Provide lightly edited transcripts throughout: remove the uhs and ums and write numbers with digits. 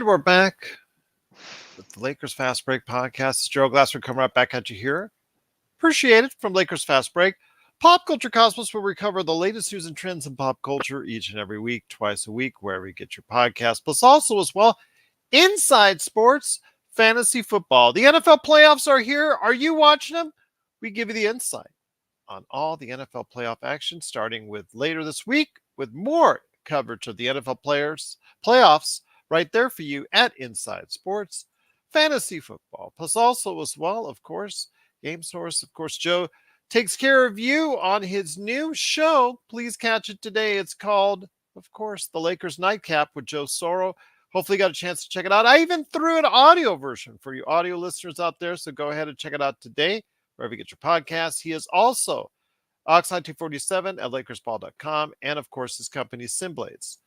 we're back with the Lakers Fast Break podcast. It's Joe Glasser coming right back at you here. Appreciate it from Lakers Fast Break. Pop Culture Cosmos will recover the latest news and trends in pop culture each and every week, twice a week, wherever you get your podcast. Plus also as well, Inside Sports, Fantasy Football. The NFL playoffs are here. Are you watching them? We give you the insight on all the NFL playoff action, starting with later this week with more coverage of the NFL playoffs right there for you at Inside Sports, Fantasy Football. Plus also as well, of course, Game Source. Of course, Joe takes care of you on his new show. Please catch it today. It's called, of course, The Lakers Nightcap with Joe Soro. Hopefully you got a chance to check it out. I even threw an audio version for you audio listeners out there, so go ahead and check it out today, wherever you get your podcasts. He is also Oxide 247 at LakersBall.com, and of course his company Simblades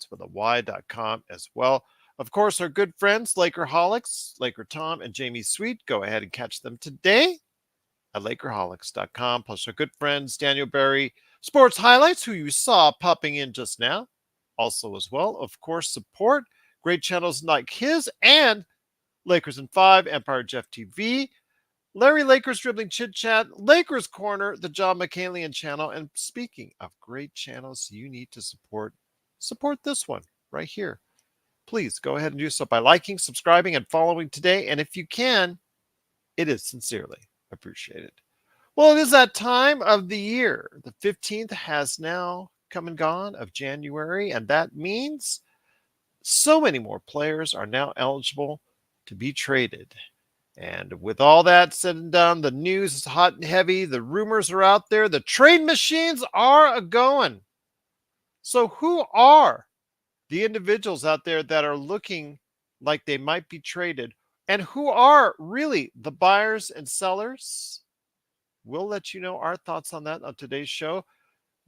with a Y.com as well. Of course, our good friends Lakerholics, Laker Tom and Jamie Sweet. Go ahead and catch them today at Lakerholics.com. Plus our good friends Daniel Berry, Sports Highlights, who you saw popping in just now. Also as well, of course, support great channels like his and Lakers in 5, Empire Jeff TV, Larry Lakers Dribbling Chit Chat, Lakers Corner, the John McCallion channel. And speaking of great channels you need to support this one right here. Please go ahead and do so by liking, subscribing, and following today. And if you can, it is sincerely appreciated. Well, it is that time of the year. The 15th has now come and gone of January, and that means so many more players are now eligible to be traded. And with all that said and done, the news is hot and heavy. The rumors are out there. The trade machines are a-going. So who are the individuals out there that are looking like they might be traded? And who are really the buyers and sellers? We'll let you know our thoughts on that on today's show.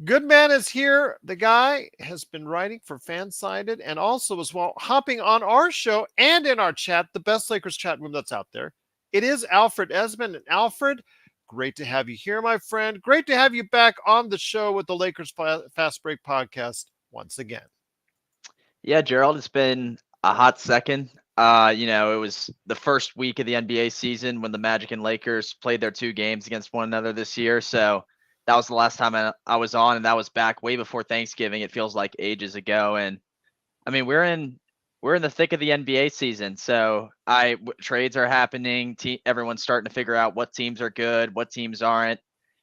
Goodman is here. The guy has been writing for FanSided and also as well hopping on our show and in our chat, the best Lakers chat room that's out there. It is Alfred Ezman. And Alfred, great to have you here, my friend. Great to have you back on the show with the Lakers Fast Break podcast once again. Yeah, Gerald, it's been a hot second. It was the first week of the NBA season when the Magic and Lakers played their 2 games against one another this year. So that was the last time I was on, and that was back way before Thanksgiving. It feels like ages ago. And I mean, we're in the thick of the NBA season. So trades are happening. Everyone's starting to figure out what teams are good, what teams aren't.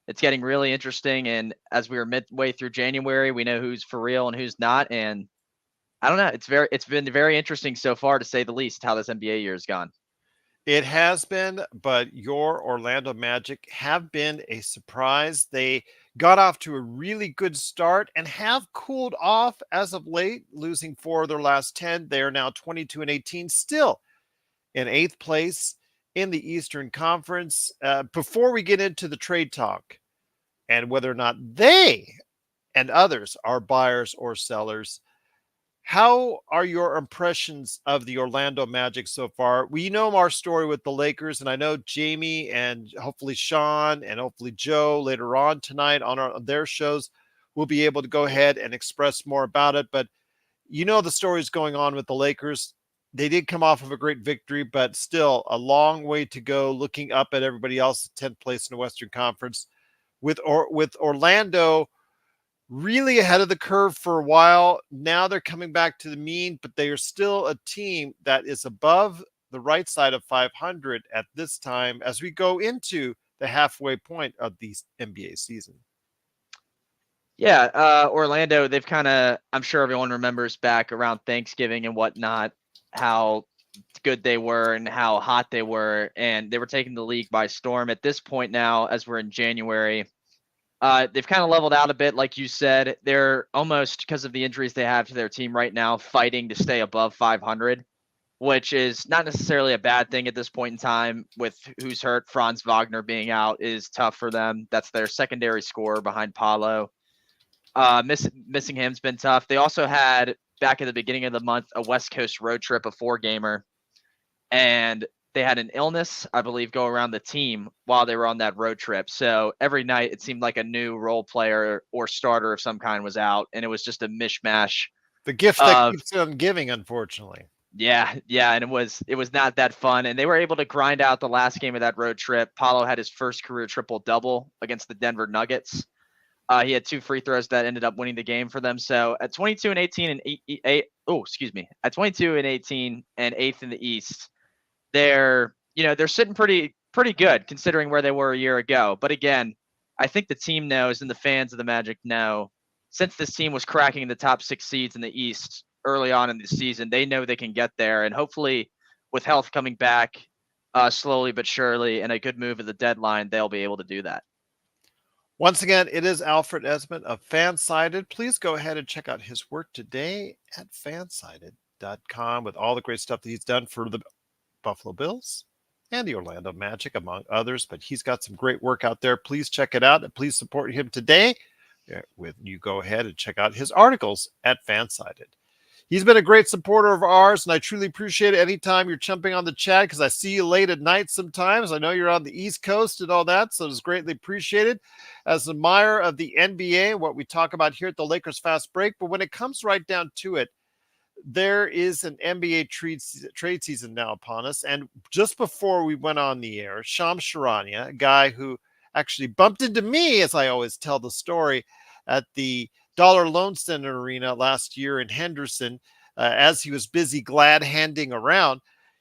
It's getting really interesting. And as we were midway through January, we know who's for real and who's not. And I don't know. It's been very interesting so far, to say the least, how this NBA year has gone. It has been, but your Orlando Magic have been a surprise. They got off to a really good start and have cooled off as of late, losing 4 of their last 10. They are now 22-18, still in 8th place in the Eastern Conference. Before we get into the trade talk and whether or not they and others are buyers or sellers, how are your impressions of the Orlando Magic so far? We know our story with the Lakers, and I know Jamie and hopefully Sean and hopefully Joe later on tonight on their shows will be able to go ahead and express more about it. But you know the stories going on with the Lakers. They did come off of a great victory, but still a long way to go looking up at everybody else, 10th place in the Western Conference. With Orlando really ahead of the curve for a while. Now they're coming back to the mean, but they are still a team that is above the right side of 500 at this time as we go into the halfway point of the NBA season. Yeah, Orlando, they've kind of, I'm sure everyone remembers back around Thanksgiving and whatnot, how good they were and how hot they were, and they were taking the league by storm. At this point now, as we're in January, they've kind of leveled out a bit, like you said. They're almost, because of the injuries they have to their team right now, fighting to stay above 500, which is not necessarily a bad thing at this point in time. With who's hurt, Franz Wagner being out is tough for them. That's their secondary scorer behind Paolo. Missing him's been tough. They also had, back at the beginning of the month, a West Coast road trip, a 4-gamer, and they had an illness, I believe, go around the team while they were on that road trip. So every night it seemed like a new role player or starter of some kind was out, and it was just a mishmash. The gift that keeps on giving, unfortunately. Yeah, and it was not that fun. And they were able to grind out the last game of that road trip. Paulo had his first career triple-double against the Denver Nuggets. He had 2 free throws that ended up winning the game for them. So at 22 and 18 and at 22 and 18 and 8th in the East, they're sitting pretty good considering where they were a year ago. But again, I think the team knows and the fans of the Magic know, since this team was cracking the top 6 seeds in the East early on in the season, they know they can get there. And hopefully, with health coming back slowly but surely and a good move at the deadline, they'll be able to do that. Once again, it is Alfred Ezman of FanSided. Please go ahead and check out his work today at fansided.com with all the great stuff that he's done for the Buffalo Bills and the Orlando Magic, among others. But he's got some great work out there. Please check it out and please support him today. When you go ahead and check out his articles at FanSided. He's been a great supporter of ours, and I truly appreciate it anytime you're jumping on the chat because I see you late at night sometimes. I know you're on the East Coast and all that, so it's greatly appreciated. As an admirer of the NBA, what we talk about here at the Lakers Fast Break, but when it comes right down to it, there is an NBA trade season now upon us. And just before we went on the air, Shams Charania, a guy who actually bumped into me, as I always tell the story, at the Dollar Loan Center Arena last year in Henderson, as he was busy glad handing around,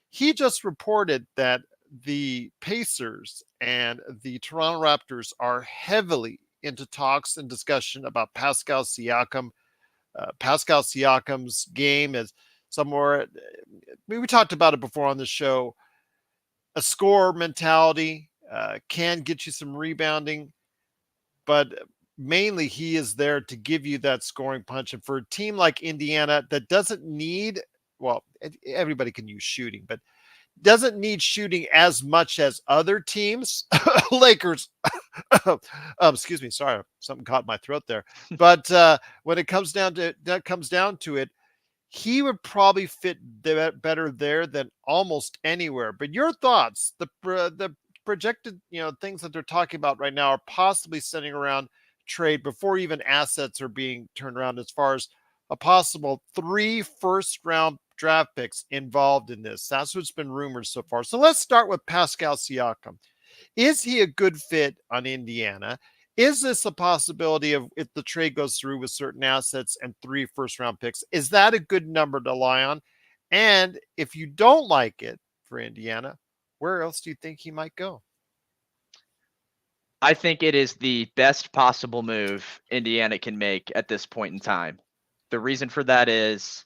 he just reported that the Pacers and the Toronto Raptors are heavily into talks and discussion about Pascal Siakam. Pascal Siakam's game is somewhere, we talked about it before on the show, a score mentality, can get you some rebounding, but mainly he is there to give you that scoring punch. And for a team like Indiana that doesn't need, well, everybody can use shooting, but doesn't need shooting as much as other teams, Lakers, excuse me, sorry, something caught my throat there. But when it comes down to it, he would probably fit better there than almost anywhere. But your thoughts, the projected, things that they're talking about right now are possibly centering around trade before even assets are being turned around, as far as a possible 3 first-round draft picks involved in this. That's what's been rumored so far. So let's start with Pascal Siakam. Is he a good fit on Indiana? Is this a possibility of, if the trade goes through with certain assets and 3 first-round picks, is that a good number to lie on? And if you don't like it for Indiana, where else do you think he might go? I think it is the best possible move Indiana can make at this point in time. The reason for that is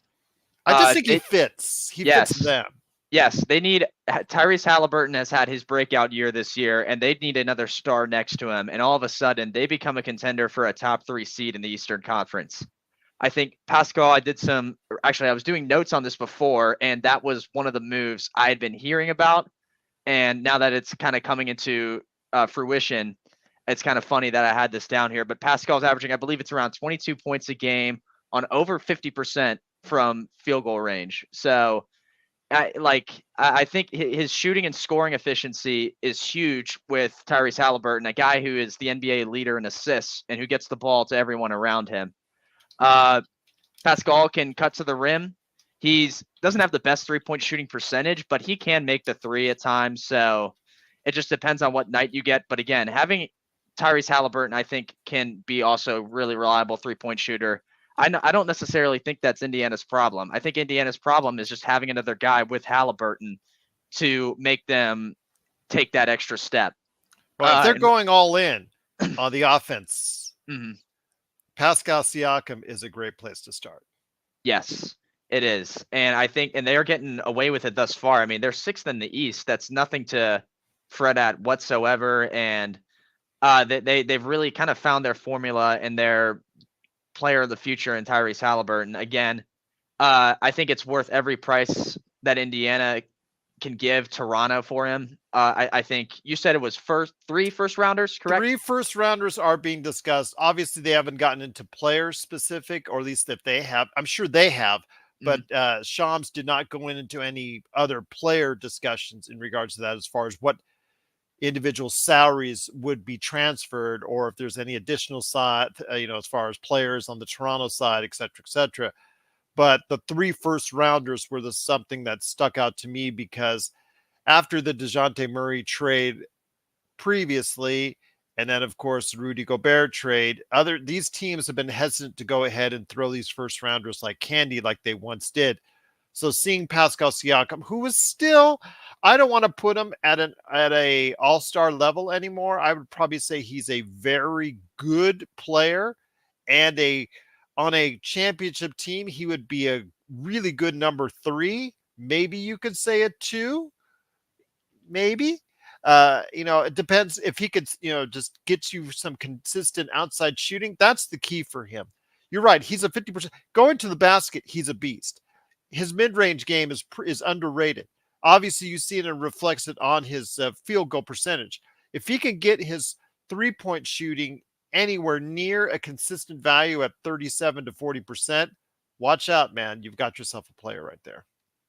I just think he fits. He fits them. Yes, they need Tyrese Halliburton has had his breakout year this year, and they need another star next to him. And all of a sudden, they become a contender for a top 3 seed in the Eastern Conference. I think Pascal, I was doing notes on this before, and that was one of the moves I had been hearing about. And now that it's kind of coming into fruition, it's kind of funny that I had this down here. But Pascal's averaging, I believe it's around 22 points a game on over 50% from field goal range. So I think his shooting and scoring efficiency is huge with Tyrese Halliburton, a guy who is the NBA leader in assists and who gets the ball to everyone around him. Pascal can cut to the rim. He doesn't have the best 3-point shooting percentage, but he can make the 3 at times. So it just depends on what night you get. But again, having Tyrese Halliburton, I think, can be also really reliable 3-point shooter. I don't necessarily think that's Indiana's problem. I think Indiana's problem is just having another guy with Halliburton to make them take that extra step. Well, if they're going all in on the offense, Pascal Siakam is a great place to start. Yes, it is. And I think, and they're getting away with it thus far. I mean, they're 6th in the East. That's nothing to fret at whatsoever. And they've really kind of found their formula and their player of the future in Tyrese Halliburton. Again, I think it's worth every price that Indiana can give Toronto for him. I think you said it was 3 first rounders, correct? 3 first rounders are being discussed. Obviously, they haven't gotten into player specific, or at least if they have, I'm sure they have. But Shams did not go into any other player discussions in regards to that, as far as what individual salaries would be transferred, or if there's any additional side, as far as players on the Toronto side, et cetera, et cetera. But the 3 first rounders were something that stuck out to me because after the DeJounte Murray trade previously, and then of course the Rudy Gobert trade, these teams have been hesitant to go ahead and throw these first rounders like candy like they once did. So seeing Pascal Siakam, who is still, I don't want to put him at a all-star level anymore. I would probably say he's a very good player, and on a championship team, he would be a really good number 3. Maybe you could say a 2, maybe. It depends if he could, just get you some consistent outside shooting. That's the key for him. You're right. He's a 50%. Going to the basket, he's a beast. His mid-range game is underrated. Obviously, you see it and reflects it on his field goal percentage. If he can get his three-point shooting anywhere near a consistent value at 37 to 40%, watch out, man. You've got yourself a player right there.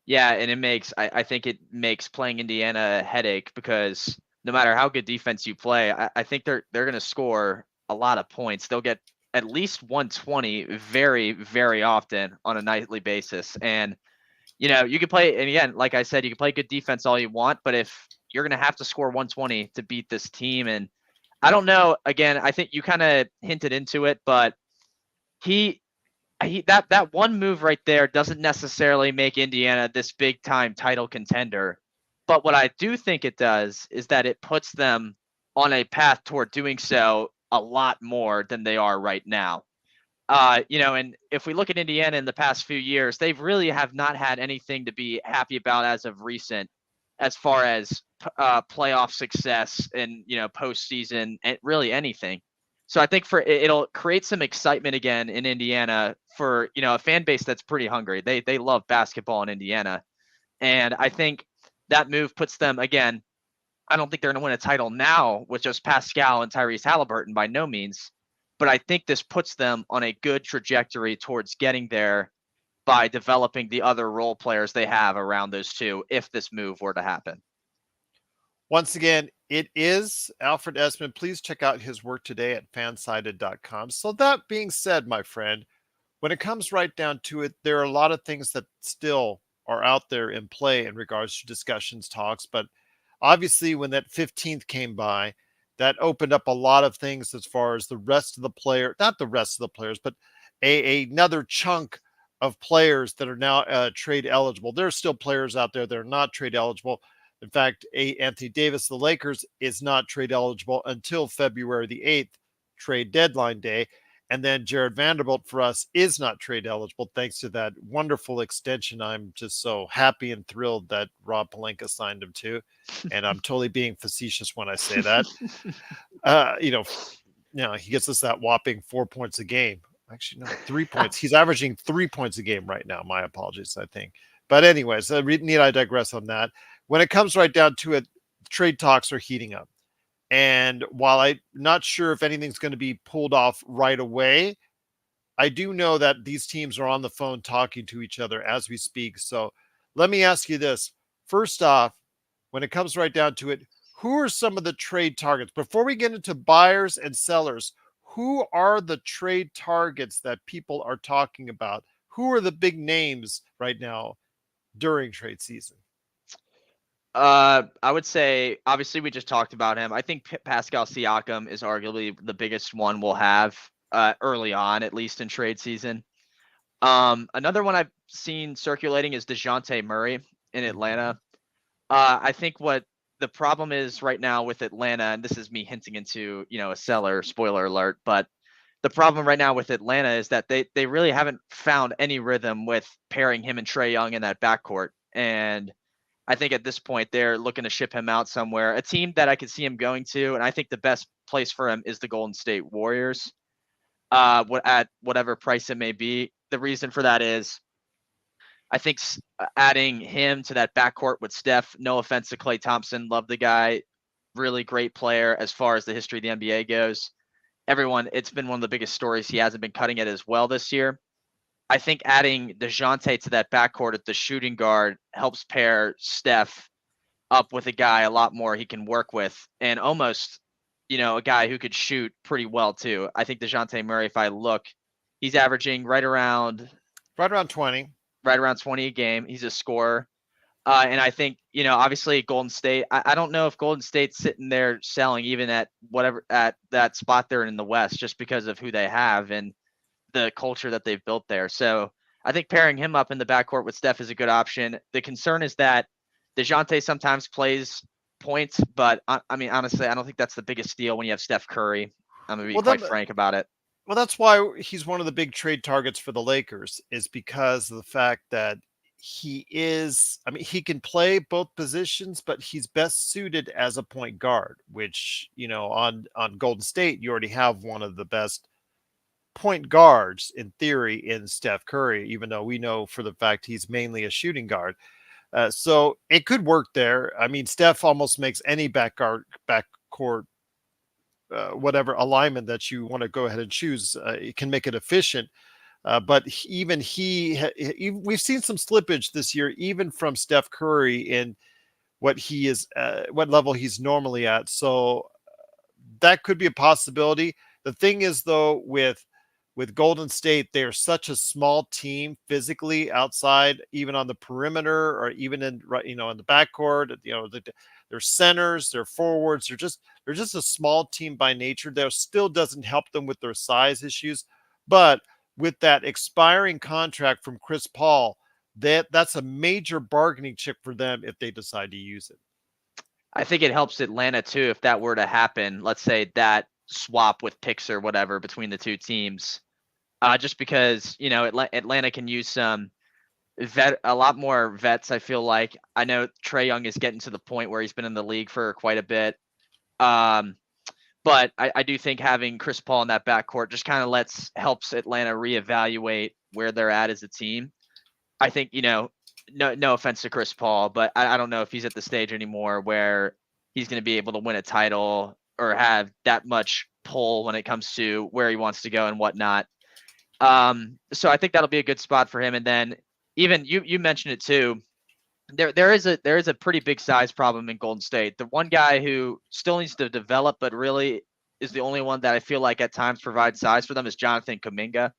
Yeah, and I think it makes playing Indiana a headache because no matter how good defense you play, I think they're going to score a lot of points. They'll get at least 120 very, very often on a nightly basis. And, you can play, and again, like I said, you can play good defense all you want, but if you're going to have to score 120 to beat this team, and I don't know, again, I think you kind of hinted into it, but that one move right there doesn't necessarily make Indiana this big time title contender. But what I do think it does is that it puts them on a path toward doing so a lot more than they are right now. And if we look at Indiana in the past few years, they've really have not had anything to be happy about as of recent, as far as playoff success and postseason and really anything. So I think it'll create some excitement again in Indiana for a fan base that's pretty hungry. They love basketball in Indiana, and I think that move puts them again. I don't think they're going to win a title now with just Pascal and Tyrese Halliburton by no means, but I think this puts them on a good trajectory towards getting there by developing the other role players they have around those two if this move were to happen. Once again, it is Alfred Ezman. Please check out his work today at FanSided.com. So that being said, my friend, when it comes right down to it, there are a lot of things that still are out there in play in regards to discussions, talks. But obviously, when that 15th came by, that opened up a lot of things as far as the rest of the player, not the rest of the players, but another chunk of players that are now trade eligible. There are still players out there that are not trade eligible. In fact, Anthony Davis, the Lakers, is not trade eligible until February the 8th, trade deadline day. And then Jared Vanderbilt for us is not trade eligible thanks to that wonderful extension. I'm just so happy and thrilled that Rob Pelinka signed him to. And I'm totally being facetious when I say that. He gets us that whopping 4 points a game. Actually, no, 3 points. He's averaging 3 points a game right now. My apologies, I think. But anyways, need I digress on that? When it comes right down to it, trade talks are heating up. And while I'm not sure if anything's going to be pulled off right away, I do know that these teams are on the phone talking to each other as we speak. So let me ask you this. First off, when it comes right down to it, who are some of the trade targets? Before we get into buyers and sellers, who are the trade targets that people are talking about? Who are the big names right now during trade season? I would say, obviously, we just talked about him. I think Pascal Siakam is arguably the biggest one we'll have early on, at least in trade season. Another one I've seen circulating is DeJounte Murray in Atlanta. I think what the problem is right now with Atlanta, and this is me hinting into, a seller, spoiler alert, but the problem right now with Atlanta is that they really haven't found any rhythm with pairing him and Trae Young in that backcourt. And I think at this point they're looking to ship him out somewhere, a team that I could see him going to. And I think the best place for him is the Golden State Warriors, at whatever price it may be. The reason for that is I think adding him to that backcourt with Steph, no offense to Klay Thompson, love the guy, really great player as far as the history of the NBA goes. It's been one of the biggest stories. He hasn't been cutting it as well this year. I think adding DeJounte to that backcourt at the shooting guard helps pair Steph up with a guy a lot more he can work with, and almost, a guy who could shoot pretty well too. I think DeJounte Murray, if I look, he's averaging right around Right around 20. right around 20 a game. He's a scorer. And I think, obviously Golden State, I don't know if Golden State's sitting there selling even at that spot they're in the West just because of who they have and the culture that they've built there. So I think pairing him up in the backcourt with Steph is a good option. The concern is that DeJounte sometimes plays points, but I mean, honestly, I don't think that's the biggest deal when you have Steph Curry. I'm going to be Well, quite frank about it. well, that's why he's one of the big trade targets for the Lakers, is because of the fact that he can play both positions, but he's best suited as a point guard, which, on Golden State, you already have one of the best point guards in theory in Steph Curry, even though we know for the fact he's mainly a shooting guard. So it could work there. I mean, Steph almost makes any backcourt whatever alignment that you want to go ahead and choose. It can make it efficient. But we've seen some slippage this year, even from Steph Curry in what level he's normally at. So that could be a possibility. The thing is, though, with Golden State, they are such a small team physically outside, even on the perimeter or even in the backcourt. Their centers, their forwards, they're just a small team by nature. That still doesn't help them with their size issues, but with that expiring contract from Chris Paul, that's a major bargaining chip for them if they decide to use it. I think it helps Atlanta too if that were to happen. Let's say that swap with picks or whatever between the two teams. Just because Atlanta can use a lot more vets. I feel like I know Trae Young is getting to the point where he's been in the league for quite a bit. But I do think having Chris Paul in that backcourt just kind of helps Atlanta reevaluate where they're at as a team. I think, no offense to Chris Paul, but I don't know if he's at the stage anymore where he's going to be able to win a title or have that much pull when it comes to where he wants to go and whatnot. So I think that'll be a good spot for him. And then even you mentioned it too. There is a pretty big size problem in Golden State. The one guy who still needs to develop, but really is the only one that I feel like at times provides size for them is Jonathan Kuminga.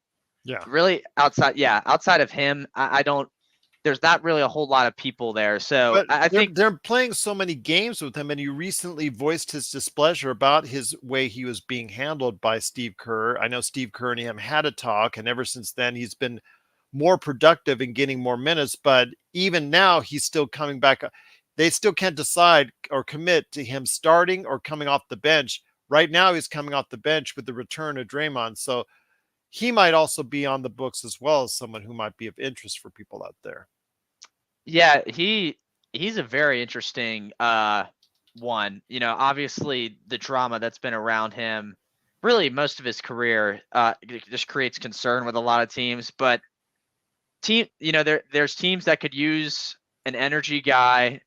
Yeah. Really outside of him, I don't. There's not really a whole lot of people there. So but I think they're playing so many games with him, and he recently voiced his displeasure about his way he was being handled by Steve Kerr. I know Steve Kerr and him had a talk, and ever since then he's been more productive and getting more minutes. But even now, he's still coming back. They still can't decide or commit to him starting or coming off the bench. Right now, he's coming off the bench with the return of Draymond. So he might also be on the books as well as someone who might be of interest for people out there. Yeah, he's a very interesting one. Obviously the drama that's been around him really most of his career just creates concern with a lot of teams, but there's teams that could use an energy guy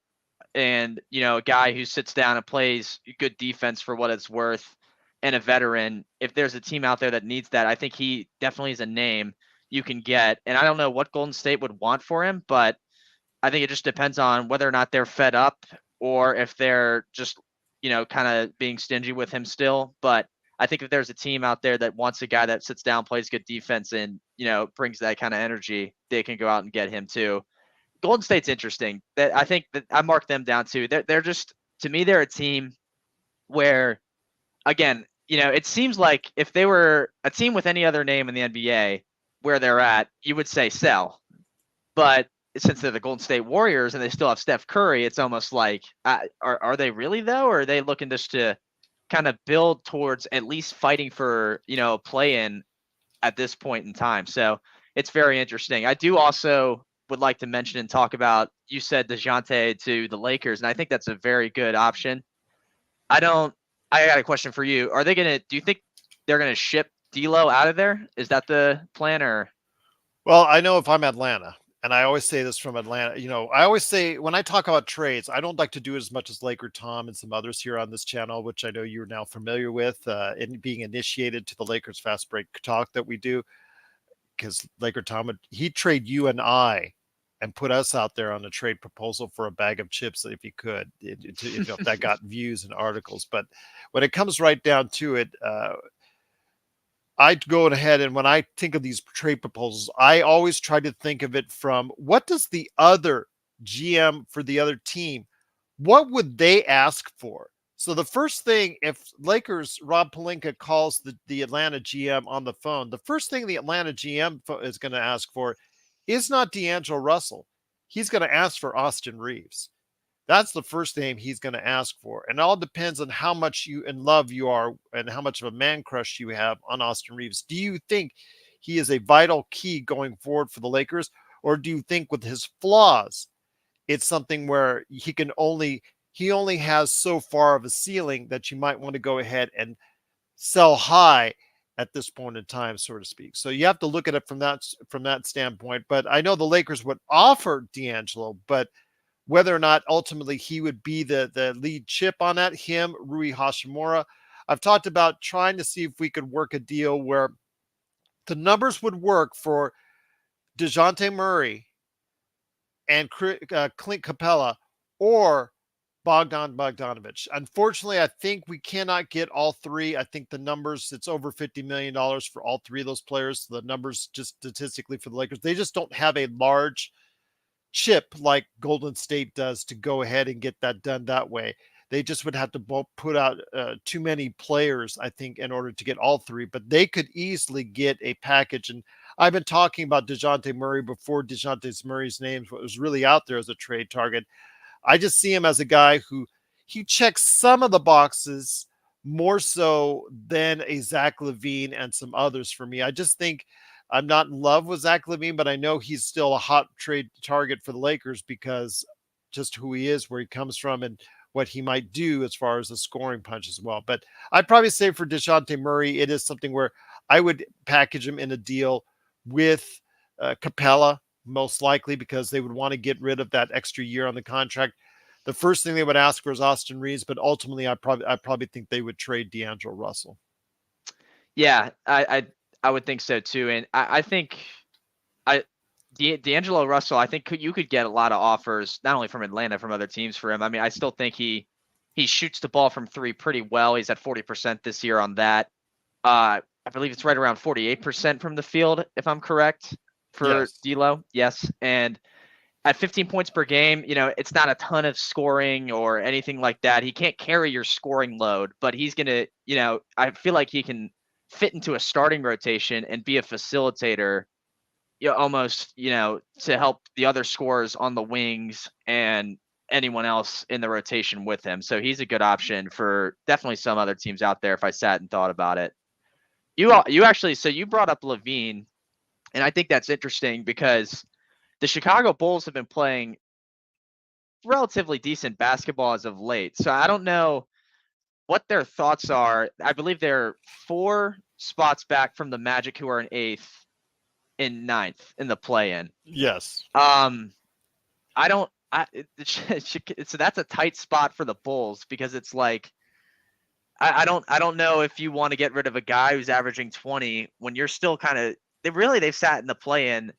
and a guy who sits down and plays good defense for what it's worth and a veteran. If there's a team out there that needs that, I think he definitely is a name you can get. And I don't know what Golden State would want for him, but I think it just depends on whether or not they're fed up or if they're just, kind of being stingy with him still. But I think if there's a team out there that wants a guy that sits down, plays good defense, and, brings that kind of energy, they can go out and get him too. Golden State's interesting. That I think that I mark them down too. They're just, to me, they're a team where, again, it seems like if they were a team with any other name in the NBA where they're at, you would say sell. But since they're the Golden State Warriors and they still have Steph Curry, it's almost like, are they really though? Or are they looking just to kind of build towards at least fighting for, play in at this point in time? So it's very interesting. I do also would like to mention and talk about, you said DeJounte to the Lakers, and I think that's a very good option. I got a question for you. Do you think they're going to ship D'Lo out of there? Is that the plan or? Well, I know if I'm Atlanta, and I always say this from Atlanta, I always say when I talk about trades, I don't like to do it as much as Laker Tom and some others here on this channel, which I know you're now familiar with, in being initiated to the Lakers Fast Break talk that we do, because Laker Tom, he'd trade you and I and put us out there on a trade proposal for a bag of chips if he could, if that got views and articles. But when it comes right down to it, I'd go ahead and when I think of these trade proposals, I always try to think of it from what does the other GM for the other team, what would they ask for? So the first thing, if Lakers Rob Pelinka calls the Atlanta GM on the phone, the first thing the Atlanta GM is going to ask for is not D'Angelo Russell. He's going to ask for Austin Reeves. That's the first name he's going to ask for. And it all depends on how much you in love you are and how much of a man crush you have on Austin Reeves. Do you think he is a vital key going forward for the Lakers? Or do you think with his flaws, it's something where he only has so far of a ceiling that you might want to go ahead and sell high at this point in time, so to speak. So you have to look at it from that standpoint. But I know the Lakers would offer D'Angelo, but whether or not ultimately he would be the lead chip on that, him, Rui Hashimura. I've talked about trying to see if we could work a deal where the numbers would work for DeJounte Murray and Clint Capella or Bogdan Bogdanovic. Unfortunately, I think we cannot get all three. I think the numbers, it's over $50 million for all three of those players. The numbers just statistically for the Lakers, they just don't have a large chip like Golden State does to go ahead and get that done that way. They just would have to put out too many players, I think, in order to get all three, but they could easily get a package. And I've been talking about DeJounte Murray before DeJounte Murray's name was really out there as a trade target. I just see him as a guy who he checks some of the boxes more so than a Zach LaVine and some others for me. I just think I'm not in love with Zach LaVine, but I know he's still a hot trade target for the Lakers because just who he is, where he comes from, and what he might do as far as the scoring punch as well. But I'd probably say for DeJounte Murray, it is something where I would package him in a deal with Capella, most likely, because they would want to get rid of that extra year on the contract. The first thing they would ask for is Austin Reeves, but ultimately I probably think they would trade D'Angelo Russell. Yeah, I would think so too. And I think D'Angelo Russell, I think you could get a lot of offers, not only from Atlanta, from other teams for him. I mean, I still think he shoots the ball from three pretty well. He's at 40% this year on that. I believe it's right around 48% from the field, if I'm correct, for Yes. D'Lo. Yes. And at 15 points per game, it's not a ton of scoring or anything like that. He can't carry your scoring load, but he's going to, I feel like he can fit into a starting rotation and be a facilitator, almost, to help the other scorers on the wings and anyone else in the rotation with him. So he's a good option for definitely some other teams out there if I sat and thought about it. You actually, so you brought up LaVine, and I think that's interesting because the Chicago Bulls have been playing relatively decent basketball as of late. So I don't know what their thoughts are. I believe they're 4 spots back from the Magic, who are in 8th and 9th in the play-in. Yes. So that's a tight spot for the Bulls because it's like, I don't know if you want to get rid of a guy who's averaging 20 when you're still kind of, they've sat in the play-in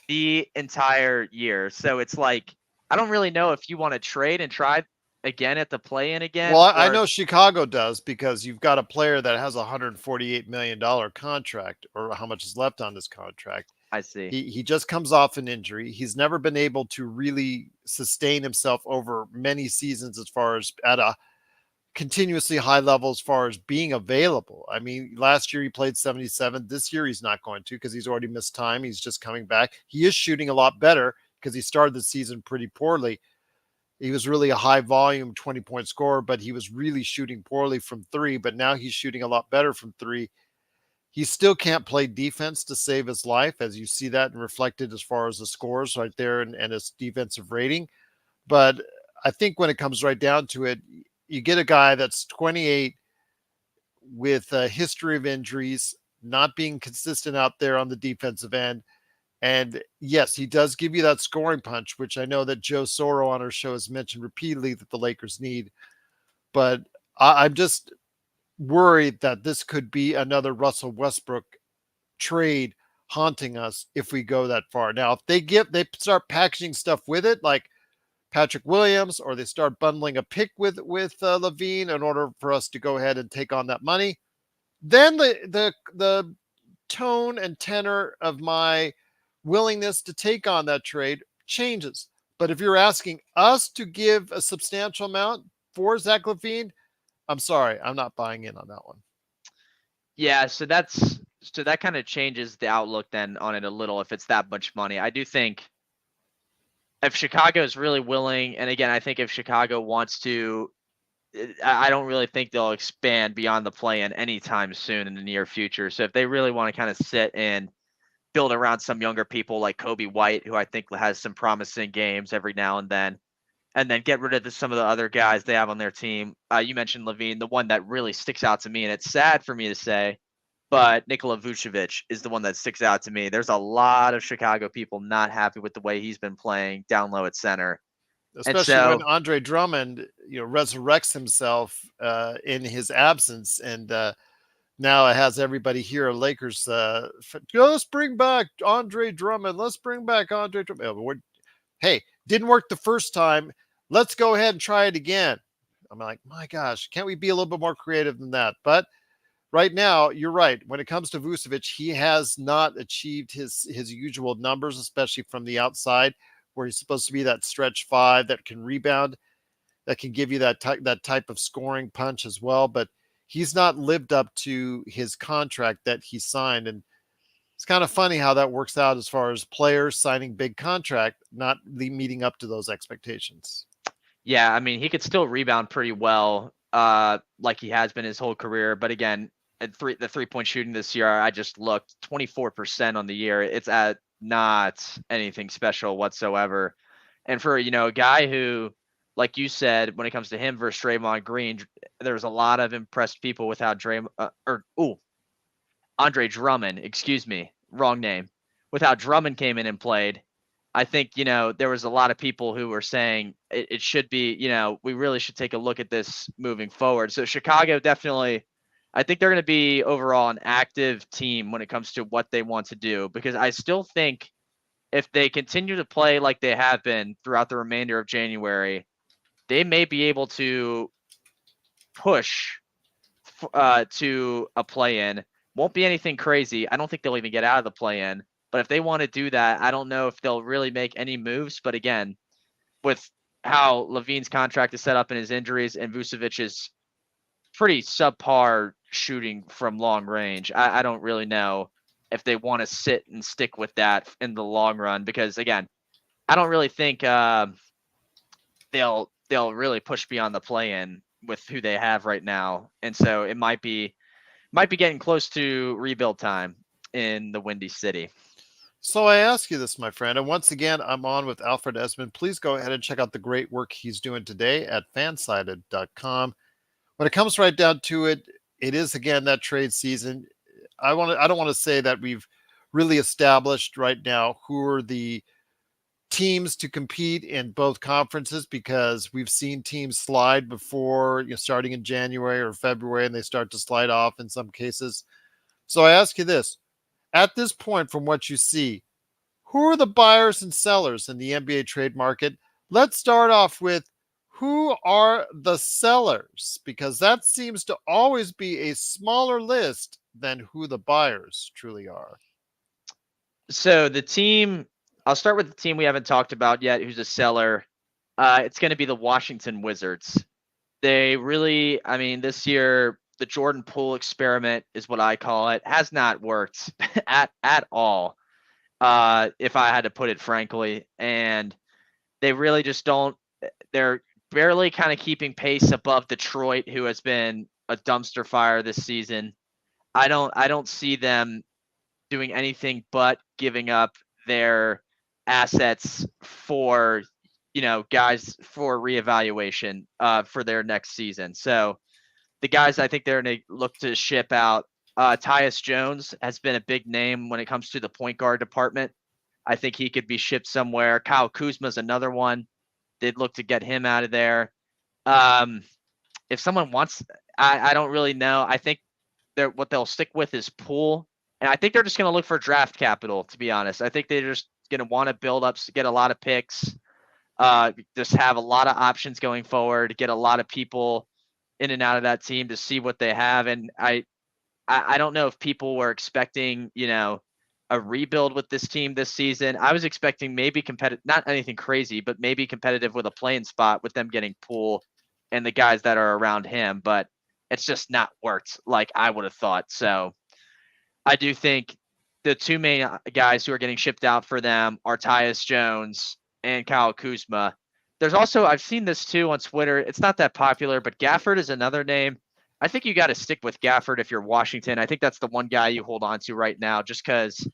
the entire year. So it's like, I don't really know if you want to trade and try again at the play-in again. Well, I know Chicago does because you've got a player that has a $148 million contract, or how much is left on this contract. I see. He just comes off an injury. He's never been able to really sustain himself over many seasons as far as at a continuously high level as far as being available. I mean, last year he played 77. This year he's not going to because he's already missed time. He's just coming back. He is shooting a lot better because he started the season pretty poorly. He was really a high volume 20-point scorer, but he was really shooting poorly from three. But now he's shooting a lot better from three. He still can't play defense to save his life, as you see that and reflected as far as the scores right there and his defensive rating. But I think when it comes right down to it, you get a guy that's 28 with a history of injuries, not being consistent out there on the defensive end. And yes, he does give you that scoring punch, which I know that Joe Soro on our show has mentioned repeatedly that the Lakers need. But I'm just worried that this could be another Russell Westbrook trade haunting us if we go that far. Now, if they start packaging stuff with it, like Patrick Williams, or they start bundling a pick with LaVine in order for us to go ahead and take on that money, then the tone and tenor of my willingness to take on that trade changes. But if you're asking us to give a substantial amount for Zach LaVine, I'm sorry, I'm not buying in on that one. Yeah, so that kind of changes the outlook then on it a little if it's that much money. I do think if Chicago is really willing, and again, I think if Chicago wants to, I don't really think they'll expand beyond the play-in anytime soon in the near future. So if they really want to kind of sit and build around some younger people like Kobe White, who I think has some promising games every now and then get rid of some of the other guys they have on their team. You mentioned LaVine, the one that really sticks out to me, and it's sad for me to say, but Nikola Vucevic is the one that sticks out to me. There's a lot of Chicago people not happy with the way he's been playing down low at center. And Especially when so, Andre Drummond, resurrects himself in his absence, and now it has everybody here. Lakers, let's bring back Andre Drummond. Let's bring back Andre Drummond. Hey, didn't work the first time. Let's go ahead and try it again. I'm like, my gosh, can't we be a little bit more creative than that? But right now, you're right. When it comes to Vucevic, he has not achieved his usual numbers, especially from the outside, where he's supposed to be that stretch five that can rebound, that can give you that type of scoring punch as well. But he's not lived up to his contract that he signed, and it's kind of funny how that works out as far as players signing big contract, not meeting up to those expectations. yeah, I mean, he could still rebound pretty well, like he has been his whole career. But again, at the 3-point shooting this year, I just looked 24% on the year. It's at not anything special whatsoever. And for, a guy who, like you said, when it comes to him versus Draymond Green, there's a lot of impressed people with how Andre Drummond, excuse me, wrong name, with how Drummond came in and played. I think, there was a lot of people who were saying it should be, we really should take a look at this moving forward. So Chicago definitely, I think they're going to be overall an active team when it comes to what they want to do, because I still think if they continue to play like they have been throughout the remainder of January, they may be able to push to a play-in. Won't be anything crazy. I don't think they'll even get out of the play-in. But if they want to do that, I don't know if they'll really make any moves. But again, with how LaVine's contract is set up and his injuries and Vucevic's pretty subpar shooting from long range, I don't really know if they want to sit and stick with that in the long run. Because again, I don't really think they'll really push beyond the play-in with who they have right now, and so it might be getting close to rebuild time in the Windy City. So I ask you this, my friend, and once again, I'm on with Alfred Ezman. Please go ahead and check out the great work he's doing today at FanSided.com. When it comes right down to it, it is again that trade season. I don't want to say that we've really established right now who are the teams to compete in both conferences, because we've seen teams slide before, starting in January or February, and they start to slide off in some cases. So I ask you this, at this point, from what you see, who are the buyers and sellers in the NBA trade market? Let's start off with who are the sellers, because that seems to always be a smaller list than who the buyers truly are. So I'll start with the team we haven't talked about yet, who's a seller. It's going to be the Washington Wizards. They really, this year, the Jordan Poole experiment is what I call it, has not worked at all. If I had to put it frankly, and they really just don't. They're barely kind of keeping pace above Detroit, who has been a dumpster fire this season. I don't see them doing anything but giving up their assets for guys for reevaluation for their next season. So the guys I think they're going to look to ship out. Tyus Jones has been a big name when it comes to the point guard department. I think he could be shipped somewhere. Kyle Kuzma's another one. They'd look to get him out of there. If someone wants, I don't really know. I think what they'll stick with is Poole, and I think they're just going to look for draft capital. To be honest, I think they're just going to want to build up, get a lot of picks, just have a lot of options going forward, get a lot of people in and out of that team to see what they have. And I don't know if people were expecting, a rebuild with this team this season. I was expecting maybe competitive, not anything crazy, but maybe competitive with a playing spot with them getting Poole and the guys that are around him. But it's just not worked like I would have thought. So I do think the two main guys who are getting shipped out for them are Tyus Jones and Kyle Kuzma. There's also, I've seen this too on Twitter. It's not that popular, but Gafford is another name. I think you got to stick with Gafford if you're Washington. I think that's the one guy you hold on to right now just because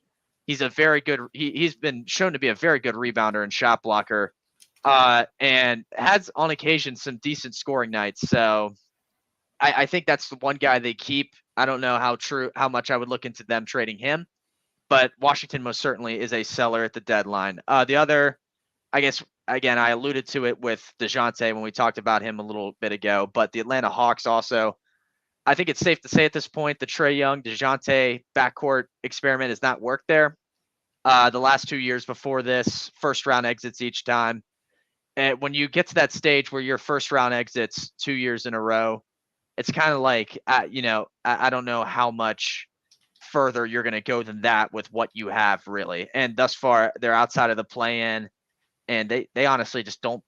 he's a very good, he's been shown to be a very good rebounder and shot blocker, and has on occasion some decent scoring nights. So I think that's the one guy they keep. I don't know how much I would look into them trading him, but Washington most certainly is a seller at the deadline. The other, I guess, again, I alluded to it with DeJounte when we talked about him a little bit ago, but the Atlanta Hawks also, I think it's safe to say at this point, the Trae Young, DeJounte backcourt experiment has not worked there. The last 2 years before this, first round exits each time. And when you get to that stage where your first round exits 2 years in a row, it's kind of like, I don't know how much further you're going to go than that with what you have, really. And thus far, they're outside of the play-in, and they honestly just don't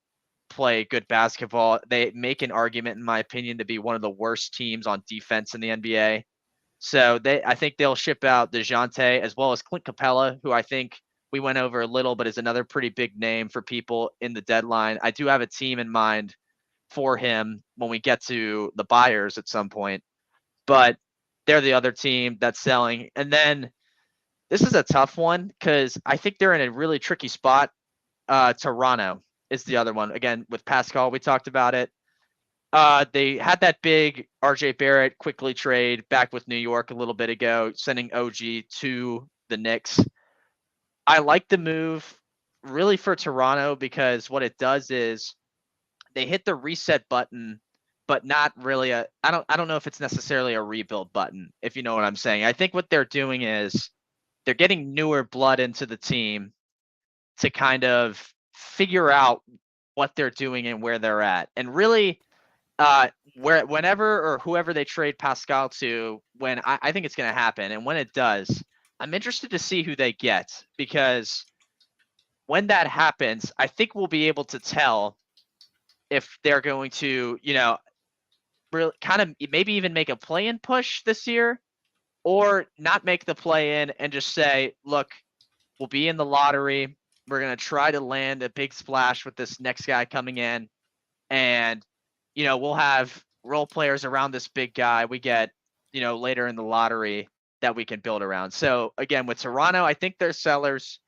play good basketball. They make an argument, in my opinion, to be one of the worst teams on defense in the NBA. So I think they'll ship out DeJounte as well as Clint Capella, who I think we went over a little, but is another pretty big name for people in the deadline. I do have a team in mind for him when we get to the buyers at some point, but they're the other team that's selling. And then this is a tough one because I think they're in a really tricky spot. Toronto is the other one. Again, with Pascal, we talked about it. They had that big RJ Barrett quickly trade back with New York a little bit ago, sending OG to the Knicks. I like the move really for Toronto because what it does is they hit the reset button, but not really I don't know if it's necessarily a rebuild button, if you know what I'm saying. I think what they're doing is they're getting newer blood into the team to kind of figure out what they're doing and where they're at. And really, whenever or whoever they trade Pascal to, when I think it's going to happen, and when it does, I'm interested to see who they get, because when that happens, I think we'll be able to tell if they're going to, really kind of maybe even make a play-in push this year, or not make the play-in and just say, look, we'll be in the lottery. We're going to try to land a big splash with this next guy coming in. And, we'll have role players around this big guy we get, later in the lottery that we can build around. So again, with Toronto, I think they're sellers,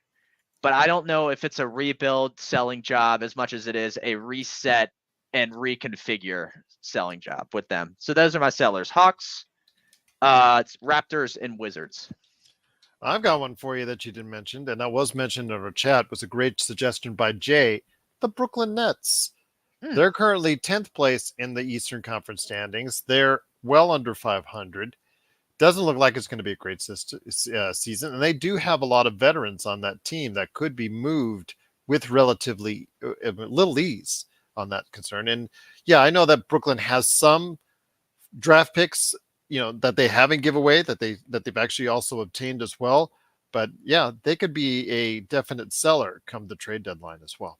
but I don't know if it's a rebuild selling job as much as it is a reset and reconfigure selling job with them. So those are my sellers: Hawks, Raptors, and Wizards. I've got one for you that you didn't mention, and that was mentioned in our chat. Was a great suggestion by Jay. The Brooklyn Nets. They're currently 10th place in the Eastern Conference standings. They're well under 500. Doesn't look like it's going to be a great season. And they do have a lot of veterans on that team that could be moved with relatively little ease on that concern. And yeah, I know that Brooklyn has some draft picks, that they haven't give away, that they've actually also obtained as well. But yeah, they could be a definite seller come the trade deadline as well.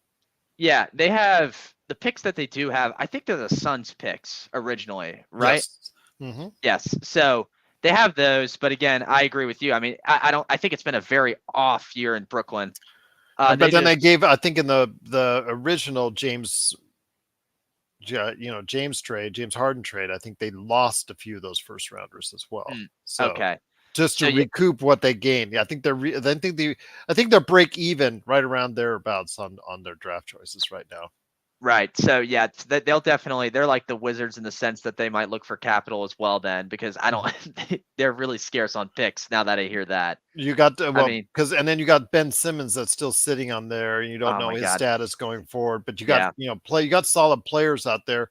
Yeah, they have the picks that they do have. I think they're the Suns picks originally, right? Yes. Mm-hmm. Yes. So they have those, but again, I agree with you. I mean, I think it's been a very off year in Brooklyn. But then they gave, I think in the original James Harden trade, I think they lost a few of those first rounders as well. So okay. Just to recoup what they gained. Yeah, I think they're break even right around thereabouts on their draft choices right now. Right. So yeah, they're like the Wizards in the sense that they might look for capital as well then, because they're really scarce on picks now that I hear that. You got and then you got Ben Simmons that's still sitting on there, and you don't know his status going forward, but you got you got solid players out there.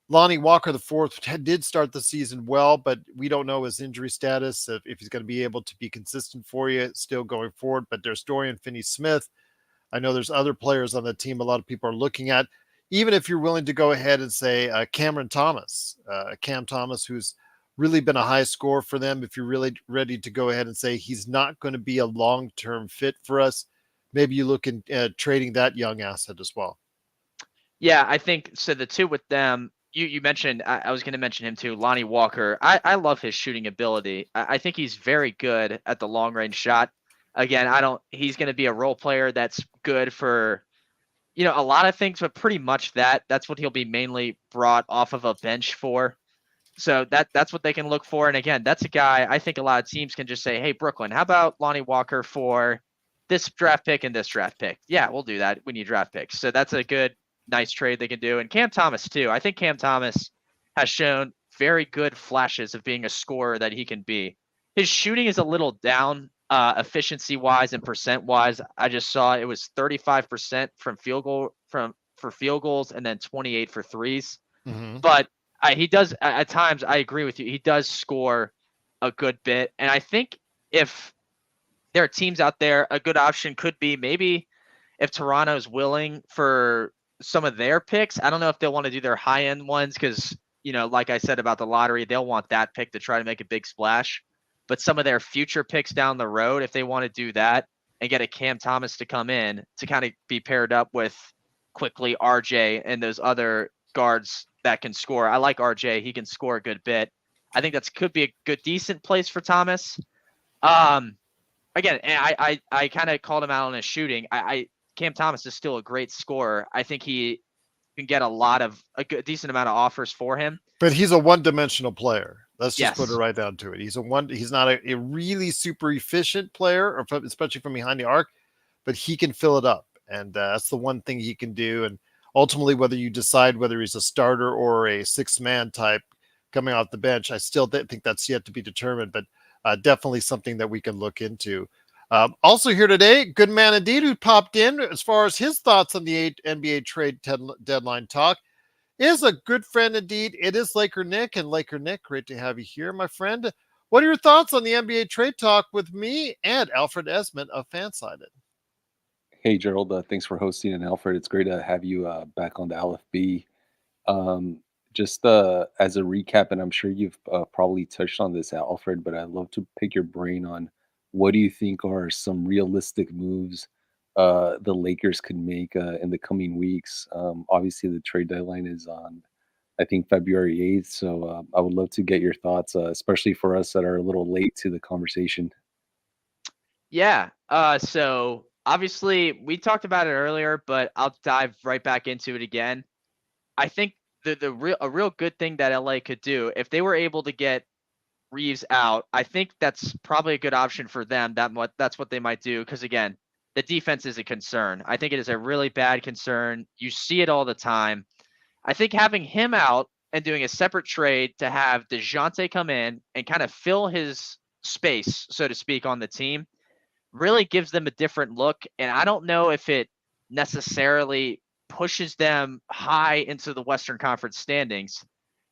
Lonnie Walker IV did start the season well, but we don't know his injury status, if he's going to be able to be consistent for you still going forward. But there's Dorian Finney-Smith. I know there's other players on the team a lot of people are looking at. Even if you're willing to go ahead and say Cam Thomas, who's really been a high score for them. If you're really ready to go ahead and say he's not going to be a long-term fit for us, maybe you look at trading that young asset as well. Yeah, I think so. The two with them, you mentioned, I was going to mention him too, Lonnie Walker. I love his shooting ability. I think he's very good at the long range shot. Again, he's going to be a role player that's good for, a lot of things, but pretty much that's what he'll be mainly brought off of a bench for. So that's what they can look for. And again, that's a guy I think a lot of teams can just say, hey, Brooklyn, how about Lonnie Walker for this draft pick and this draft pick? Yeah, we'll do that. We need draft picks. So that's a good, nice trade they can do. And Cam Thomas, too. I think Cam Thomas has shown very good flashes of being a scorer that he can be. His shooting is a little down efficiency wise and percent wise. I just saw it was 35% from for field goals and then 28 for threes. Mm-hmm. But he does at times. I agree with you. He does score a good bit, and I think if there are teams out there, a good option could be maybe if Toronto's willing for some of their picks. I don't know if they'll want to do their high end ones because like I said about the lottery, they'll want that pick to try to make a big splash. But some of their future picks down the road, if they want to do that and get a Cam Thomas to come in to kind of be paired up with quickly RJ and those other guards that can score. I like RJ. He can score a good bit. I think that's could be a good, decent place for Thomas. Again, I kind of called him out on his shooting. Cam Thomas is still a great scorer. I think he can get a good, decent amount of offers for him. But he's a one-dimensional player. Let's just put it Yes. right down to it. He's not a really super efficient player, especially from behind the arc, but he can fill it up. And that's the one thing he can do. And ultimately, whether you decide whether he's a starter or a six-man type coming off the bench, I still think that's yet to be determined, but definitely something that we can look into. Also here today, good man indeed, who popped in as far as his thoughts on the NBA trade deadline talk, is a good friend indeed. It is LakerNic, and LakerNic, great to have you here, my friend. What are your thoughts on the NBA trade talk with me and Alfred Ezman of FanSided? Hey, Gerald. Thanks for hosting. And Alfred, it's great to have you back on the LFB. Just as a recap, and I'm sure you've probably touched on this, Alfred, but I'd love to pick your brain on what do you think are some realistic moves the Lakers could make in the coming weeks. Obviously, the trade deadline is on, I think, February 8th. So I would love to get your thoughts, especially for us that are a little late to the conversation. Yeah. So obviously we talked about it earlier, but I'll dive right back into it again. I think a real good thing that LA could do if they were able to get Reeves out, I think that's probably a good option for them. That's what they might do because again, the defense is a concern. I think it is a really bad concern. You see it all the time. I think having him out and doing a separate trade to have DeJounte come in and kind of fill his space, so to speak, on the team really gives them a different look. And I don't know if it necessarily pushes them high into the Western Conference standings,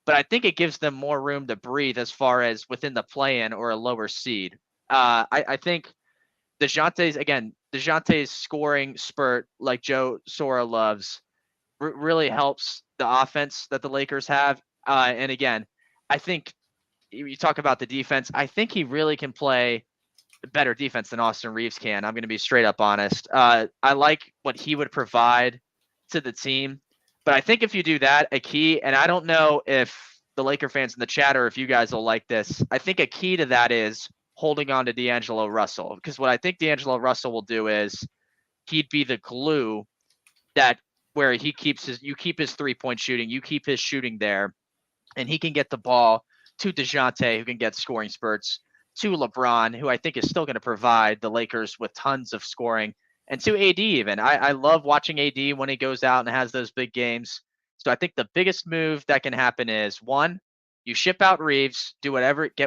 but I think it gives them more room to breathe as far as within the play-in or a lower seed. I think DeJounte's scoring spurt, like Joe Soro loves, really helps the offense that the Lakers have. And again, I think you talk about the defense. I think he really can play better defense than Austin Reeves can. I'm going to be straight up honest. I like what he would provide to the team, but I think if you do that, a key, and I don't know if the Laker fans in the chat or if you guys will like this, I think a key to that is holding on to D'Angelo Russell, because what I think D'Angelo Russell will do is he'd be the glue that where you keep his 3-point shooting, you keep his shooting there, and he can get the ball to DeJounte, who can get scoring spurts, to LeBron, who I think is still going to provide the Lakers with tons of scoring, and to AD even. I love watching AD when he goes out and has those big games. So I think the biggest move that can happen is, one, you ship out Reeves, get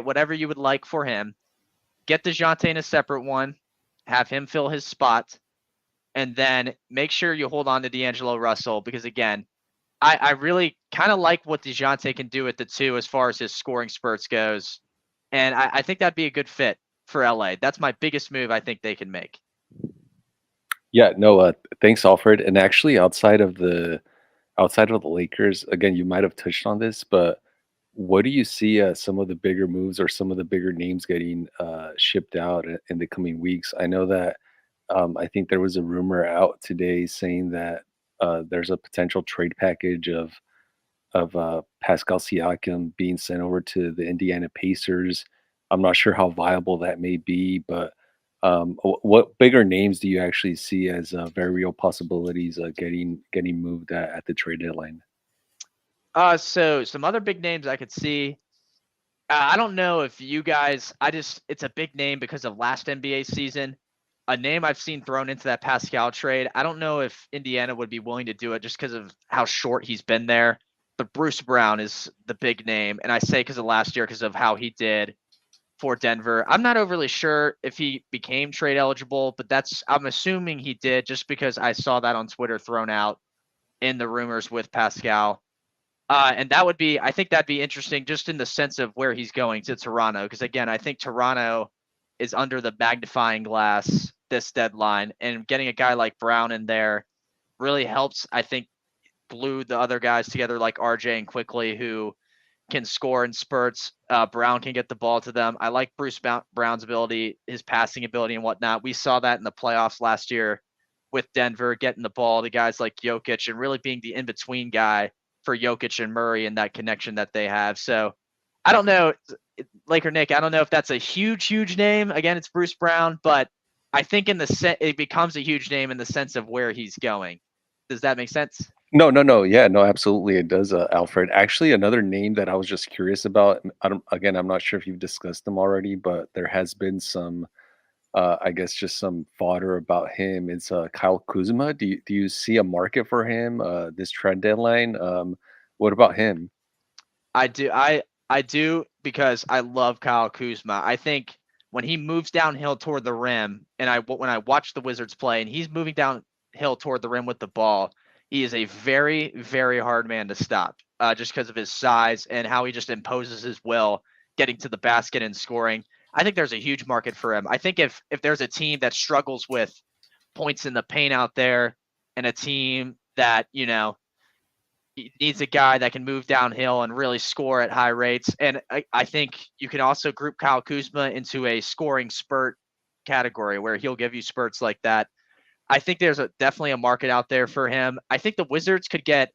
whatever you would like for him, get DeJounte in a separate one, have him fill his spot, and then make sure you hold on to D'Angelo Russell because, again, I really kind of like what DeJounte can do at the two as far as his scoring spurts goes. And I think that'd be a good fit for LA. That's my biggest move I think they can make. Yeah, no, thanks, Alfred. And actually, outside of the Lakers, again, you might have touched on this, but what do you see as some of the bigger moves or some of the bigger names getting shipped out in the coming weeks? I know that I think there was a rumor out today saying that there's a potential trade package of Pascal Siakam being sent over to the Indiana Pacers. I'm not sure how viable that may be, but what bigger names do you actually see as very real possibilities getting moved at the trade deadline? So some other big names I could see. I don't know if you guys. It's a big name because of last NBA season. A name I've seen thrown into that Pascal trade. I don't know if Indiana would be willing to do it just because of how short he's been there. But Bruce Brown is the big name, and I say because of last year because of how he did for Denver. I'm not overly sure if he became trade eligible, but I'm assuming he did just because I saw that on Twitter thrown out in the rumors with Pascal. And I think that'd be interesting just in the sense of where he's going to Toronto. Because again, I think Toronto is under the magnifying glass this deadline, and getting a guy like Brown in there really helps, I think, glue the other guys together like RJ and Quickly, who can score in spurts. Brown can get the ball to them. I like Bruce Brown's ability, his passing ability and whatnot. We saw that in the playoffs last year with Denver, getting the ball to guys like Jokic and really being the in-between guy for Jokic and Murray and that connection that they have. So I don't know, LakerNic, I don't know if that's a huge name. Again, it's Bruce Brown, but I think it becomes a huge name in the sense of where he's going. Does that make sense? No, no, no. Yeah, no, absolutely, it does, Alfred. Actually, another name that I was just curious about. I don't. Again, I'm not sure if you've discussed them already, but there has been some, I guess, just some fodder about him. It's Kyle Kuzma. Do you see a market for him this trend deadline? What about him? I do. I do because I love Kyle Kuzma. I think when he moves downhill toward the rim, and when I watch the Wizards play, and he's moving downhill toward the rim with the ball, he is a very hard man to stop. Just because of his size and how he just imposes his will, getting to the basket and scoring. I think there's a huge market for him. I think if there's a team that struggles with points in the paint out there, and a team that needs a guy that can move downhill and really score at high rates. And I think you can also group Kyle Kuzma into a scoring spurt category where he'll give you spurts like that. I think there's definitely a market out there for him. I think the Wizards could get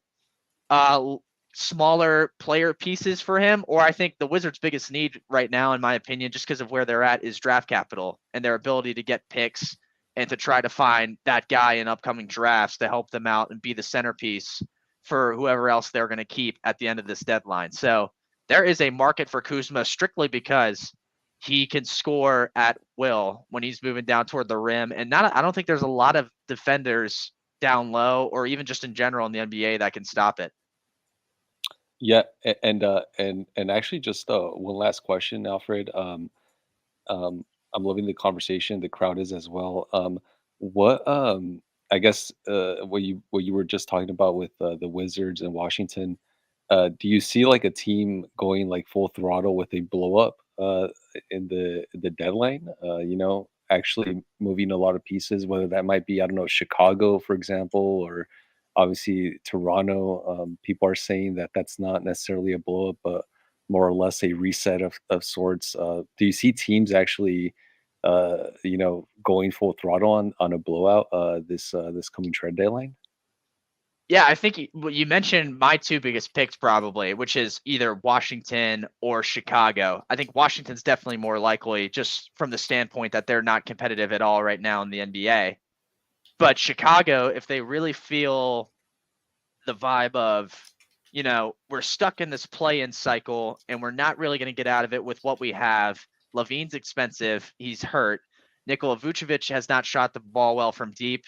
smaller player pieces for him, or I think the Wizards' biggest need right now, in my opinion, just because of where they're at, is draft capital and their ability to get picks and to try to find that guy in upcoming drafts to help them out and be the centerpiece for whoever else they're going to keep at the end of this deadline. So there is a market for Kuzma strictly because he can score at will when he's moving down toward the rim. And I don't think there's a lot of defenders down low or even just in general in the NBA that can stop it. Yeah, and actually, just one last question, Alfred. I'm loving the conversation. The crowd is as well. What I guess what you were just talking about with the Wizards and Washington. Do you see like a team going like full throttle with a blow up in the deadline? Actually moving a lot of pieces, whether that might be, I don't know, Chicago, for example, or obviously Toronto. People are saying that that's not necessarily a blow up, but more or less a reset of sorts. Do you see teams actually, going full throttle on a blowout this coming trade deadline? Yeah, I think you mentioned my two biggest picks probably, which is either Washington or Chicago. I think Washington's definitely more likely just from the standpoint that they're not competitive at all right now in the NBA. But Chicago, if they really feel the vibe of, we're stuck in this play-in cycle and we're not really going to get out of it with what we have. Levine's expensive. He's hurt. Nikola Vucevic has not shot the ball well from deep.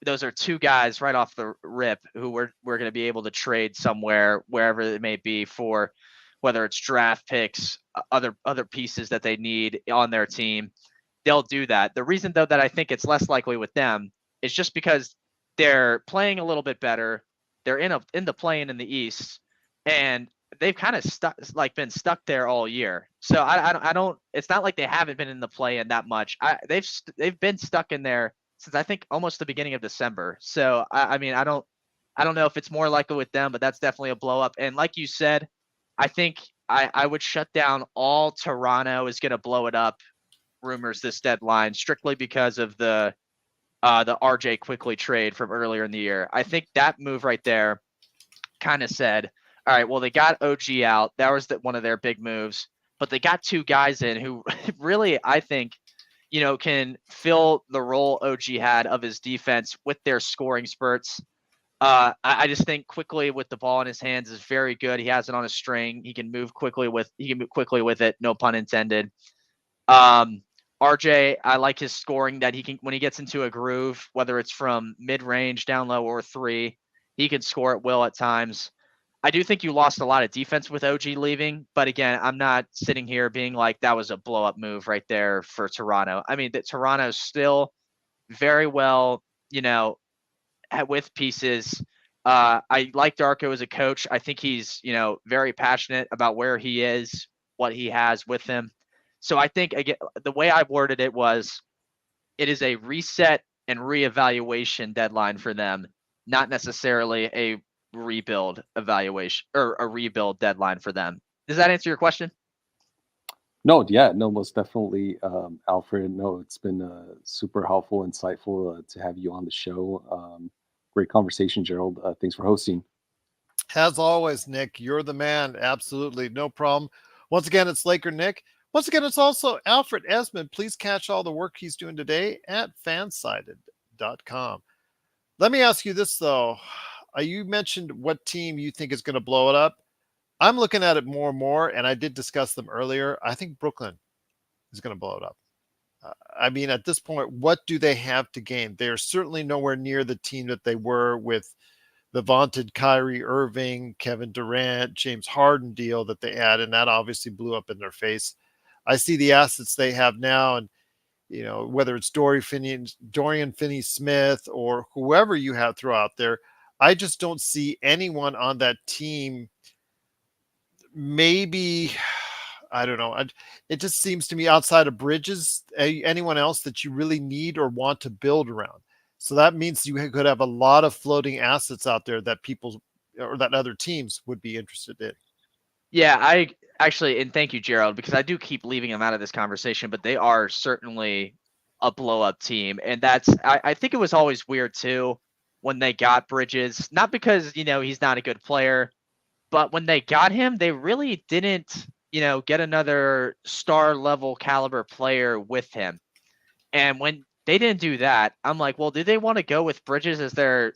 Those are two guys right off the rip who we're going to be able to trade somewhere, wherever it may be, for whether it's draft picks, other pieces that they need on their team. They'll do that. The reason, though, that I think it's less likely with them is just because they're playing a little bit better. They're in the play-in in the East, and they've kind of been stuck there all year. So I don't. It's not like they haven't been in the play-in that much. They've been stuck in there since I think almost the beginning of December. So I mean I don't know if it's more likely with them, but that's definitely a blow up. And like you said, I think I would shut down all Toronto is going to blow it up rumors this deadline strictly because of the RJ quickly trade from earlier in the year. I think that move right there kind of said, all right, well, they got OG out. That was one of their big moves, but they got two guys in who really, I think, can fill the role OG had of his defense with their scoring spurts. I just think quickly with the ball in his hands is very good. He has it on a string. He can move quickly with it. No pun intended. RJ, I like his scoring that he can when he gets into a groove, whether it's from mid range, down low, or three, he can score at will at times. I do think you lost a lot of defense with OG leaving, but again, I'm not sitting here being like that was a blow up move right there for Toronto. I mean, that Toronto's still very well, with pieces. I like Darko as a coach. I think he's, very passionate about where he is, what he has with him. So I think again, the way I worded it was, it is a reset and reevaluation deadline for them, not necessarily a rebuild evaluation or a rebuild deadline for them. Does that answer your question? No, yeah, no, most definitely, Alfred. No, it's been super helpful, insightful to have you on the show. Great conversation, Gerald. Thanks for hosting. As always, Nick, you're the man. Absolutely. No problem. Once again, it's LakerNic. Once again, it's also Alfred Ezman. Please catch all the work he's doing today at FanSided.com. Let me ask you this, though. You mentioned what team you think is going to blow it up. I'm looking at it more and more, and I did discuss them earlier. I think Brooklyn is going to blow it up. I mean, at this point, what do they have to gain? They're certainly nowhere near the team that they were with the vaunted Kyrie Irving, Kevin Durant, James Harden deal that they had, and that obviously blew up in their face. I see the assets they have now, and whether it's Dorian Finney-Smith or whoever you have throughout there, I just don't see anyone on that team. Maybe, I don't know. It just seems to me outside of Bridges, anyone else that you really need or want to build around. So that means you could have a lot of floating assets out there that people or that other teams would be interested in. Yeah, I actually, and thank you, Gerald, because I do keep leaving them out of this conversation, but they are certainly a blow up team. And I think it was always weird too when they got Bridges, not because, he's not a good player, but when they got him, they really didn't, get another star level caliber player with him. And when they didn't do that, I'm like, well, do they want to go with Bridges as their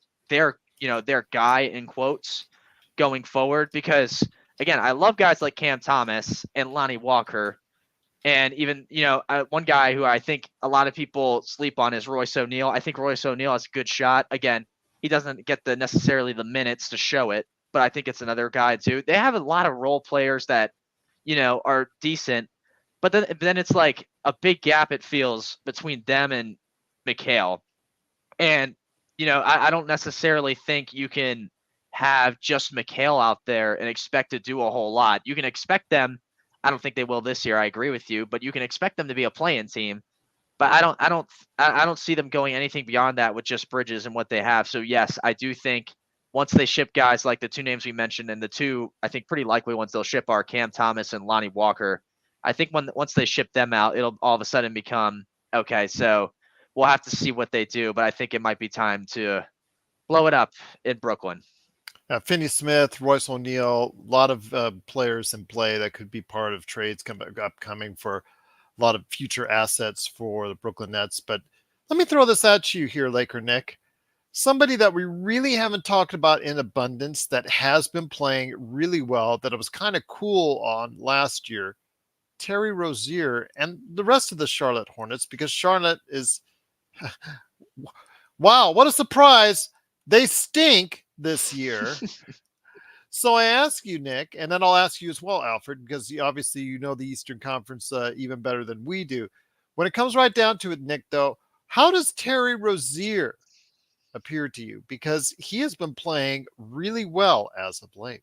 guy in quotes going forward? Because again, I love guys like Cam Thomas and Lonnie Walker. And even, one guy who I think a lot of people sleep on is Royce O'Neal. I think Royce O'Neal has a good shot. Again, he doesn't get necessarily the minutes to show it, but I think it's another guy too. They have a lot of role players that, are decent, but then it's like a big gap, it feels, between them and Mikal. And, I don't necessarily think you can have just Mikal out there and expect to do a whole lot. You can expect them. I don't think they will this year. I agree with you, but you can expect them to be a play-in team. But I don't see them going anything beyond that with just Bridges and what they have. So yes, I do think once they ship guys like the two names we mentioned, and the two I think pretty likely ones they'll ship are Cam Thomas and Lonnie Walker. I think once they ship them out, it'll all of a sudden become okay. So we'll have to see what they do, but I think it might be time to blow it up in Brooklyn. Finney-Smith, Royce O'Neal, a lot of players in play that could be part of trades upcoming for a lot of future assets for the Brooklyn Nets. But let me throw this at you here, LakerNic. Somebody that we really haven't talked about in abundance that has been playing really well, that it was kind of cool on last year, Terry Rozier and the rest of the Charlotte Hornets, because Charlotte is, wow, what a surprise. They stink this year. So I ask you, Nick, and then I'll ask you as well, Alfred, because obviously you know the Eastern Conference even better than we do. When it comes right down to it, Nick, though, how does Terry Rozier appear to you? Because he has been playing really well as of late.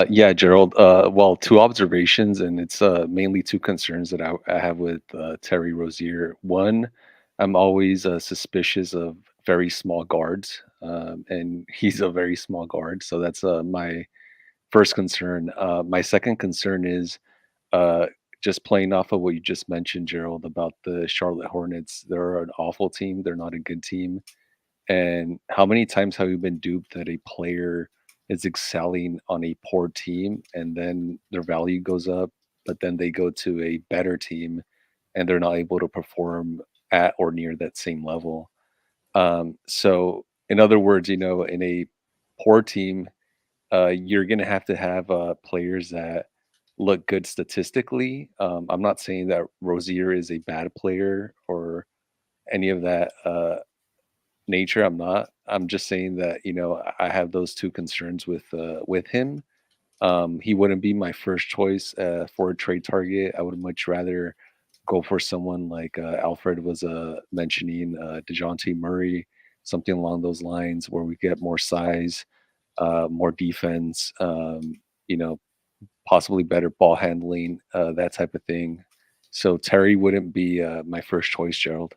Yeah, Gerald. Well, two observations, and it's mainly two concerns that I have with Terry Rozier. One, I'm always suspicious of very small guards, and he's a very small guard. So that's my first concern. My second concern is just playing off of what you just mentioned, Gerald, about the Charlotte Hornets. They're an awful team. They're not a good team. And how many times have we been duped that a player is excelling on a poor team and then their value goes up, but then they go to a better team and they're not able to perform at or near that same level? So, in other words, in a poor team, you're going to have players that look good statistically. I'm not saying that Rozier is a bad player or any of that nature. I'm not. I'm just saying that I have those two concerns with him. He wouldn't be my first choice for a trade target. I would much rather go for someone like Alfred was mentioning, DeJounte Murray, something along those lines where we get more size, more defense, possibly better ball handling, that type of thing. So Terry wouldn't be my first choice, Gerald.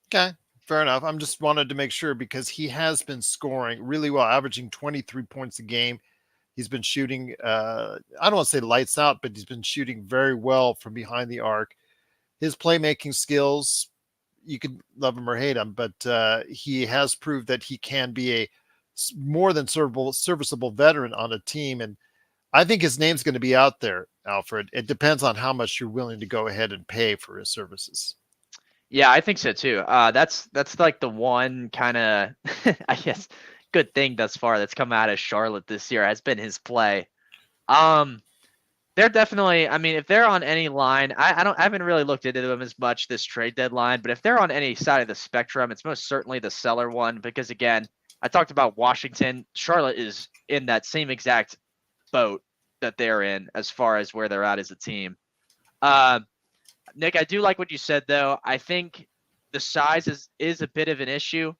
Okay, fair enough. I'm just wanted to make sure because he has been scoring really well, averaging 23 points a game. He's been shooting, I don't want to say lights out, but he's been shooting very well from behind the arc. His playmaking skills, you could love him or hate him, but he has proved that he can be a more than serviceable veteran on a team. And I think his name's going to be out there, Alfred. It depends on how much you're willing to go ahead and pay for his services. Yeah, I think so too. That's like the one kind of, I guess, good thing thus far that's come out of Charlotte this year has been his play. They're definitely, I mean, if they're on any line, I haven't really looked into them as much this trade deadline, but if they're on any side of the spectrum, it's most certainly the seller one because again, I talked about Washington. Charlotte is in that same exact boat that they're in as far as where they're at as a team. Nick, I do like what you said though. I think the size is a bit of an issue.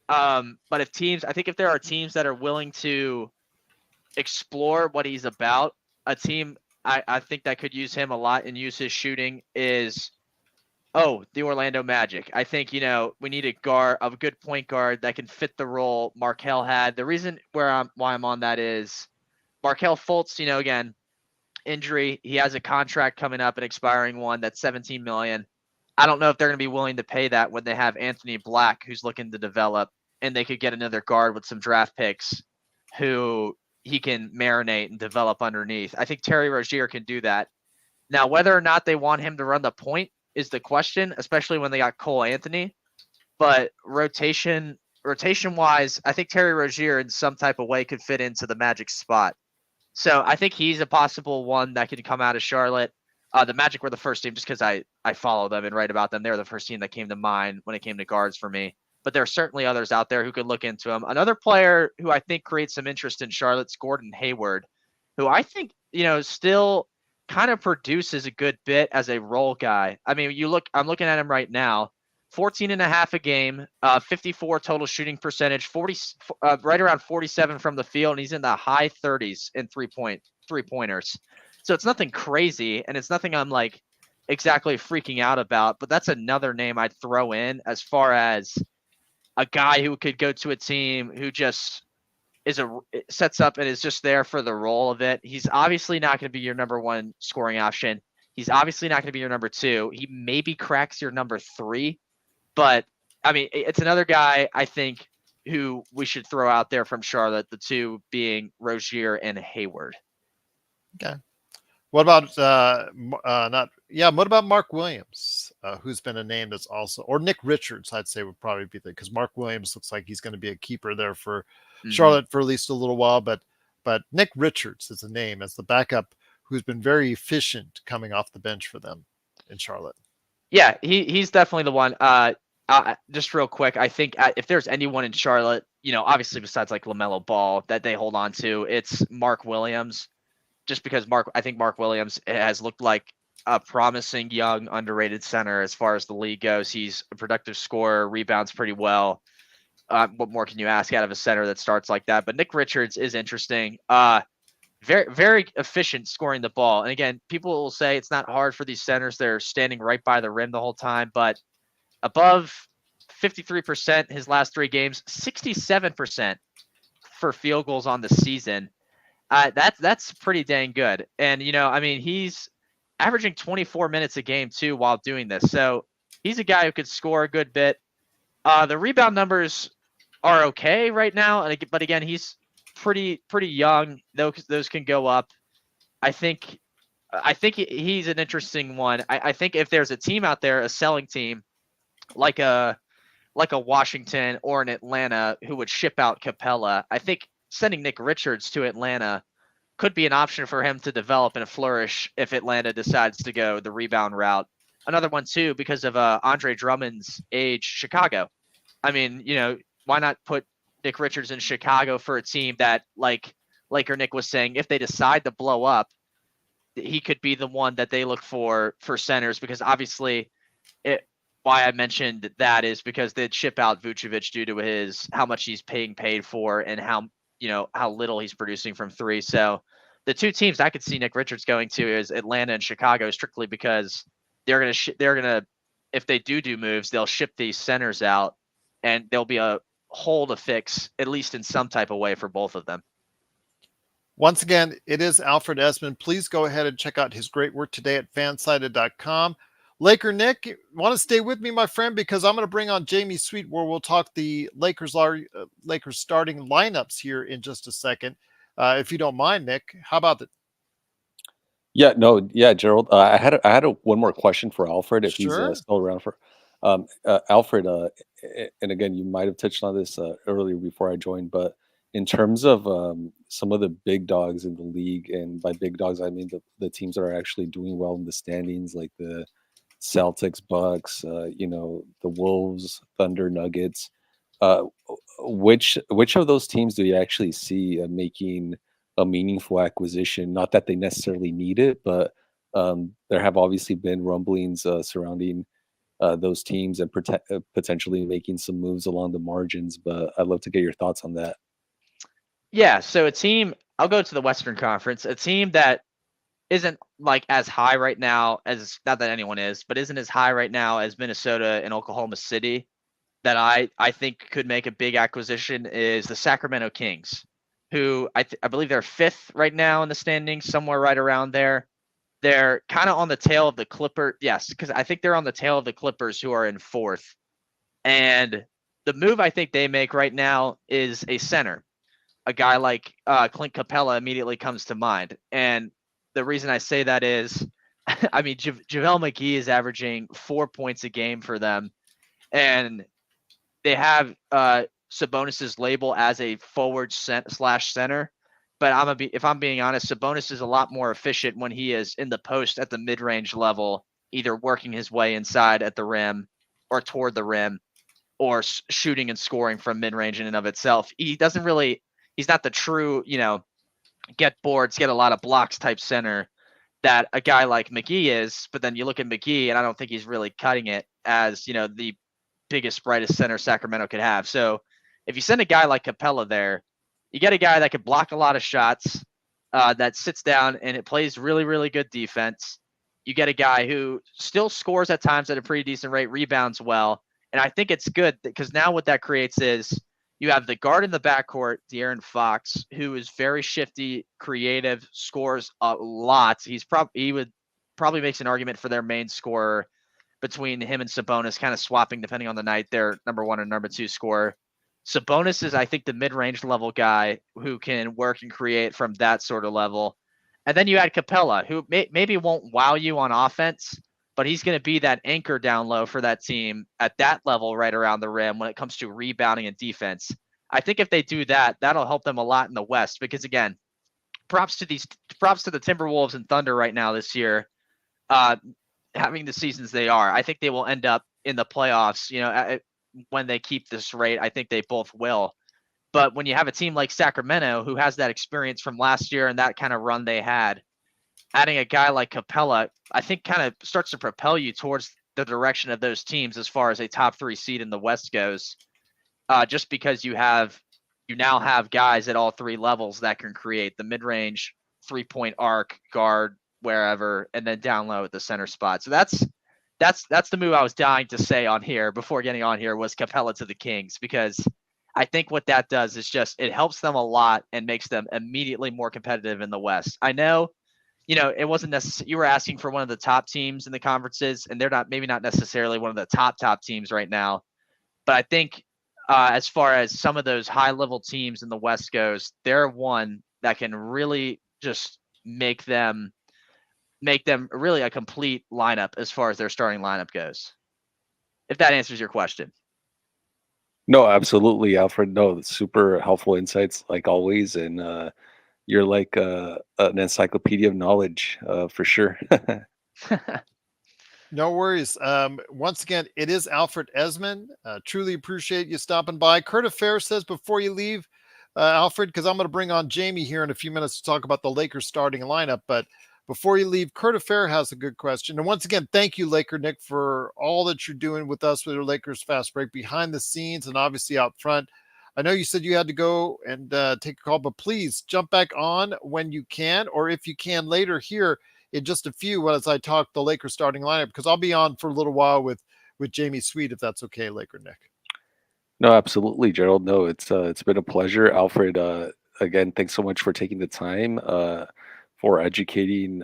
But I think if there are teams that are willing to explore what he's about, a team I think that could use him a lot and use his shooting is the Orlando Magic. I think, we need a good point guard that can fit the role Markelle had. The reason why I'm on that is Markelle Fultz, again, injury. He has a contract coming up, an expiring one that's $17 million. I don't know if they're going to be willing to pay that when they have Anthony Black, who's looking to develop, and they could get another guard with some draft picks who he can marinate and develop underneath. I think Terry Rozier can do that. Now, whether or not they want him to run the point is the question, especially when they got Cole Anthony. But rotation-wise, I think Terry Rozier in some type of way could fit into the Magic spot. So I think he's a possible one that could come out of Charlotte. The Magic were the first team just because I follow them and write about them. They're the first team that came to mind when it came to guards for me. But there are certainly others out there who could look into him. Another player who I think creates some interest in Charlotte's Gordon Hayward, who I think, still kind of produces a good bit as a role guy. I mean, I'm looking at him right now, 14 and a half a game, 54 total shooting percentage, 40, right around 47 from the field, and he's in the high 30s in three-pointers. So it's nothing crazy, and it's nothing I'm like exactly freaking out about, but that's another name I'd throw in as far as a guy who could go to a team who just sets up and is just there for the role of it. He's obviously not going to be your number one scoring option. He's obviously not going to be your number two. He maybe cracks your number three, but I mean, it's another guy I think who we should throw out there from Charlotte, the two being Rozier and Hayward. Okay. What about what about Mark Williams, who's been a name that's also, or Nick Richards, I'd say would probably be because Mark Williams looks like he's going to be a keeper there for Charlotte for at least a little while, but Nick Richards is a name as the backup who's been very efficient coming off the bench for them in Charlotte. Yeah, he's definitely the one. Just real quick, I think if there's anyone in Charlotte, obviously besides like LaMelo Ball that they hold on to, it's Mark Williams. Just because I think Mark Williams has looked like a promising young underrated center as far as the league goes. He's a productive scorer, rebounds pretty well. What more can you ask out of a center that starts like that? But Nick Richards is interesting. Very, very efficient scoring the ball. And again, people will say it's not hard for these centers. They're standing right by the rim the whole time, but above 53% his last three games, 67% for field goals on the season. That's pretty dang good. And I mean, he's averaging 24 minutes a game too while doing this. So he's a guy who could score a good bit. The rebound numbers are okay right now, but again, he's pretty young. Those can go up. I think he's an interesting one. I think if there's a team out there, a selling team, like a Washington or an Atlanta who would ship out Capella, I think sending Nick Richards to Atlanta could be an option for him to develop and flourish if Atlanta decides to go the rebound route. Another one too, because of Andre Drummond's age, Chicago. I mean, why not put Nick Richards in Chicago for a team that, like LakerNic was saying, if they decide to blow up, he could be the one that they look for centers, because obviously why I mentioned that is because they'd ship out Vucevic due to how much he's paid for and how little he's producing from three. So the two teams I could see Nick Richards going to is Atlanta and Chicago, strictly because they're gonna if they do moves, they'll ship these centers out, and there'll be a hole to fix, at least in some type of way, for both of them. Once again, it is Alfred Ezman. Please go ahead and check out his great work today at FanSided.com. LakerNic, want to stay with me, my friend, because I'm going to bring on Jamie Sweet, where we'll talk the Lakers starting lineups here in just a second. If you don't mind, Nick, how about that? Yeah, no, yeah, Gerald. I had one more question for Alfred if he's Sure. still around for Alfred. And again, you might have touched on this earlier before I joined, but in terms of some of the big dogs in the league, and by big dogs I mean the teams that are actually doing well in the standings, like the Celtics, Bucks, the Wolves, Thunder, Nuggets. Which of those teams do you actually see making a meaningful acquisition? Not that they necessarily need it, but there have obviously been rumblings surrounding those teams and potentially making some moves along the margins. But I'd love to get your thoughts on that. Yeah, so a team, I'll go to the Western Conference, a team that isn't like as high right now as, not that anyone is, but isn't as high right now as Minnesota and Oklahoma City, that I think could make a big acquisition, is the Sacramento Kings, who I believe they're fifth right now in the standings, somewhere right around there. They're kind of on the tail of the Clippers. Yes, because I think they're on the tail of the Clippers, who are in fourth. And the move I think they make right now is a center. A guy like Clint Capella immediately comes to mind. And the reason I say that is, I mean, JaVale McGee is averaging 4 points a game for them. And they have Sabonis's label as a forward slash center. But if I'm being honest, Sabonis is a lot more efficient when he is in the post at the mid-range level, either working his way inside at the rim or toward the rim, or shooting and scoring from mid-range in and of itself. He's not the true, get boards, get a lot of blocks type center that a guy like McGee is. But then you look at McGee, and I don't think he's really cutting it as, the biggest, brightest center Sacramento could have. So if you send a guy like Capella there, you get a guy that could block a lot of shots, that sits down and it plays really, really good defense. You get a guy who still scores at times at a pretty decent rate, rebounds well. And I think it's good because now what that creates is you have the guard in the backcourt, De'Aaron Fox, who is very shifty, creative, scores a lot. He would probably makes an argument for their main scorer between him and Sabonis, kind of swapping depending on the night, their number one and number two scorer. Sabonis is, I think, the mid-range level guy who can work and create from that sort of level. And then you add Capella, who maybe won't wow you on offense, but he's going to be that anchor down low for that team at that level right around the rim when it comes to rebounding and defense. I think if they do that, that'll help them a lot in the West, because again, props to the Timberwolves and Thunder right now this year, having the seasons they are. I think they will end up in the playoffs, when they keep this rate. I think they both will. But when you have a team like Sacramento, who has that experience from last year and that kind of run they had, adding a guy like Capella, I think kind of starts to propel you towards the direction of those teams as far as a top 3 seed in the West goes. Just because you now have guys at all 3 levels that can create the mid-range, 3-point arc, guard, wherever, and then down low at the center spot. So that's the move I was dying to say on here before getting on here, was Capella to the Kings, because I think what that does is just it helps them a lot and makes them immediately more competitive in the West. I know, it wasn't necessary. You were asking for one of the top teams in the conferences, and they're not necessarily one of the top teams right now. But I think as far as some of those high level teams in the West goes, they're one that can really just make them really a complete lineup as far as their starting lineup goes. If that answers your question. No, absolutely, Alfred. No, that's super helpful insights like always, and you're like an encyclopedia of knowledge for sure. No worries. Once again, it is Alfred Ezman. Truly appreciate you stopping by. Kurt Affair says before you leave, Alfred, because I'm going to bring on Jamie here in a few minutes to talk about the Lakers starting lineup. But before you leave, Kurt Affair has a good question. And once again, thank you, LakerNic, for all that you're doing with us with the Lakers Fast Break behind the scenes and obviously out front. I know you said you had to go and take a call, but please jump back on when you can, or if you can later here in just a few as I talk the Lakers starting lineup, because I'll be on for a little while with Jamie Sweet, if that's okay, LakerNic. No, absolutely, Gerald. No, it's been a pleasure, Alfred. Again, thanks so much for taking the time for educating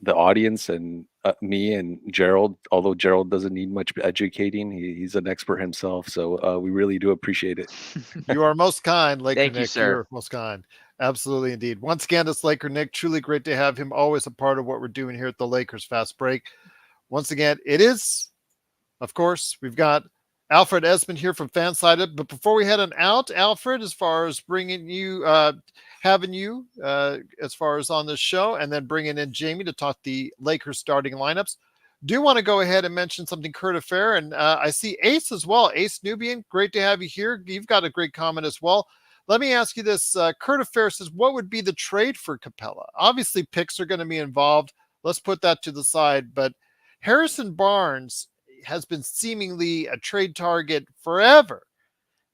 the audience and me and Gerald. Although Gerald doesn't need much educating, he's an expert himself. So we really do appreciate it. You are most kind, LakerNic. Thank you, sir. You're most kind. Absolutely, indeed. Once again, it's LakerNic. Truly great to have him. Always a part of what we're doing here at the Lakers Fast Break. Once again, it is, of course, we've got Alfred Ezman here from FanSided. But before we head on out, Alfred, as far as bringing you, having you as far as on this show, and then bringing in Jamie to talk the Lakers starting lineups, do want to go ahead and mention something Kurt Affair. And I see Ace as well. Ace Nubian, great to have you here. You've got a great comment as well. Let me ask you this. Kurt Affair says, what would be the trade for Capella? Obviously, picks are going to be involved. Let's put that to the side. But Harrison Barnes has been seemingly a trade target forever.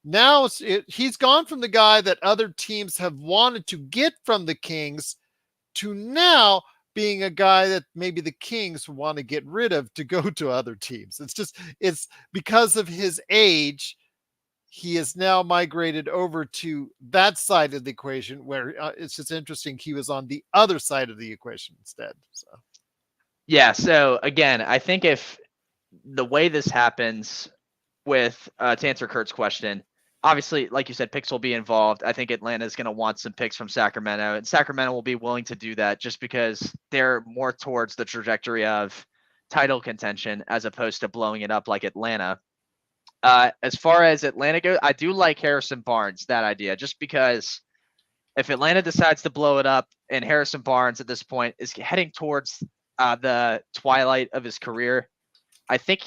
Now he's gone from the guy that other teams have wanted to get from the Kings to now being a guy that maybe the Kings want to get rid of to go to other teams. It's because of his age. He is now migrated over to that side of the equation where it's just interesting. He was on the other side of the equation instead. So, yeah. So again, I think if the way this happens with, to answer Kurt's question, obviously, like you said, picks will be involved. I think Atlanta is going to want some picks from Sacramento, and Sacramento will be willing to do that just because they're more towards the trajectory of title contention as opposed to blowing it up like Atlanta. As far as Atlanta goes, I do like Harrison Barnes, that idea, just because if Atlanta decides to blow it up and Harrison Barnes at this point is heading towards the twilight of his career, I think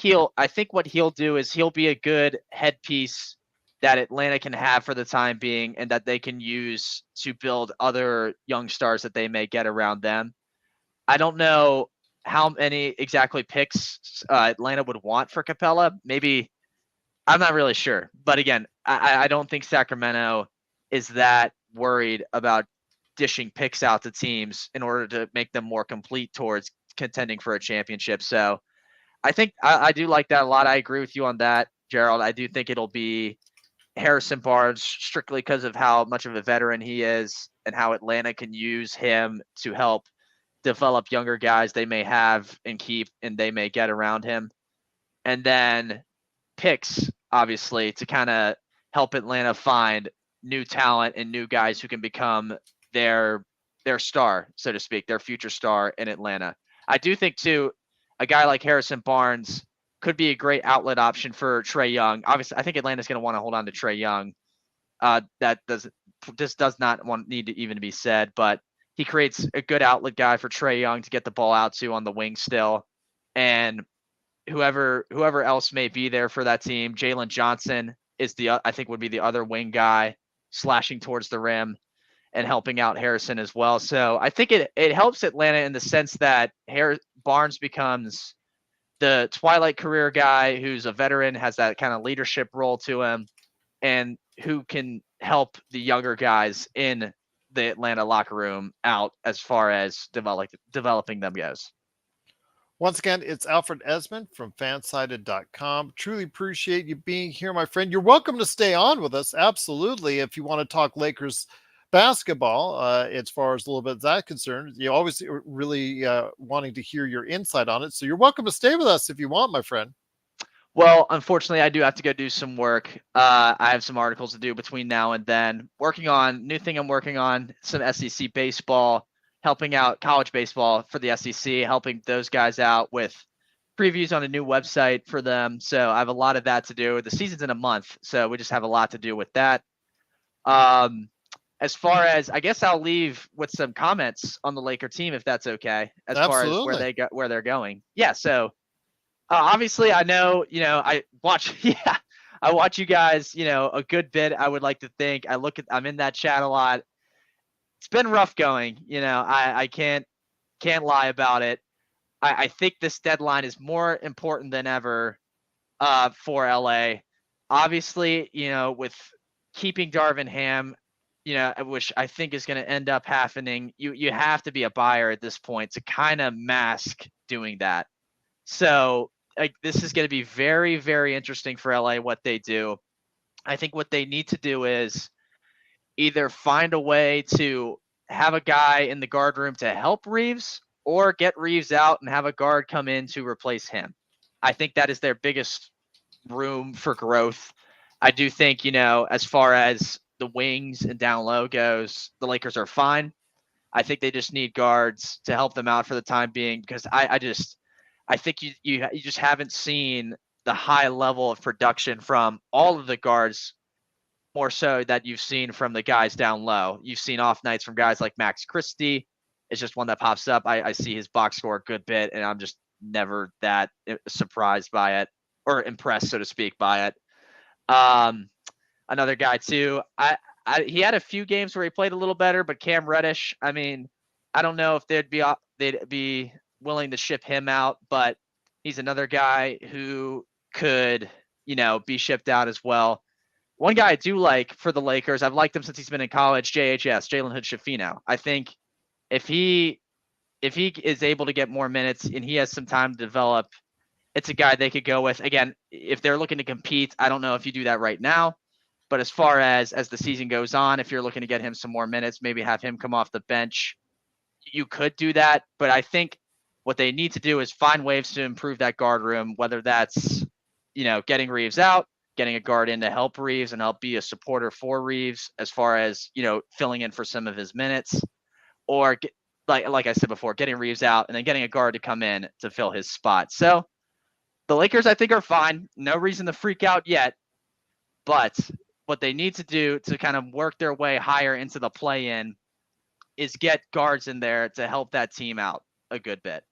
what he'll do is he'll be a good headpiece that Atlanta can have for the time being and that they can use to build other young stars that they may get around them. I don't know how many exactly picks Atlanta would want for Capella. Maybe, I'm not really sure. But again, I don't think Sacramento is that worried about dishing picks out to teams in order to make them more complete towards contending for a championship. So I think I do like that a lot. I agree with you on that, Gerald. I do think it'll be Harrison Barnes strictly because of how much of a veteran he is and how Atlanta can use him to help develop younger guys they may have and keep and they may get around him. And then picks, obviously, to kind of help Atlanta find new talent and new guys who can become their star, so to speak, their future star in Atlanta. I do think, too, a guy like Harrison Barnes could be a great outlet option for Trae Young. Obviously, I think Atlanta's going to want to hold on to Trae Young. This does not need to even be said, but he creates a good outlet guy for Trae Young to get the ball out to on the wing still. And whoever else may be there for that team, Jalen Johnson is I think would be the other wing guy slashing towards the rim and helping out Harrison as well. So I think it helps Atlanta in the sense that Barnes becomes the twilight career guy who's a veteran, has that kind of leadership role to him, and who can help the younger guys in the Atlanta locker room out as far as developing them goes. Once again, it's Alfred Ezman from FanSided.com. Truly appreciate you being here, my friend. You're welcome to stay on with us. Absolutely. If you want to talk Lakers basketball, as far as a little bit that's concerned, you always really wanting to hear your insight on it. So you're welcome to stay with us if you want, my friend. Well, unfortunately, I do have to go do some work. I have some articles to do between now and then. New thing I'm working on, some SEC baseball, helping out college baseball for the SEC, helping those guys out with previews on a new website for them. So I have a lot of that to do. The season's in a month, so we just have a lot to do with that. As far as, I guess I'll leave with some comments on the Laker team, if that's okay, as Absolutely. far as where they're going. Yeah, so obviously, I know, I watch, I watch you guys, a good bit. I would like to think. I'm in that chat a lot. It's been rough going. I can't lie about it. I think this deadline is more important than ever for LA. Obviously, with keeping Darvin Ham, which I think is going to end up happening, you have to be a buyer at this point to kind of mask doing that. So this is going to be very, very interesting for LA, what they do. I think what they need to do is either find a way to have a guy in the guard room to help Reeves, or get Reeves out and have a guard come in to replace him. I think that is their biggest room for growth. I do think, as far as the wings and down low goes, the Lakers are fine. I think they just need guards to help them out for the time being, because I think you just haven't seen the high level of production from all of the guards, more so that you've seen from the guys down low. You've seen off nights from guys like Max Christie. It's just one that pops up. I see his box score a good bit, and I'm just never that surprised by it, or impressed, so to speak, by it. Another guy too, he had a few games where he played a little better, but Cam Reddish, I mean, I don't know if they'd be willing to ship him out, but he's another guy who could, be shipped out as well. One guy I do like for the Lakers, I've liked him since he's been in college, Jalen Hood-Schifino. I think if he is able to get more minutes and he has some time to develop, it's a guy they could go with. Again, if they're looking to compete, I don't know if you do that right now, but as far as the season goes on, if you're looking to get him some more minutes, maybe have him come off the bench, you could do that. But I think what they need to do is find ways to improve that guard room, whether that's, getting Reeves out, getting a guard in to help Reeves and help be a supporter for Reeves as far as, filling in for some of his minutes, or like I said before, getting Reeves out and then getting a guard to come in to fill his spot. So the Lakers, I think, are fine. No reason to freak out yet, but what they need to do to kind of work their way higher into the play-in is get guards in there to help that team out a good bit.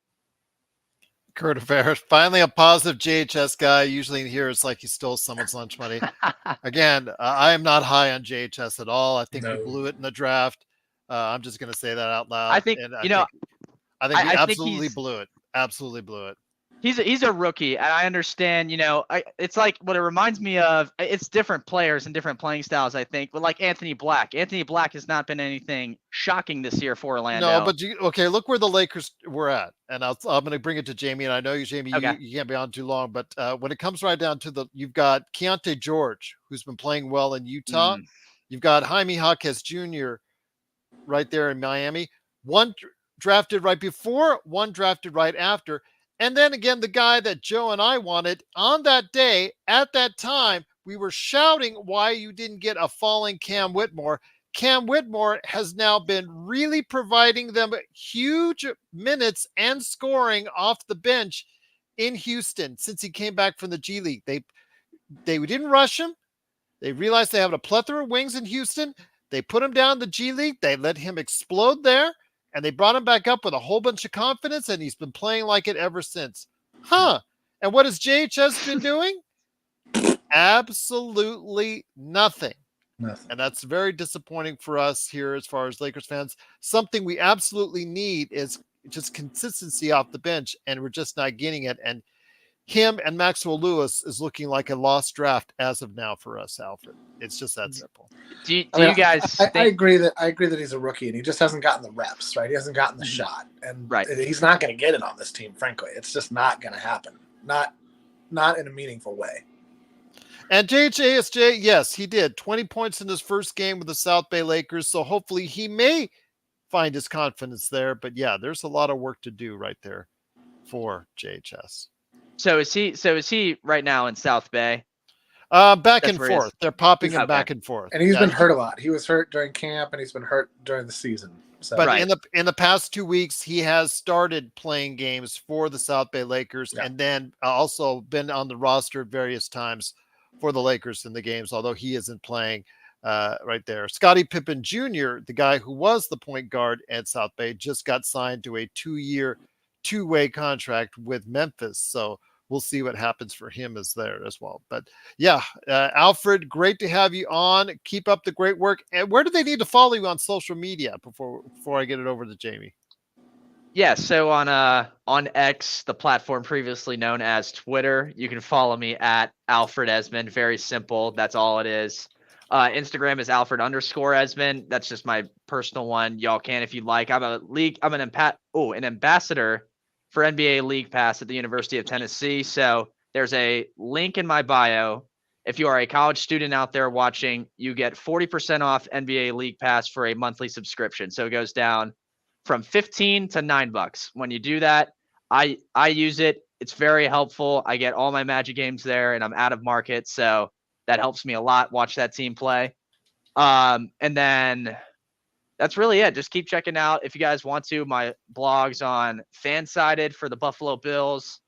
Kurt Ferris, finally a positive JHS guy. Usually in here, it's like he stole someone's lunch money. Again, I am not high on JHS at all. I think we blew it in the draft. I'm just going to say that out loud. I think, I think we absolutely blew it. Absolutely blew it. He's a rookie, and I understand, it's like what it reminds me of. It's different players and different playing styles, I think. But like Anthony Black has not been anything shocking this year for Orlando. No, but look where the Lakers were at, and I'm going to bring it to Jamie. And I know you, Jamie, okay, you can't be on too long, but when it comes right down to you've got Keontae George, who's been playing well in Utah. You've got Jaime Jaquez Jr. right there in Miami. One drafted right before, one drafted right after. And then again, the guy that Joe and I wanted on that day, at that time, we were shouting why you didn't get a falling Cam Whitmore. Cam Whitmore has now been really providing them huge minutes and scoring off the bench in Houston since he came back from the G League. They didn't rush him. They realized they have a plethora of wings in Houston. They put him down in the G League. They let him explode there. And they brought him back up with a whole bunch of confidence, and he's been playing like it ever since. And what has JHS been doing? Absolutely nothing. And that's very disappointing for us here as far as Lakers fans. Something we absolutely need is just consistency off the bench, and we're just not getting it. And him and Maxwell Lewis is looking like a lost draft as of now for us, Alfred. It's just that simple. Do you guys I think? agree that he's a rookie and he just hasn't gotten the reps, right? He hasn't gotten the shot, and Right. he's not going to get it on this team. Frankly, it's just not going to happen. Not in a meaningful way. And JHASJ, yes, he did 20 points in his first game with the South Bay Lakers. So hopefully he may find his confidence there. But yeah, there's a lot of work to do right there for JHS. So is he right now in South Bay? Back That's and where he is. forth. They're popping him Okay. back and forth. And he's been hurt a lot. He was hurt during camp and he's been hurt during the season. So. But Right. in the past 2 weeks, he has started playing games for the South Bay Lakers, and then also been on the roster at various times for the Lakers in the games, although he isn't playing right there. Scottie Pippen Jr., the guy who was the point guard at South Bay, just got signed to a 2-year, 2-way contract with Memphis. So we'll see what happens for him there as well. But yeah, Alfred, great to have you on. Keep up the great work. And where do they need to follow you on social media before I get it over to Jamie? Yeah, so on X, the platform previously known as Twitter, you can follow me at Alfred Ezman. Very simple. That's all it is. Instagram is Alfred_Ezman. That's just my personal one. Y'all can if you'd like. I'm an ambassador for NBA League Pass at the University of Tennessee. So there's a link in my bio. If you are a college student out there watching, you get 40% off NBA League Pass for a monthly subscription. So it goes down from $15 to $9. When you do that, I use it. It's very helpful. I get all my Magic games there, and I'm out of market, so that helps me a lot. Watch that team play. And then that's really it. Just keep checking out, if you guys want to, my blogs on FanSided for the Buffalo Bills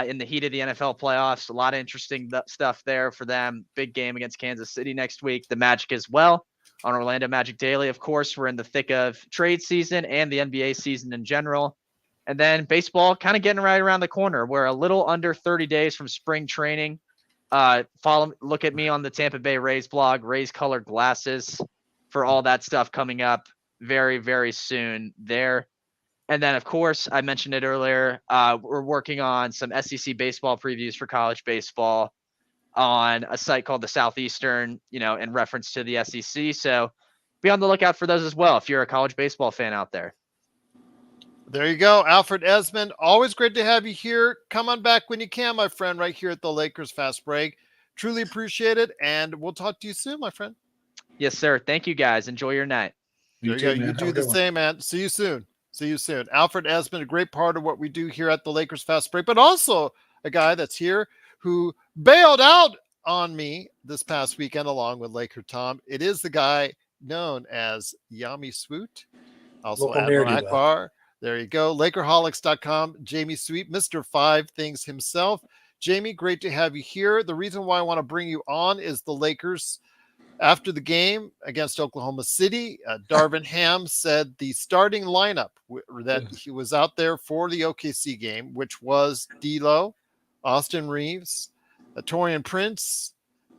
in the heat of the NFL playoffs. A lot of interesting stuff there for them. Big game against Kansas City next week. The Magic as well. On Orlando Magic Daily, of course, we're in the thick of trade season and the NBA season in general. And then baseball kind of getting right around the corner. We're a little under 30 days from spring training. Look at me on the Tampa Bay Rays blog, Rays Colored Glasses, for all that stuff coming up very, very soon there. And then, of course, I mentioned it earlier, we're working on some SEC baseball previews for college baseball on a site called the Southeastern, in reference to the SEC. So be on the lookout for those as well if you're a college baseball fan out there. There you go. Alfred Ezman, always great to have you here. Come on back when you can, my friend, right here at the Lakers Fast Break. Truly appreciate it, and we'll talk to you soon, my friend. Yes, sir. Thank you, guys. Enjoy your night. You do the same, man. See you soon. Alfred Ezman, a great part of what we do here at the Lakers Fast Break, but also a guy that's here who bailed out on me this past weekend along with Laker Tom. It is the guy known as Yami Swoot, also Admiral Akbar. There you go. Lakerholics.com. Jamie Sweet, Mr. Five Things himself. Jamie, great to have you here. The reason why I want to bring you on is the Lakers, after the game against Oklahoma City, Darvin Ham said the starting lineup that he was out there for the OKC game, which was D'Lo, Austin Reeves, Taurean Prince,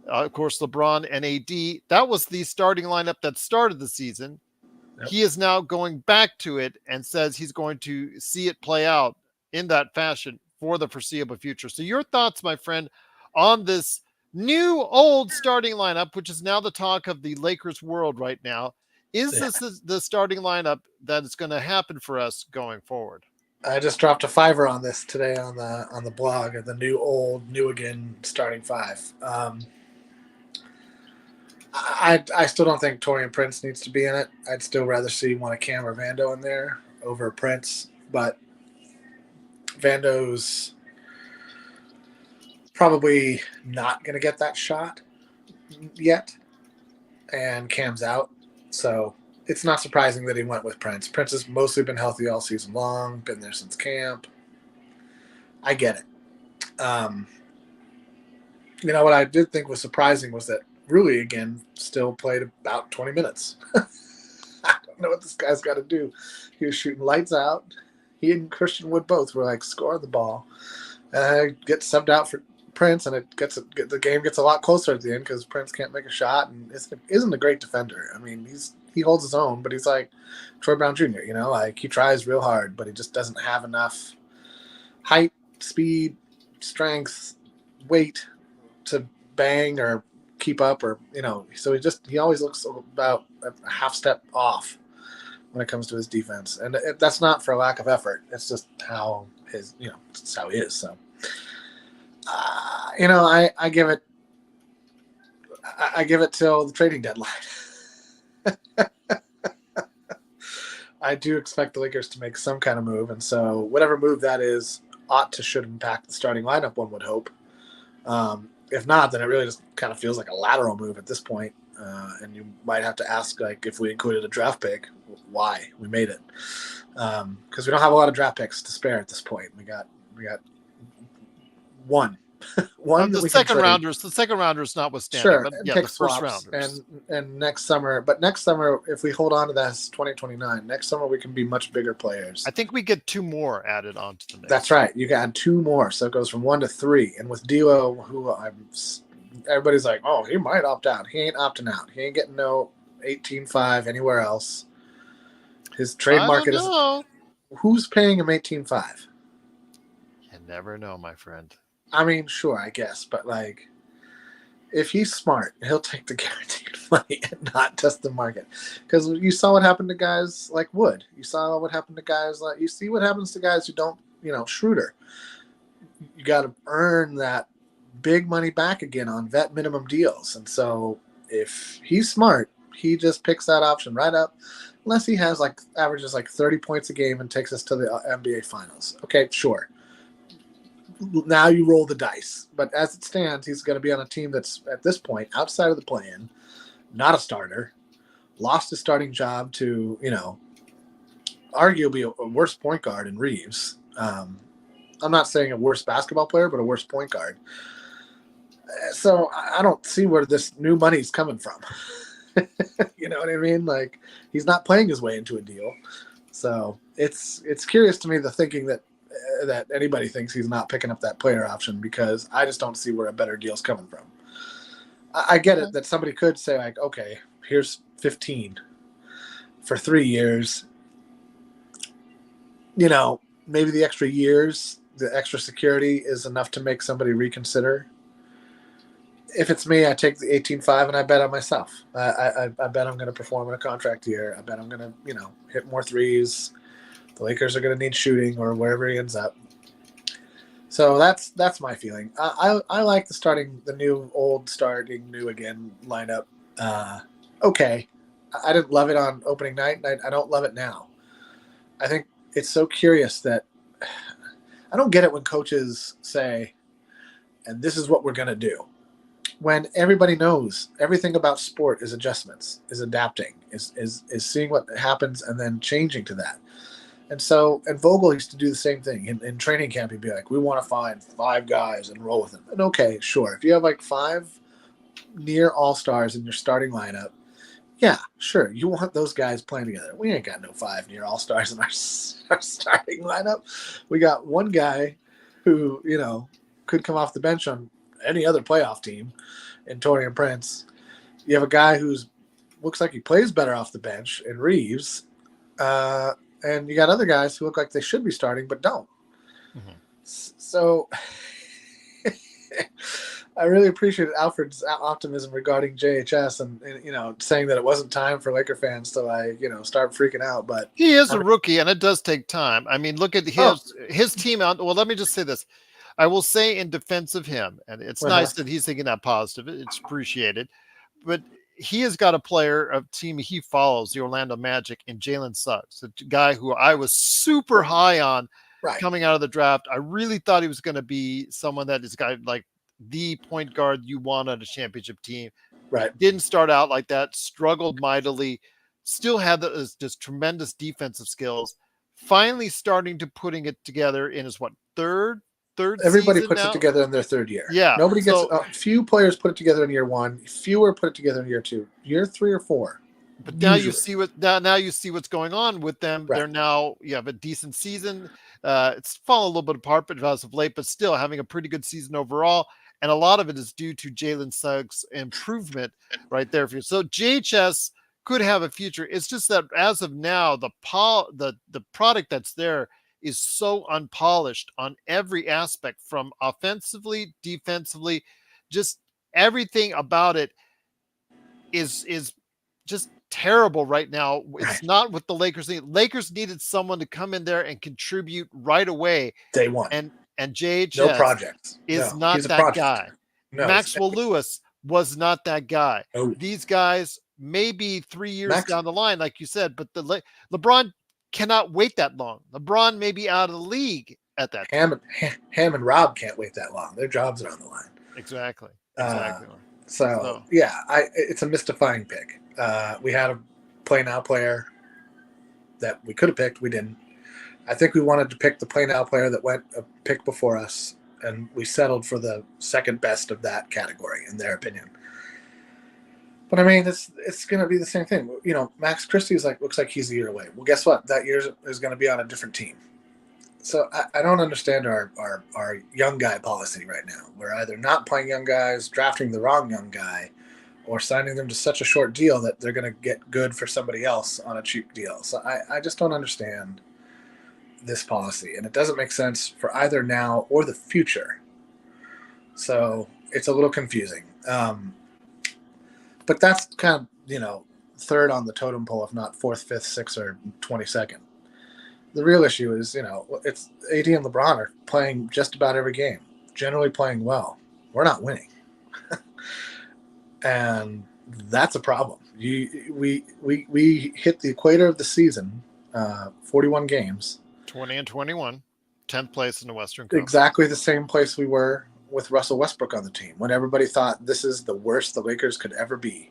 of course, LeBron and AD. That was the starting lineup that started the season. Yep. He is now going back to it and says he's going to see it play out in that fashion for the foreseeable future. So your thoughts, my friend, on this new old starting lineup, which is now the talk of the Lakers world right now. Is this the starting lineup that is going to happen for us going forward? I just dropped a $5 on this today on the blog of the new old, new again starting five. I still don't think Taurean Prince needs to be in it. I'd still rather see one of Cam or Vando in there over Prince, but Vando's probably not going to get that shot yet, and Cam's out. So it's not surprising that he went with Prince. Prince has mostly been healthy all season long, been there since camp. I get it. What I did think was surprising was that Rui, again, still played about 20 minutes. I don't know what this guy's got to do. He was shooting lights out. He and Christian Wood both were scoring the ball. Gets subbed out for Prince, and the game gets a lot closer at the end because Prince can't make a shot and isn't a great defender. I mean, he holds his own, but he's like Troy Brown Jr., he tries real hard, but he just doesn't have enough height, speed, strength, weight to bang or keep up, or so he always looks about a half step off when it comes to his defense, and that's not for lack of effort. It's just how it's how he is. So I give it till the trading deadline. I do expect the Lakers to make some kind of move, and so whatever move that is should impact the starting lineup, one would hope. If not, then it really just kind of feels like a lateral move at this point, and you might have to ask, like, if we included a draft pick, why we made it, because we don't have a lot of draft picks to spare at this point. We got one. The second rounders notwithstanding, sure, but and yeah, pick the first swaps, rounders. and next summer, if we hold on to that 2029, next summer we can be much bigger players. I think we get 2 more added onto the mix. That's right. You got 2 more, so it goes from 1 to 3. And with D'Lo, who everybody's like, oh, he might opt out. He ain't opting out. He ain't getting no 18.5 anywhere else. His trade market is. Who's paying him 18.5? You never know, my friend. I mean, sure, I guess, but like, if he's smart, he'll take the guaranteed money and not test the market. Because you saw what happened to guys like Wood. You saw what happened to guys you see what happens to guys who don't, Schroeder. You got to earn that big money back again on vet minimum deals. And so if he's smart, he just picks that option right up, unless he has averages 30 points a game and takes us to the NBA finals. Okay, sure. Now you roll the dice. But as it stands, he's going to be on a team that's, at this point, outside of the play-in, not a starter, lost his starting job to, arguably a worse point guard in Reeves. I'm not saying a worse basketball player, but a worse point guard. So I don't see where this new money's coming from. You know what I mean? Like, he's not playing his way into a deal. So it's curious to me, the thinking that anybody thinks he's not picking up that player option, because I just don't see where a better deal's coming from. I get it that somebody could say, like, okay, here's 15 for 3 years. Maybe the extra years, the extra security is enough to make somebody reconsider. If it's me, I take the 18.5 and I bet on myself. I bet I'm going to perform in a contract year. I bet I'm going to, hit more threes. The Lakers are going to need shooting, or wherever he ends up. So that's my feeling. I like the new again lineup. Okay. I didn't love it on opening night, and I don't love it now. I think it's so curious that I don't get it when coaches say, and this is what we're going to do, when everybody knows everything about sport is adjustments, is adapting, is seeing what happens and then changing to that. And Vogel used to do the same thing. In training camp, he'd be like, we want to find 5 guys and roll with them. And okay, sure. If you have 5 near all-stars in your starting lineup, yeah, sure. You want those guys playing together. We ain't got no 5 near all-stars in our starting lineup. We got one guy who, could come off the bench on any other playoff team in Taurean Prince. You have a guy who's looks like he plays better off the bench in Reeves. And you got other guys who look like they should be starting but don't. Mm-hmm. So I really appreciate Alfred's optimism regarding JHS and saying that it wasn't time for Laker fans to start freaking out. But he is a rookie, and it does take time. I mean, look at his team out. Well, let me just say this. I will say in defense of him, and it's nice that he's thinking that positive. It's appreciated. But he has got a player, a team he follows, the Orlando Magic, and Jalen Suggs, a guy who I was super high on coming out of the draft. I really thought he was going to be someone that is like the point guard you want on a championship team. Right. Didn't start out like that, struggled mightily, still had just tremendous defensive skills, finally starting to putting it together in his third Everybody season puts now? It together in their third year. Yeah. Nobody gets few players put it together in year 1, fewer put it together in year 2, year 3 or 4. But now you see what's going on with them. Right. They're now you have a decent season. It's fallen a little bit apart, but as of late, but still having a pretty good season overall. And a lot of it is due to Jalen Suggs' improvement right there for you. So JHS could have a future. It's just that as of now, the product that's there is so unpolished on every aspect, from offensively, defensively, just everything about it is just terrible right now. It's not what the Lakers need. Lakers needed someone to come in there and contribute right away. Day one. And JHS no projects. is No, not he's a that project. guy. No, Maxwell Lewis was not that guy. Oh. These guys, maybe 3 years Max- down the line, like you said, but LeBron cannot wait that long. LeBron may be out of the league at that time. Ham and Rob can't wait that long. Their jobs are on the line. Exactly. So yeah, it's a mystifying pick. We had a play now player that we could have picked. We didn't. I think we wanted to pick the play now player that went a pick before us, and we settled for the second best of that category, in their opinion. But I mean, it's going to be the same thing. You know, Max Christie looks like he's a year away. Well, guess what? That year is going to be on a different team. So I don't understand our young guy policy right now. We're either not playing young guys, drafting the wrong young guy, or signing them to such a short deal that they're going to get good for somebody else on a cheap deal. So I just don't understand this policy, and it doesn't make sense for either now or the future. So it's a little confusing. But that's kind of, third on the totem pole, if not fourth, fifth, sixth, or 22nd. The real issue is, it's AD and LeBron are playing just about every game, generally playing well. We're not winning. And that's a problem. We hit the equator of the season, 41 games. 20 and 21, 10th place in the Western Conference. Exactly the same place we were with Russell Westbrook on the team, when everybody thought this is the worst the Lakers could ever be.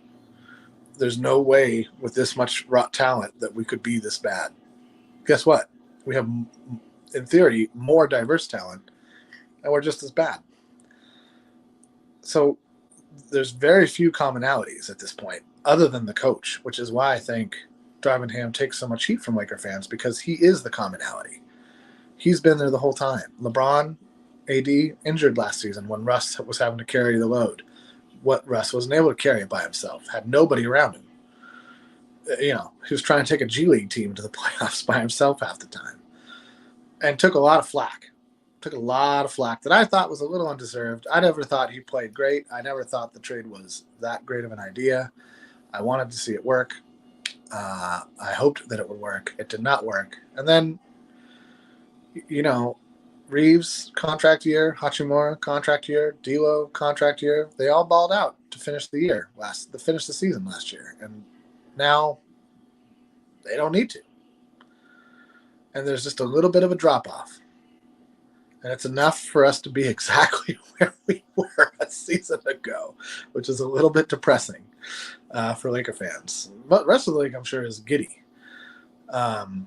There's no way with this much raw talent that we could be this bad. Guess what? We have, in theory, more diverse talent, and we're just as bad. So there's very few commonalities at this point, other than the coach, which is why I think Darvin Ham takes so much heat from Laker fans, because he is the commonality. He's been there the whole time. LeBron, AD, injured last season when Russ was having to carry the load. What Russ wasn't able to carry it by himself, had nobody around him. He was trying to take a G League team to the playoffs by himself half the time, and took a lot of flack. That I thought was a little undeserved. I never thought he played great. I never thought the trade was that great of an idea. I wanted to see it work. I hoped that it would work. It did not work. And then, Reeves, contract year, Hachimura, contract year, D'Lo, contract year. They all balled out to finish the season last year. And now they don't need to. And there's just a little bit of a drop-off. And it's enough for us to be exactly where we were a season ago, which is a little bit depressing for Laker fans. But the rest of the league, I'm sure, is giddy. And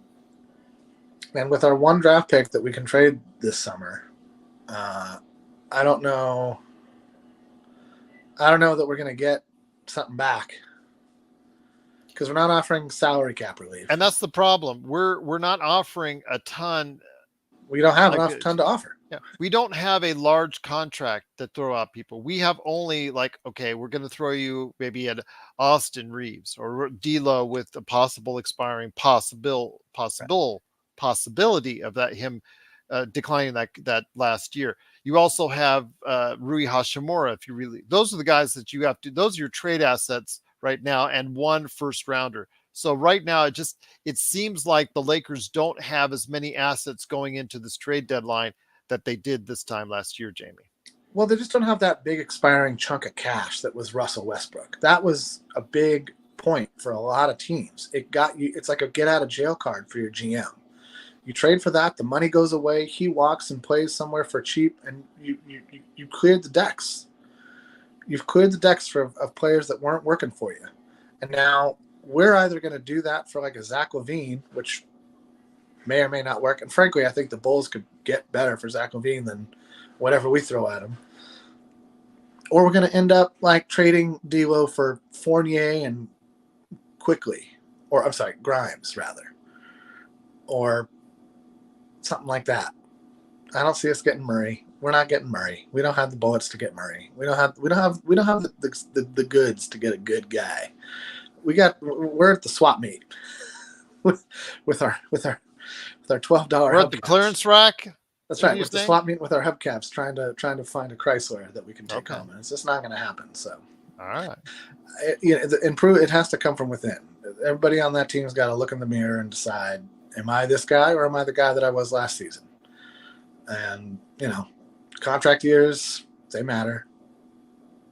with our one draft pick that we can trade this summer, I don't know that we're going to get something back, because we're not offering salary cap relief. And that's the problem. We're not offering a ton. We don't have enough ton to offer. Yeah, we don't have a large contract to throw out people. We have only okay, we're going to throw you maybe at Austin Reeves or D'Lo with a possible expiring possibility of that him declining that last year. You also have Rui Hachimura. Those are the guys that you have to. Those are your trade assets right now, and one first rounder. So right now, it seems like the Lakers don't have as many assets going into this trade deadline that they did this time last year, Jamie. Well, they just don't have that big expiring chunk of cash that was Russell Westbrook. That was a big point for a lot of teams. It's like a get out of jail card for your GM. You trade for that, the money goes away, he walks and plays somewhere for cheap, and you cleared the decks. You've cleared the decks of players that weren't working for you. And now we're either going to do that for like a Zach LaVine, which may or may not work. And frankly, I think the Bulls could get better for Zach LaVine than whatever we throw at him. Or we're going to end up trading D'Lo for Fournier and Grimes rather, or something like that. I don't see us getting Murray. We're not getting Murray. We don't have the bullets to get Murray. We don't have the goods to get a good guy. We're at the swap meet with our with our $12 We're at the hubcaps. clearance rack. That's what right. are you With the saying? swap meet with our hubcaps, trying to find a Chrysler that we can take Okay. home, and it's just not going to happen. So, All right. It has to come from within. Everybody on that team's got to look in the mirror and decide: am I this guy, or am I the guy that I was last season? And contract years, they matter.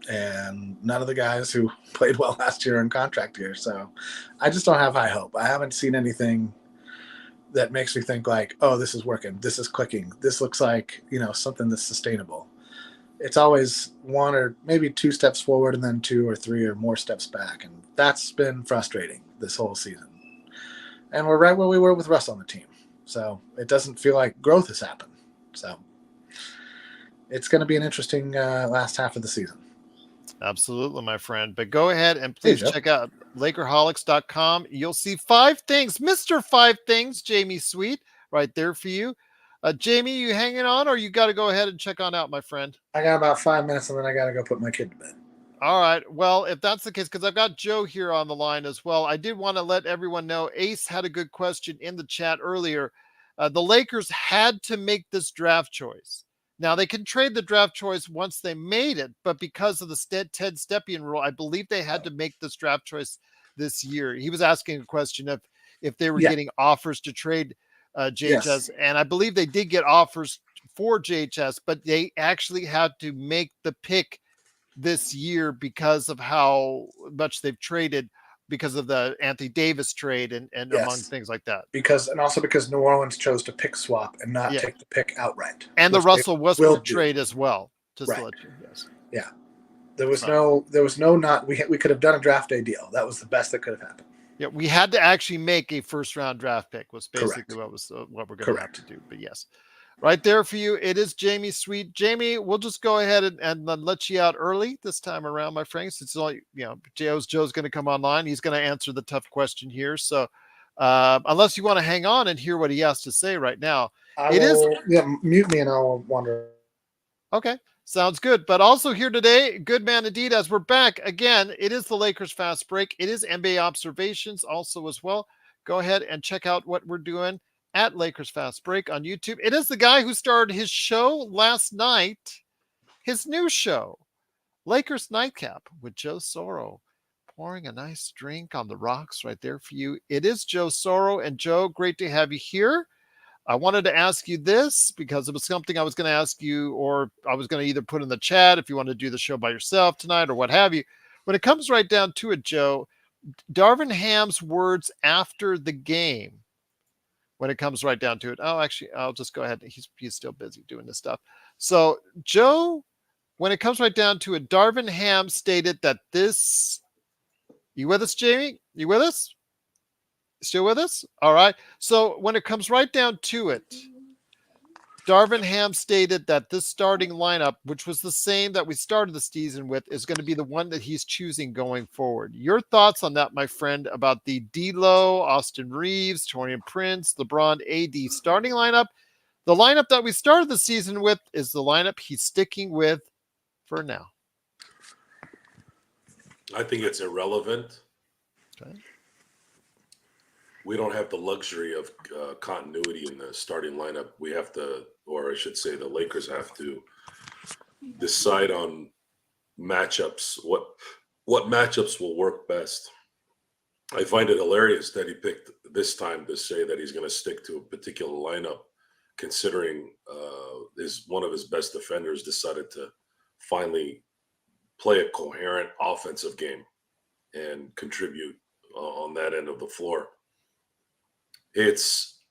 And none of the guys who played well last year are in contract years. So I just don't have high hope. I haven't seen anything that makes me think like, oh, this is working. This is clicking. This looks like, something that's sustainable. It's always one or maybe two steps forward and then 2 or 3 or more steps back. And that's been frustrating this whole season. And we're right where we were with Russ on the team. So it doesn't feel like growth has happened. So it's going to be an interesting last half of the season. Absolutely, my friend. But go ahead and Hey, please Joe. check out Lakerholics.com. You'll see 5 things, Mr. 5 Things, Jamie Sweet, right there for you. Jamie, you hanging on, or you got to go ahead and check on out, my friend? I got about 5 minutes, and then I got to go put my kid to bed. All right. Well, if that's the case, because I've got Joe here on the line as well, I did want to let everyone know Ace had a good question in the chat earlier. The Lakers had to make this draft choice. Now, they can trade the draft choice once they made it, but because of the Ted Stepien rule, I believe they had to make this draft choice this year. He was asking a question of if they were getting offers to trade JHS, Yes. and I believe they did get offers for JHS, but they actually had to make the pick this year because of how much they've traded because of the Anthony Davis trade and among things like that. Also because New Orleans chose to pick swap and not take the pick outright. And the Russell Westbrook trade as well. Just to let you, yes. Yeah. There was we could have done a draft day deal. That was the best that could have happened. Yeah, we had to actually make a first round draft pick was basically Correct. what we're going to have to do. But yes. Right there for you. It is Jamie Sweet. Jamie, we'll just go ahead and let you out early this time around, my friends. It's only, Joe's going to come online. He's going to answer the tough question here. So unless you want to hang on and hear what he has to say right now. Mute me and I'll wander. Okay. Sounds good. But also here today, good man indeed, as we're back again, it is the Lakers Fast Break. It is NBA Observations also as well. Go ahead and check out what we're doing at Lakers Fast Break on YouTube. It is the guy who started his show last night, his new show, Lakers Nightcap with Joe Soro, pouring a nice drink on the rocks right there for you. It is Joe Soro. And Joe, great to have you here. I wanted to ask you this because it was something I was going to ask you, or I was going to either put in the chat if you want to do the show by yourself tonight or what have you. When it comes right down to it, Joe, Darvin Ham's words after the game, when it comes right down to it. Oh, actually, I'll just go ahead. He's still busy doing this stuff. So, Joe, when it comes right down to it, Darvin Ham stated that this. You with us, Jamie? You with us? Still with us? All right. So when it comes right down to it, Darvin Ham stated that this starting lineup, which was the same that we started the season with, is going to be the one that he's choosing going forward. Your thoughts on that, my friend, about the D'Lo, Austin Reeves, Taurean Prince, LeBron, AD starting lineup? The lineup that we started the season with is the lineup he's sticking with for now. I think it's irrelevant. Okay. We don't have the luxury of continuity in the starting lineup. We have to, or I should say the Lakers have to decide on matchups, what matchups will work best. I find it hilarious that he picked this time to say that he's going to stick to a particular lineup, considering one of his best defenders decided to finally play a coherent offensive game and contribute on that end of the floor. It's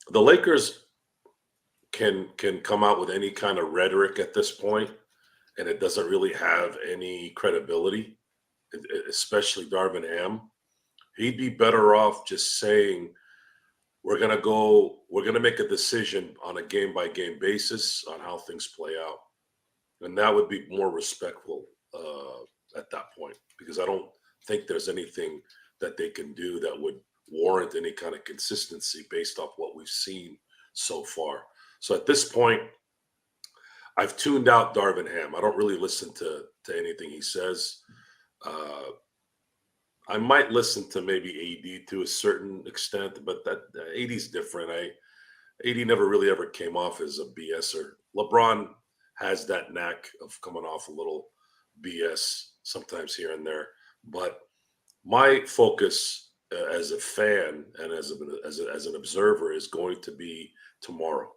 the Lakers can come out with any kind of rhetoric at this point, and it doesn't really have any credibility, especially Darvin Ham. He'd be better off just saying, we're going to make a decision on a game-by-game basis on how things play out. And that would be more respectful at that point, because I don't think there's anything that they can do that would warrant any kind of consistency based off what we've seen so far. So at this point, I've tuned out Darvin Ham. I don't really listen to anything he says. I might listen to maybe AD to a certain extent, but that AD's different. AD never really ever came off as a BSer. LeBron has that knack of coming off a little BS sometimes here and there. But my focus as a fan and as an observer is going to be tomorrow.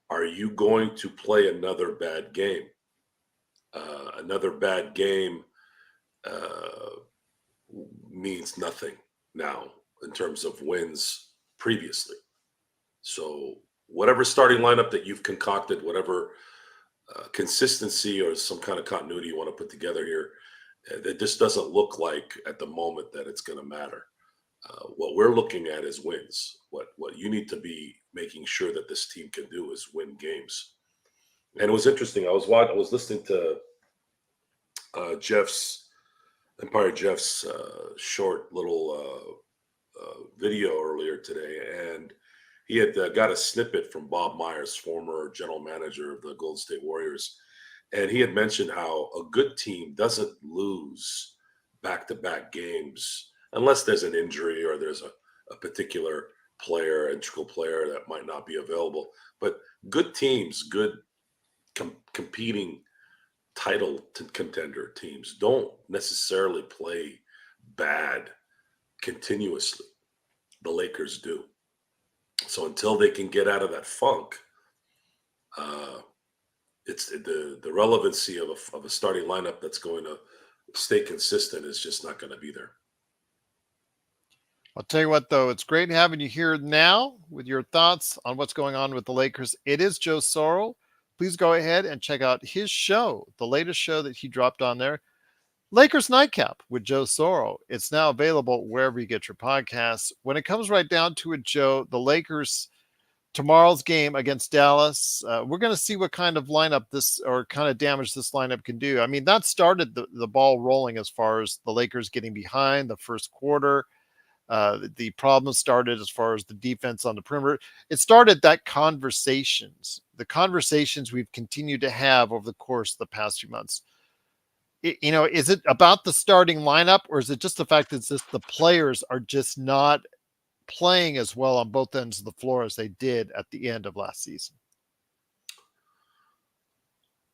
Are you going to play another bad game? Another bad game means nothing now in terms of wins previously. So whatever starting lineup that you've concocted, whatever consistency or some kind of continuity you want to put together here, it just doesn't look like at the moment that it's going to matter. What we're looking at is wins. What you need to be making sure that this team can do is win games. And it was interesting. I was listening to Jeff's short little video earlier today, and he had got a snippet from Bob Myers, former general manager of the Golden State Warriors, and he had mentioned how a good team doesn't lose back-to-back games unless there's an injury or there's a particular player, integral player that might not be available. But good teams, good competing title contender teams don't necessarily play bad continuously. The Lakers do. So until they can get out of that funk, it's the relevancy of a starting lineup that's going to stay consistent is just not going to be there. I'll tell you what, though, it's great having you here now with your thoughts on what's going on with the Lakers. It is Joe Soro. Please go ahead and check out his show, the latest show that he dropped on there, Lakers Nightcap with Joe Soro. It's now available wherever you get your podcasts. When it comes right down to it, Joe, the Lakers, tomorrow's game against Dallas, we're going to see what kind of lineup this or kind of damage this lineup can do. I mean, that started the ball rolling as far as the Lakers getting behind the first quarter. The problem started as far as the defense on the perimeter. It started the conversations we've continued to have over the course of the past few months. Is it about the starting lineup, or is it just the fact that the players are just not playing as well on both ends of the floor as they did at the end of last season?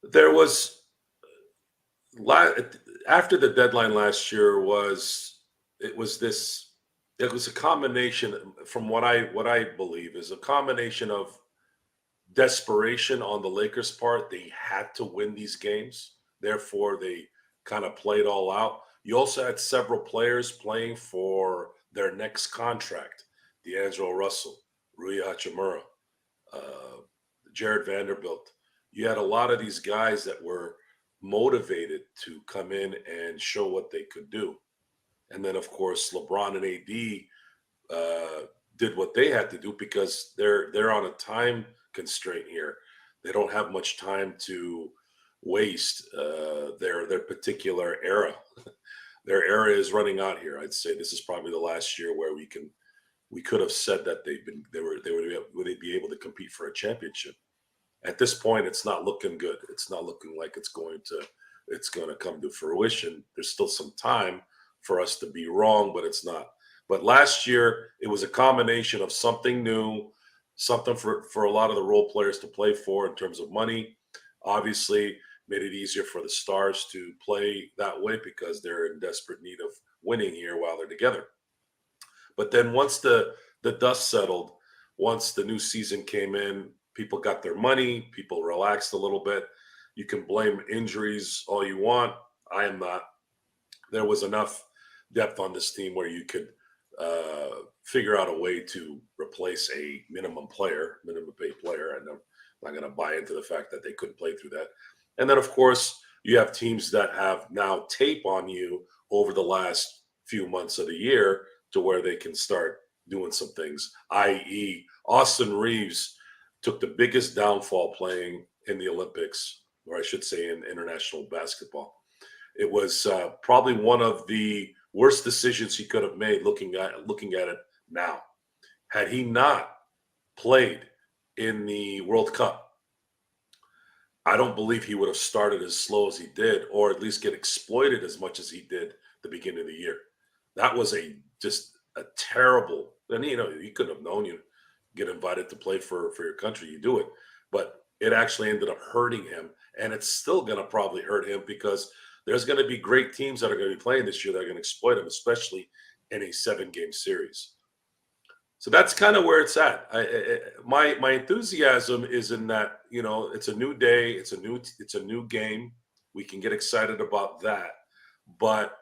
There was after the deadline last year it was a combination, from what I believe is a combination of desperation on the Lakers' part. They had to win these games. Therefore, they kind of played all out. You also had several players playing for their next contract. D'Angelo Russell, Rui Hachimura, Jared Vanderbilt. You had a lot of these guys that were motivated to come in and show what they could do. And then, of course, LeBron and AD did what they had to do because they're on a time constraint here. They don't have much time to waste. Their particular era. Their era is running out here. I'd say this is probably the last year where we could have said that would be able to compete for a championship. At this point, it's not looking good. It's not looking like it's going to come to fruition. There's still some time for us to be wrong, but it's not. But last year, it was a combination of something new, something for a lot of the role players to play for in terms of money. Obviously, made it easier for the stars to play that way because they're in desperate need of winning here while they're together. But then once the dust settled, once the new season came in, people got their money, people relaxed a little bit. You can blame injuries all you want. I am not. There was enough depth on this team where you could figure out a way to replace a minimum paid player. And I'm not going to buy into the fact that they couldn't play through that. And then, of course, you have teams that have now tape on you over the last few months of the year to where they can start doing some things, i.e. Austin Reeves took the biggest downfall playing in the Olympics, or I should say in international basketball. It was probably one of the worst decisions he could have made looking at it now. Had he not played in the World Cup, I don't believe he would have started as slow as he did, or at least get exploited as much as he did at the beginning of the year. That was just a terrible. And you couldn't have known you get invited to play for your country. You do it, but it actually ended up hurting him, and it's still going to probably hurt him because there's going to be great teams that are going to be playing this year that are going to exploit him, especially in a 7-game series. So that's kind of where it's at. My enthusiasm is in that, it's a new day, it's a new game. We can get excited about that, but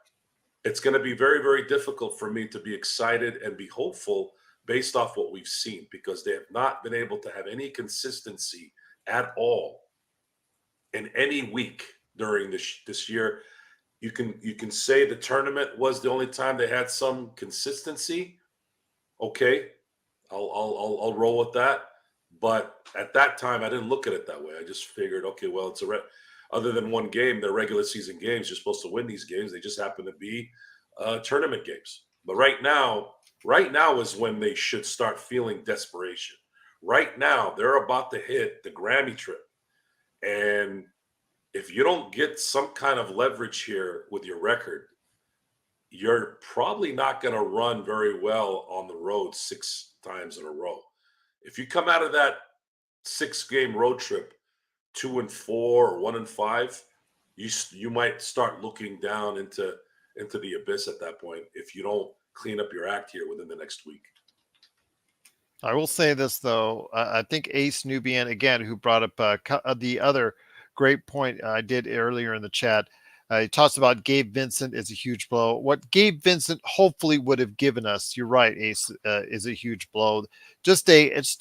it's going to be very, very difficult for me to be excited and be hopeful based off what we've seen, because they have not been able to have any consistency at all in any week during this year. You can say the tournament was the only time they had some consistency. Okay, I'll roll with that. But at that time, I didn't look at it that way. I just figured, okay, well, it's other than one game, they're regular season games. You're supposed to win these games. They just happen to be tournament games. But right now is when they should start feeling desperation. Right now, they're about to hit the Grammy trip. And if you don't get some kind of leverage here with your record, you're probably not going to run very well on the road 6 times in a row. If you come out of that 6-game road trip 2-4 or 1-5, you might start looking down into the abyss at that point if you don't clean up your act here within the next week. I will say this, though. I think Ace Nubian, again, who brought up the other great point I did earlier in the chat, he talks about Gabe Vincent is a huge blow. What Gabe Vincent hopefully would have given us, you're right, Ace, is a huge blow. Just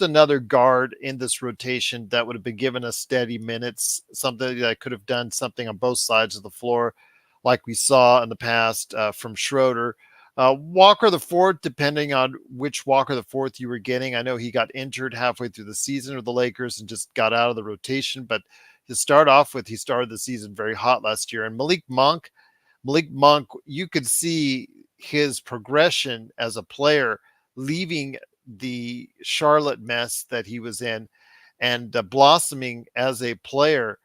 another guard in this rotation that would have been given us steady minutes, something that could have done something on both sides of the floor, like we saw in the past from Schroeder. Walker the Fourth, depending on which Walker the Fourth you were getting. I know he got injured halfway through the season of the Lakers and just got out of the rotation, but to start off with, he started the season very hot last year. And Malik Monk, you could see his progression as a player, leaving the Charlotte mess that he was in and blossoming as a player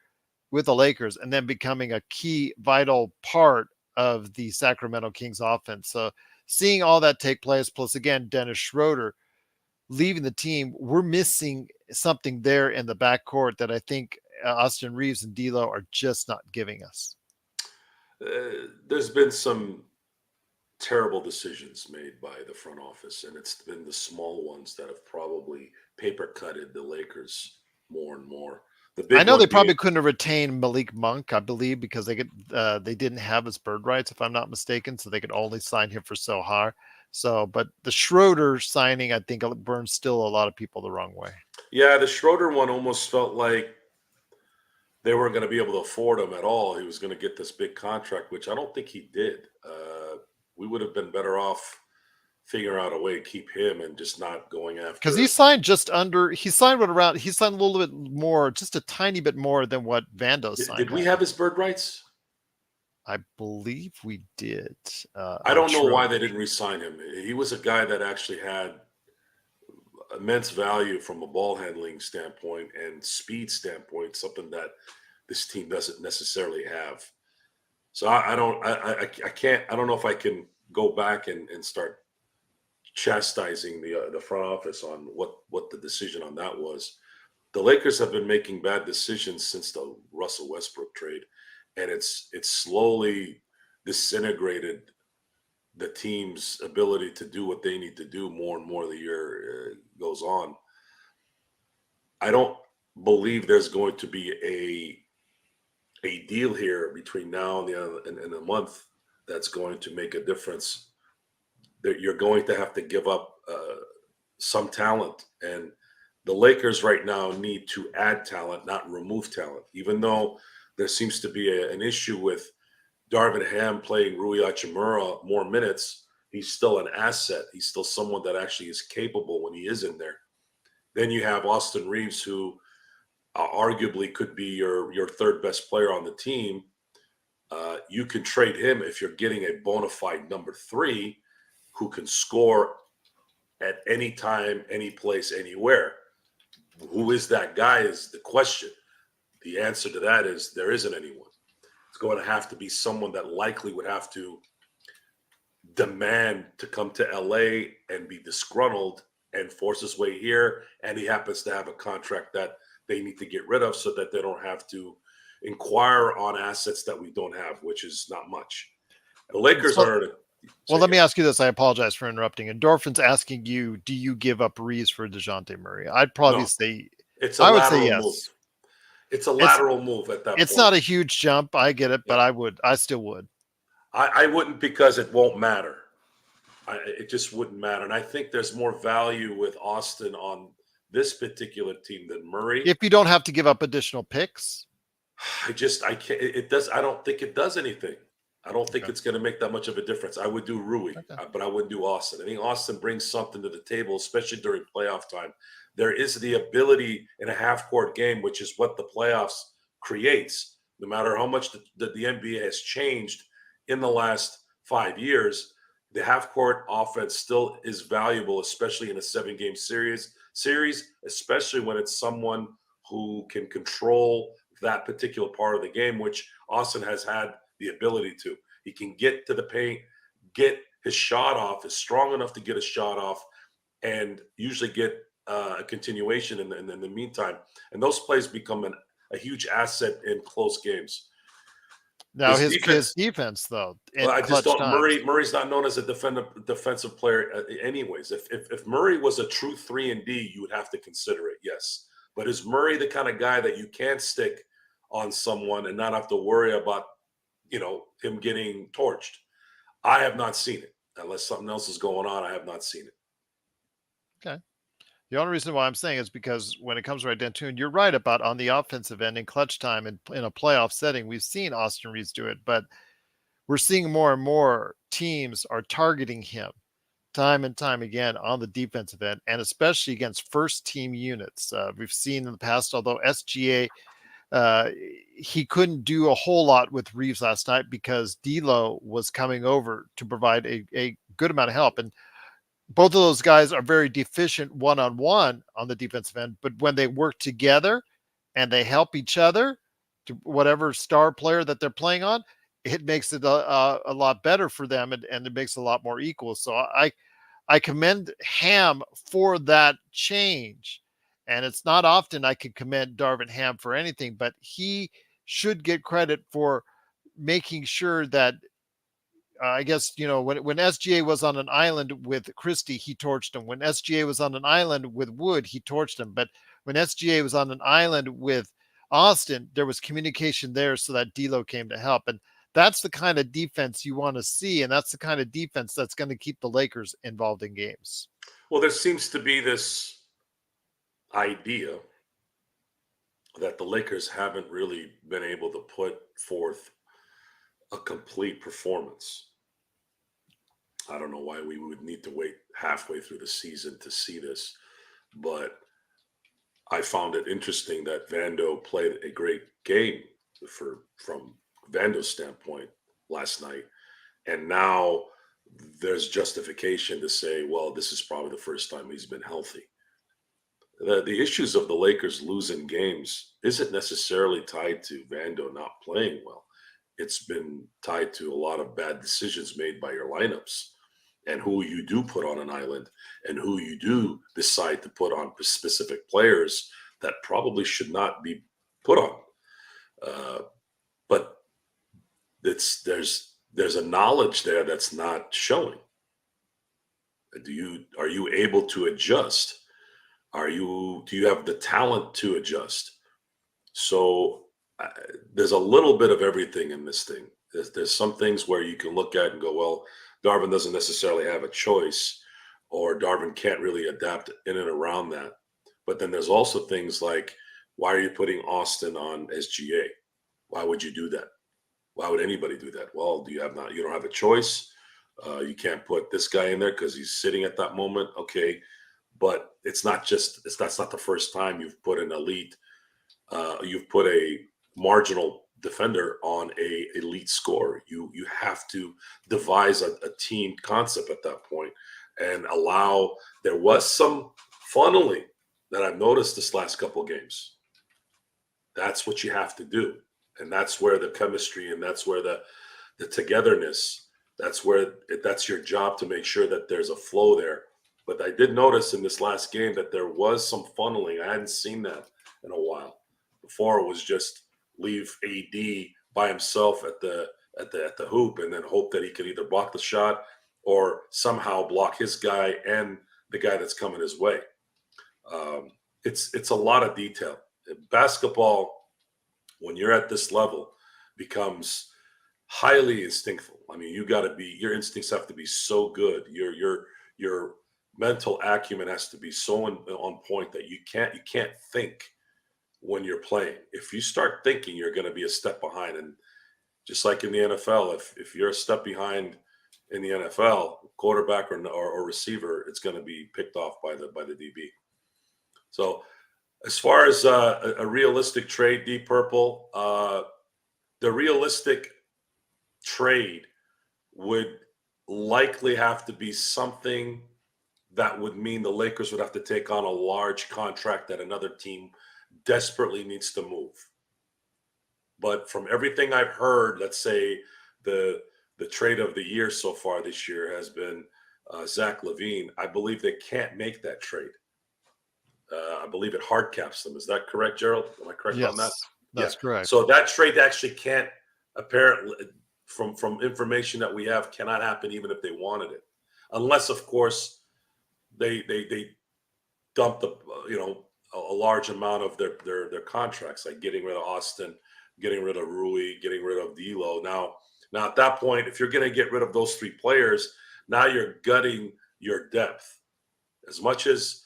with the Lakers, and then becoming a key, vital part of the Sacramento Kings offense. So seeing all that take place, plus again, Dennis Schroeder leaving the team, we're missing something there in the backcourt that I think Austin Reeves and D'Lo are just not giving us. There's been some terrible decisions made by the front office, and it's been the small ones that have probably paper-cutted the Lakers more and more. I know they probably couldn't have retained Malik Monk, I believe, because they didn't have his bird rights, if I'm not mistaken, so they could only sign him for so high. So, but the Schroeder signing, I think, burns still a lot of people the wrong way. Yeah, the Schroeder one almost felt like they weren't going to be able to afford him at all. He was going to get this big contract, which I don't think he did. We would have been better off figuring out a way to keep him and just not going after. Because he signed a little bit more, just a tiny bit more than what Vando signed. Did we have his bird rights? I believe we did. I don't know why they didn't re-sign him. He was a guy that actually had immense value from a ball handling standpoint and speed standpoint, something that this team doesn't necessarily have. So I don't know if I can go back and start chastising the front office on what the decision on that was. The Lakers have been making bad decisions since the Russell Westbrook trade, and it's slowly disintegrated the team's ability to do what they need to do more and more the year goes on. I don't believe there's going to be a deal here between now and a month that's going to make a difference. That you're going to have to give up some talent, and the Lakers right now need to add talent, not remove talent. Even though there seems to be an issue with Darvin Ham playing Rui Hachimura more minutes, he's still an asset. He's still someone that actually is capable when he is in there. Then you have Austin Reeves, who arguably could be your third best player on the team. You can trade him if you're getting a bona fide number 3 who can score at any time, any place, anywhere. Who is that guy is the question. The answer to that is there isn't anyone. It's going to have to be someone that likely would have to demand to come to LA and be disgruntled and force his way here. And he happens to have a contract that they need to get rid of so that they don't have to inquire on assets that we don't have, which is not much. The Lakers are. Well, let me ask you this. I apologize for interrupting. Endorphin's asking you, do you give up Reeves for DeJounte Murray? I'd probably say it's a I would lateral say yes. move. It's a lateral move at that point. It's not a huge jump. I get it, but I still would. I wouldn't, because it won't matter. It just wouldn't matter. And I think there's more value with Austin on this particular team than Murray. If you don't have to give up additional picks. I can't. It does. I don't think it does anything. I don't think it's going to make that much of a difference. I would do Rui, but I wouldn't do Austin. I think Austin brings something to the table, especially during playoff time. There is the ability in a half-court game, which is what the playoffs creates. No matter how much the NBA has changed in the last 5 years, the half-court offense still is valuable, especially in a 7-game series, especially when it's someone who can control that particular part of the game, which Austin has had the ability to. He can get to the paint, get his shot off, is strong enough to get a shot off, and usually get a continuation in the meantime. And those plays become a huge asset in close games. Now his defense though. Well, I just don't. Murray's not known as a defensive player, anyways. If Murray was a true 3-and-D, you would have to consider it, yes. But is Murray the kind of guy that you can stick on someone and not have to worry about, him getting torched? I have not seen it. Unless something else is going on, I have not seen it. Okay. The only reason why I'm saying is because when it comes right down to it, you're right about on the offensive end in clutch time and in a playoff setting, we've seen Austin Reeves do it, but we're seeing more and more teams are targeting him time and time again on the defensive end, and especially against first team units. We've seen in the past, although SGA, he couldn't do a whole lot with Reeves last night because D'Lo was coming over to provide a good amount of help. And both of those guys are very deficient one-on-one on the defensive end, but when they work together and they help each other to whatever star player that they're playing on, it makes it a lot better for them, and it makes it a lot more equal. So I commend Ham for that change. And it's not often I can commend Darvin Ham for anything, but he should get credit for making sure that I guess, when SGA was on an island with Christie, he torched him. When SGA was on an island with Wood, he torched him. But when SGA was on an island with Austin, there was communication there so that D'Lo came to help. And that's the kind of defense you want to see. And that's the kind of defense that's going to keep the Lakers involved in games. Well, there seems to be this idea that the Lakers haven't really been able to put forth a complete performance. I don't know why we would need to wait halfway through the season to see this, but I found it interesting that Vando played a great game from Vando's standpoint last night, and now there's justification to say, well, this is probably the first time he's been healthy. The issues of the Lakers losing games isn't necessarily tied to Vando not playing well. It's been tied to a lot of bad decisions made by your lineups and who you do put on an island and who you do decide to put on specific players that probably should not be put on. But there's a knowledge there that's not showing. Are you able to adjust? Do you have the talent to adjust? So there's a little bit of everything in this thing. There's some things where you can look at and go, well, Darvin doesn't necessarily have a choice, or Darvin can't really adapt in and around that. But then there's also things like, why are you putting Austin on SGA? Why would you do that? Why would anybody do that? Well, you don't have a choice. You can't put this guy in there because he's sitting at that moment. Okay. But that's not the first time you've put an elite, you've put a marginal defender on a elite scorer. You have to devise a team concept at that point and allow. There was some funneling that I've noticed this last couple of games. That's what you have to do, and that's where the chemistry and that's where the togetherness That's your job to make sure that there's a flow there. But I did notice in this last game that there was some funneling. I hadn't seen that in a while. Before it was just leave AD by himself at the hoop and then hope that he could either block the shot or somehow block his guy and the guy that's coming his way. It's a lot of detail. Basketball, when you're at this level, becomes highly instinctful. I mean, your instincts have to be so good. Your mental acumen has to be so on point that you can't think when you're playing. If you start thinking, you're going to be a step behind. And just like in the NFL, if you're a step behind in the NFL, quarterback or receiver, it's going to be picked off by the DB. So as far as a realistic trade, Deep Purple, the realistic trade would likely have to be something that would mean the Lakers would have to take on a large contract that another team desperately needs to move. But from everything I've heard, let's say the trade of the year so far this year has been Zach LaVine. I believe they can't make that trade. I believe it hard caps them. Is that correct, Gerald? Am I correct on that? That's correct. So that trade actually can't, apparently, from information that we have, cannot happen even if they wanted it, unless, of course, they dumped a large amount of their contracts, like getting rid of Austin, getting rid of Rui, getting rid of D'Lo. Now at that point, if you're going to get rid of those three players, now you're gutting your depth. As much as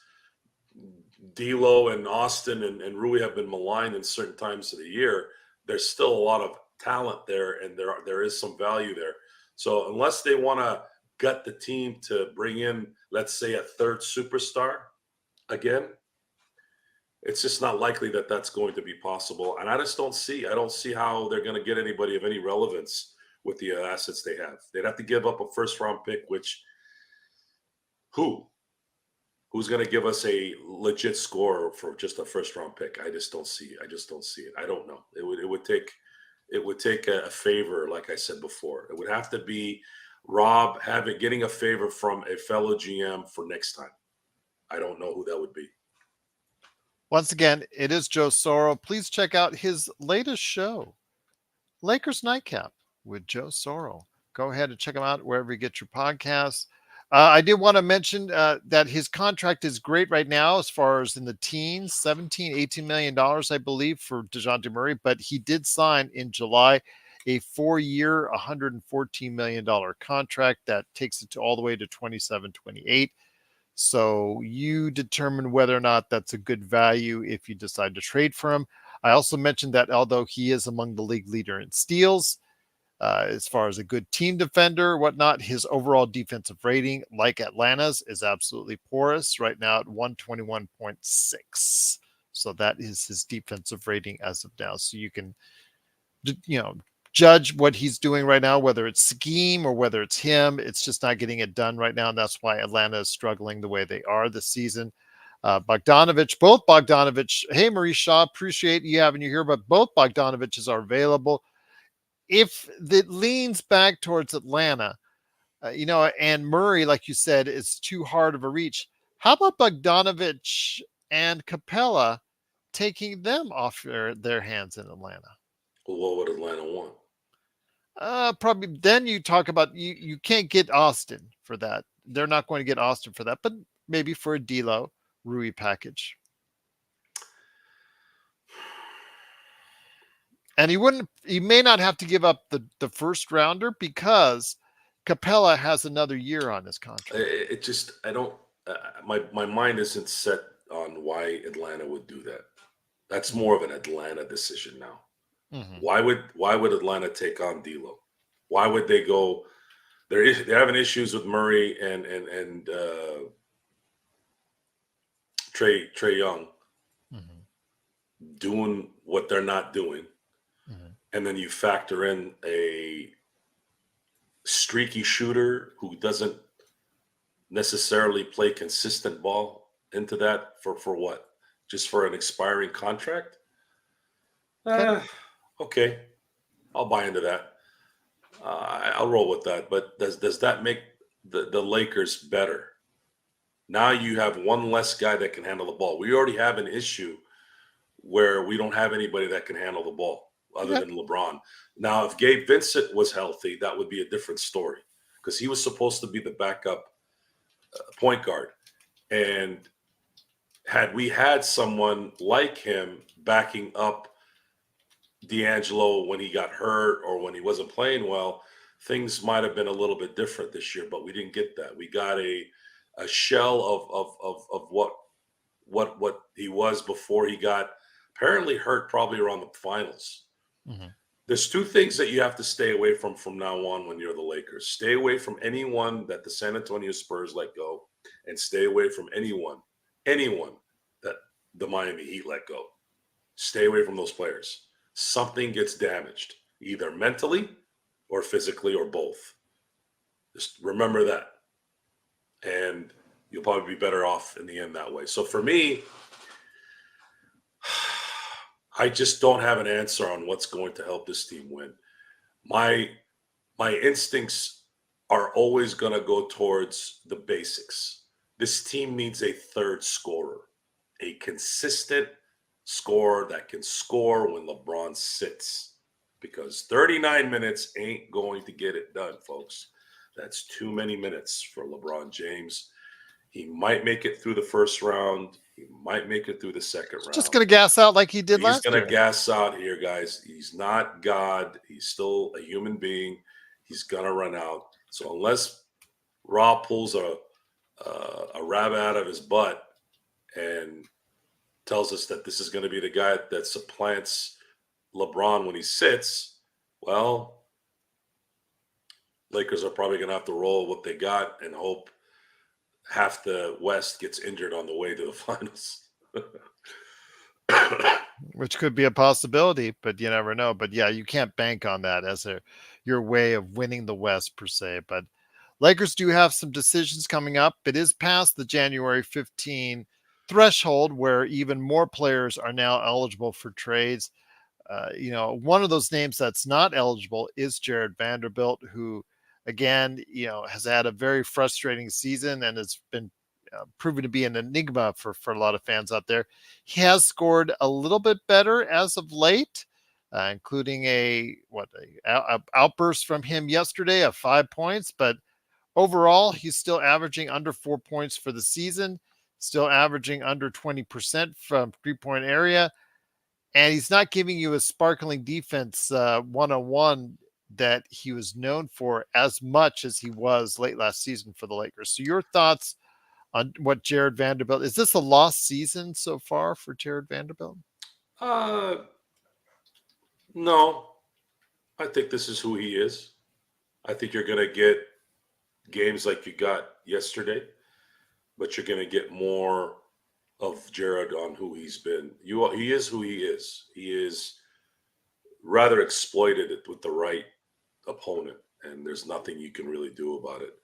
D'Lo and Austin and Rui have been maligned in certain times of the year, there's still a lot of talent there, and there is some value there. So unless they want to gut the team to bring in, let's say, a third superstar again, it's just not likely that that's going to be possible. And I don't see how they're going to get anybody of any relevance with the assets they have. They'd have to give up a first-round pick, which who's going to give us a legit score for just a first-round pick? I just don't see it. I don't know. It would take a favor, like I said before. It would have to be Rob getting a favor from a fellow GM for next time. I don't know who that would be. Once again, it is Joe Soro. Please check out his latest show, Lakers Nightcap with Joe Soro. Go ahead and check him out wherever you get your podcasts. I did want to mention that his contract is great right now as far as in the teens, $18 million, I believe, for DeJounte Murray. But he did sign in July a 4-year, $114 million contract that takes it all the way to 27-28. So you determine whether or not that's a good value if you decide to trade for him. I also mentioned that although he is among the league leader in steals, as far as a good team defender, or whatnot, his overall defensive rating, like Atlanta's, is absolutely porous right now at 121.6. So that is his defensive rating as of now. So you can, judge what he's doing right now, whether it's scheme or whether it's him. It's just not getting it done right now. And that's why Atlanta is struggling the way they are this season. Both Bogdanovich. Hey, Marie Shaw, appreciate you having you here, but both Bogdanoviches are available. If it leans back towards Atlanta, and Murray, like you said, is too hard of a reach, how about Bogdanovich and Capella taking them off their hands in Atlanta? Well, what would Atlanta want? Probably then you talk about you can't get Austin for that. They're not going to get Austin for that, but maybe for a D'Lo Rui package. And he may not have to give up the first rounder because Capella has another year on his contract. My mind isn't set on why Atlanta would do that. That's more of an Atlanta decision now. Mm-hmm. Why would Atlanta take on D'Lo? Why would they go? They're having issues with Murray and Trae Young, mm-hmm. doing what they're not doing, mm-hmm. and then you factor in a streaky shooter who doesn't necessarily play consistent ball into that for what? Just for an expiring contract? Okay, I'll buy into that. I'll roll with that. But does that make the Lakers better? Now you have one less guy that can handle the ball. We already have an issue where we don't have anybody that can handle the ball other than LeBron. Now, if Gabe Vincent was healthy, that would be a different story because he was supposed to be the backup point guard. And had we had someone like him backing up D'Angelo when he got hurt or when he wasn't playing well, things might have been a little bit different this year, but we didn't get that. We got a shell of what he was before he got apparently hurt probably around the finals. Mm-hmm. There's two things that you have to stay away from now on when you're the Lakers. Stay away from anyone that the San Antonio Spurs let go, and stay away from anyone that the Miami Heat let go. Stay away from those players. Something gets damaged, either mentally or physically or both. Just remember that. And you'll probably be better off in the end that way. So for me, I just don't have an answer on what's going to help this team win. My instincts are always going to go towards the basics. This team needs a third scorer, a consistent scorer that can score when LeBron sits, because 39 minutes ain't going to get it done, folks. That's too many minutes for LeBron James. He might make it through the first round. He might make it through the second round. Just going to gas out like he did last year. He's going to gas out here, guys. He's not God. He's still a human being. He's going to run out. So unless Rob pulls a rabbit out of his butt and tells us that this is going to be the guy that supplants LeBron when he sits, well, Lakers are probably going to have to roll what they got and hope half the West gets injured on the way to the finals. Which could be a possibility, but you never know. But yeah, you can't bank on that as your way of winning the West per se. But Lakers do have some decisions coming up. It is past the January 15 threshold where even more players are now eligible for trades. One of those names that's not eligible is Jared Vanderbilt, who, again, has had a very frustrating season and has been proven to be an enigma for a lot of fans out there. He has scored a little bit better as of late, including a outburst from him yesterday of 5 points. But overall, he's still averaging under 4 points for the season, still averaging under 20% from three-point area. And he's not giving you a sparkling defense one-on-one that he was known for as much as he was late last season for the Lakers. So your thoughts on what Jared Vanderbilt, is this a lost season so far for Jared Vanderbilt? No, I think this is who he is. I think you're going to get games like you got yesterday, but you're going to get more of Jared on who he's been. He is who he is. He is rather exploited with the right opponent, and there's nothing you can really do about it.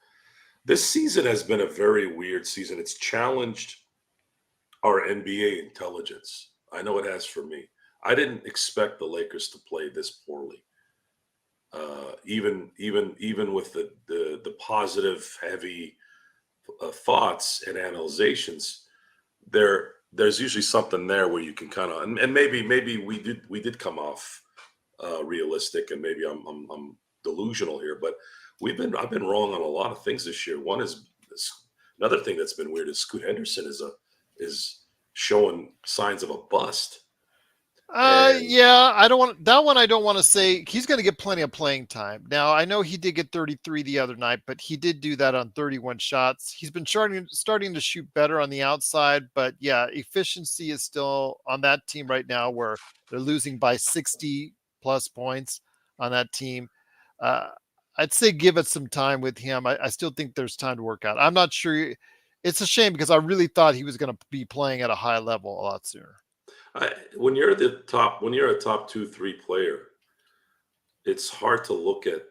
This season has been a very weird season. It's challenged our NBA intelligence. I know it has for me. I didn't expect the Lakers to play this poorly. Even with the positive, heavy thoughts and analyzations, there's usually something there where you can kind of, and maybe we did come off realistic, and maybe I'm delusional here, but I've been wrong on a lot of things this year. One is another thing that's been weird is Scoot Henderson is showing signs of a bust. Yeah, I don't want to say he's going to get plenty of playing time. Now, I know he did get 33 the other night, but he did do that on 31 shots. He's been starting to shoot better on the outside, but yeah, efficiency is still on that team right now where they're losing by 60 plus points on that team. I'd say give it some time with him. I still think there's time to work out. I'm not sure. It's a shame because I really thought he was going to be playing at a high level a lot sooner. When you're a top 2-3 player, it's hard to look at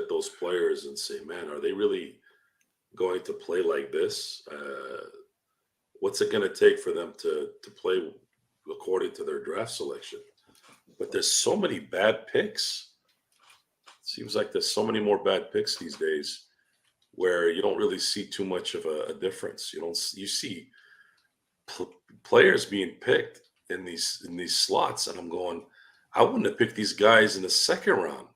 those players and say, man, are they really going to play like this? What's it going to take for them to play according to their draft selection? But there's so many bad picks. Seems like there's so many more bad picks these days where you don't really see too much of a difference. You see players being picked in these slots, and I'm going, I wouldn't have picked these guys in the second round.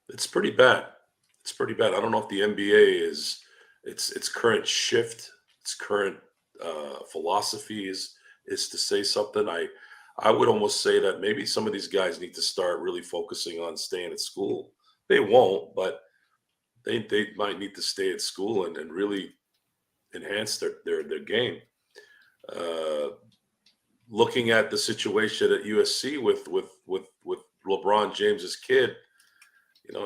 It's pretty bad. It's pretty bad. I don't know if the NBA is its current shift, its current philosophy is to say something. I would almost say that maybe some of these guys need to start really focusing on staying at school. They won't, but they might need to stay at school and really enhance their game. Looking at the situation at USC with LeBron James's kid,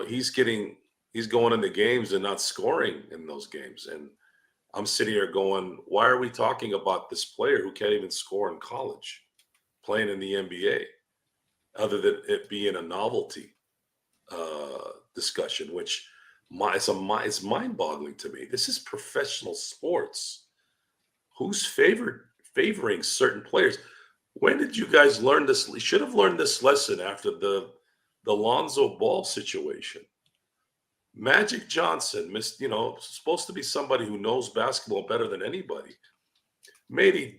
he's going into games and not scoring in those games. And I'm sitting here going, why are we talking about this player who can't even score in college playing in the NBA, other than it being a novelty discussion, which it's mind-boggling to me. This is professional sports. Who's favoring certain players? When did you guys learn this? You should have learned this lesson after the Lonzo Ball situation. Magic Johnson supposed to be somebody who knows basketball better than anybody, made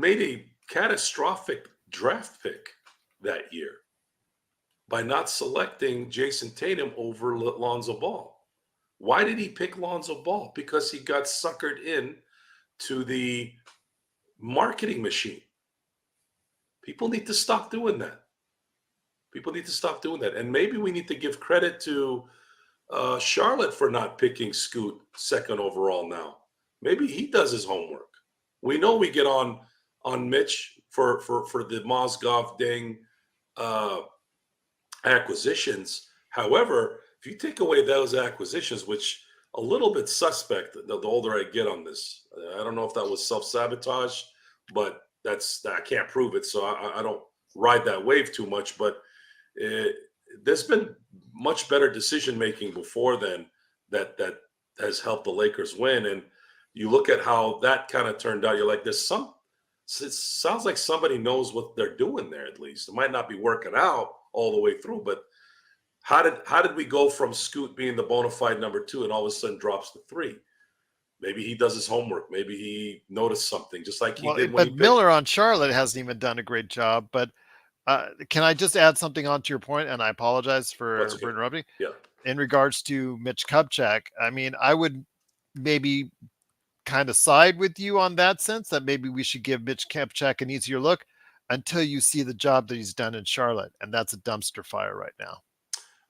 a catastrophic draft pick that year by not selecting Jason Tatum over Lonzo Ball. Why did he pick Lonzo Ball? Because he got suckered in to the marketing machine. People need to stop doing that. And maybe we need to give credit to Charlotte for not picking Scoot second overall now. Maybe he does his homework. We know we get on Mitch for the Mozgov Ding acquisitions. However, if you take away those acquisitions, which a little bit suspect the older I get on this, I don't know if that was self-sabotage, but I can't prove it, so I don't ride that wave too much. But there's been much better decision making before then that has helped the Lakers win. And you look at how that kind of turned out, you're like, it sounds like somebody knows what they're doing there. At least it might not be working out all the way through, but how did we go from Scoot being the bona fide number 2 and all of a sudden drops to 3? Maybe he does his homework. Maybe he noticed something, just like he did when he picked. Miller on Charlotte hasn't even done a great job. But can I just add something on to your point? And I apologize for interrupting. Yeah. In regards to Mitch Kupchak, I mean, I would maybe kind of side with you on that sense that maybe we should give Mitch Kupchak an easier look until you see the job that he's done in Charlotte. And that's a dumpster fire right now.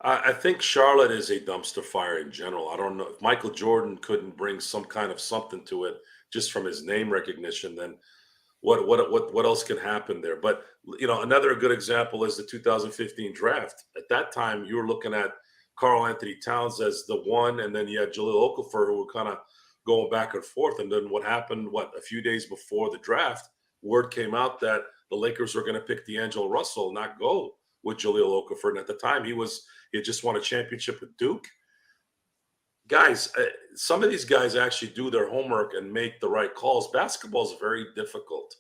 I think Charlotte is a dumpster fire in general. I don't know if Michael Jordan couldn't bring some kind of something to it just from his name recognition, then what else can happen there? But another good example is the 2015 draft. At that time, you were looking at Karl Anthony Towns as the one, and then you had Jahlil Okafor, who were kind of going back and forth. And then what happened? A few days before the draft, word came out that the Lakers were going to pick D'Angelo Russell, not go with Jahlil Okafor. And at the time, he had just won a championship with Duke. Guys, some of these guys actually do their homework and make the right calls. Basketball is very difficult.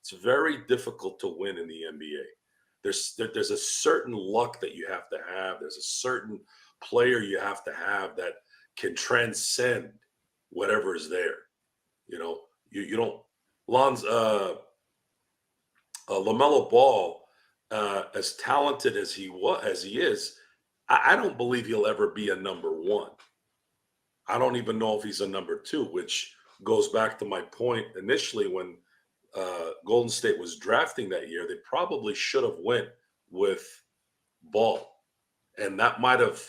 It's very difficult to win in the NBA. There's a certain luck that you have to have. There's a certain player you have to have that can transcend whatever is there. You don't. LaMelo Ball, as talented as he is, I don't believe he'll ever be a number 1. I don't even know if he's a number 2, which goes back to my point initially when Golden State was drafting that year. They probably should have went with Ball, and that might have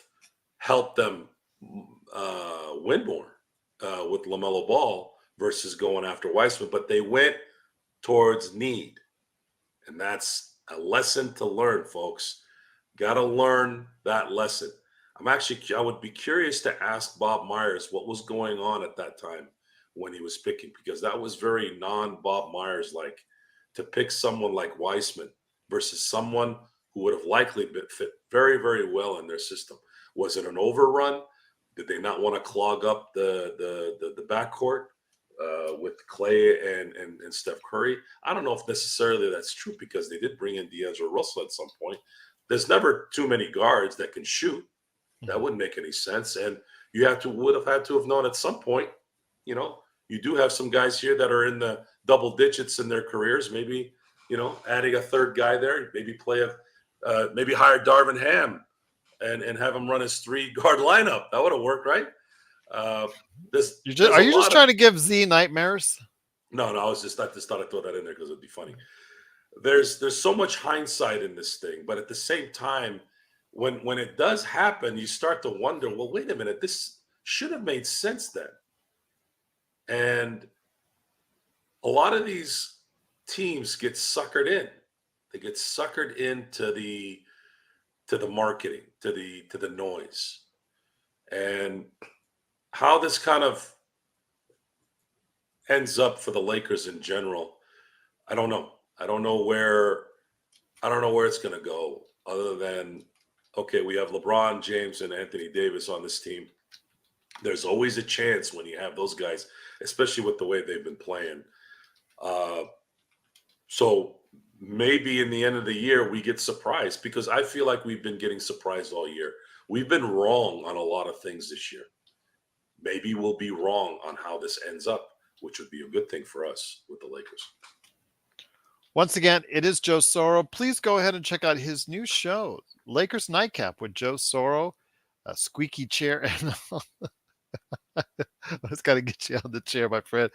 helped them win more with LaMelo Ball versus going after Weissman. But they went towards need, and that's a lesson to learn, folks. Got to learn that lesson. I would be curious to ask Bob Myers what was going on at that time when he was picking, because that was very non-Bob Myers-like to pick someone like Weissman versus someone who would have likely fit very, very well in their system. Was it an overrun? Did they not want to clog up the backcourt with Clay and Steph Curry? I don't know if necessarily that's true, because they did bring in D'Angelo Russell at some point. there's never too many guards that can shoot. That wouldn't make any sense. And you would have had to have known at some point, you know, you do have some guys here that are in the double digits in their careers. Maybe, you know, adding a third guy there, maybe maybe hire Darvin Ham and have him run his 3-guard lineup. That would have worked, right? Are you just trying to give Z nightmares? No, I just thought I'd throw that in there because it'd be funny. There's so much hindsight in this thing, but at the same time, when it does happen, you start to wonder, well, wait a minute, this should have made sense then. And a lot of these teams get suckered in. They get suckered into the marketing, to the noise. And how this kind of ends up for the Lakers in general, I don't know. I don't know where it's going to go, other than, okay, we have LeBron James and Anthony Davis on this team. There's always a chance when you have those guys, especially with the way they've been playing. So maybe in the end of the year, we get surprised, because I feel like we've been getting surprised all year. We've been wrong on a lot of things this year. Maybe we'll be wrong on how this ends up, which would be a good thing for us with the Lakers. Once again, it is Joe Soro. Please go ahead and check out his new show, Lakers Nightcap with Joe Soro, a squeaky chair. And I just got to get you on the chair, my friend.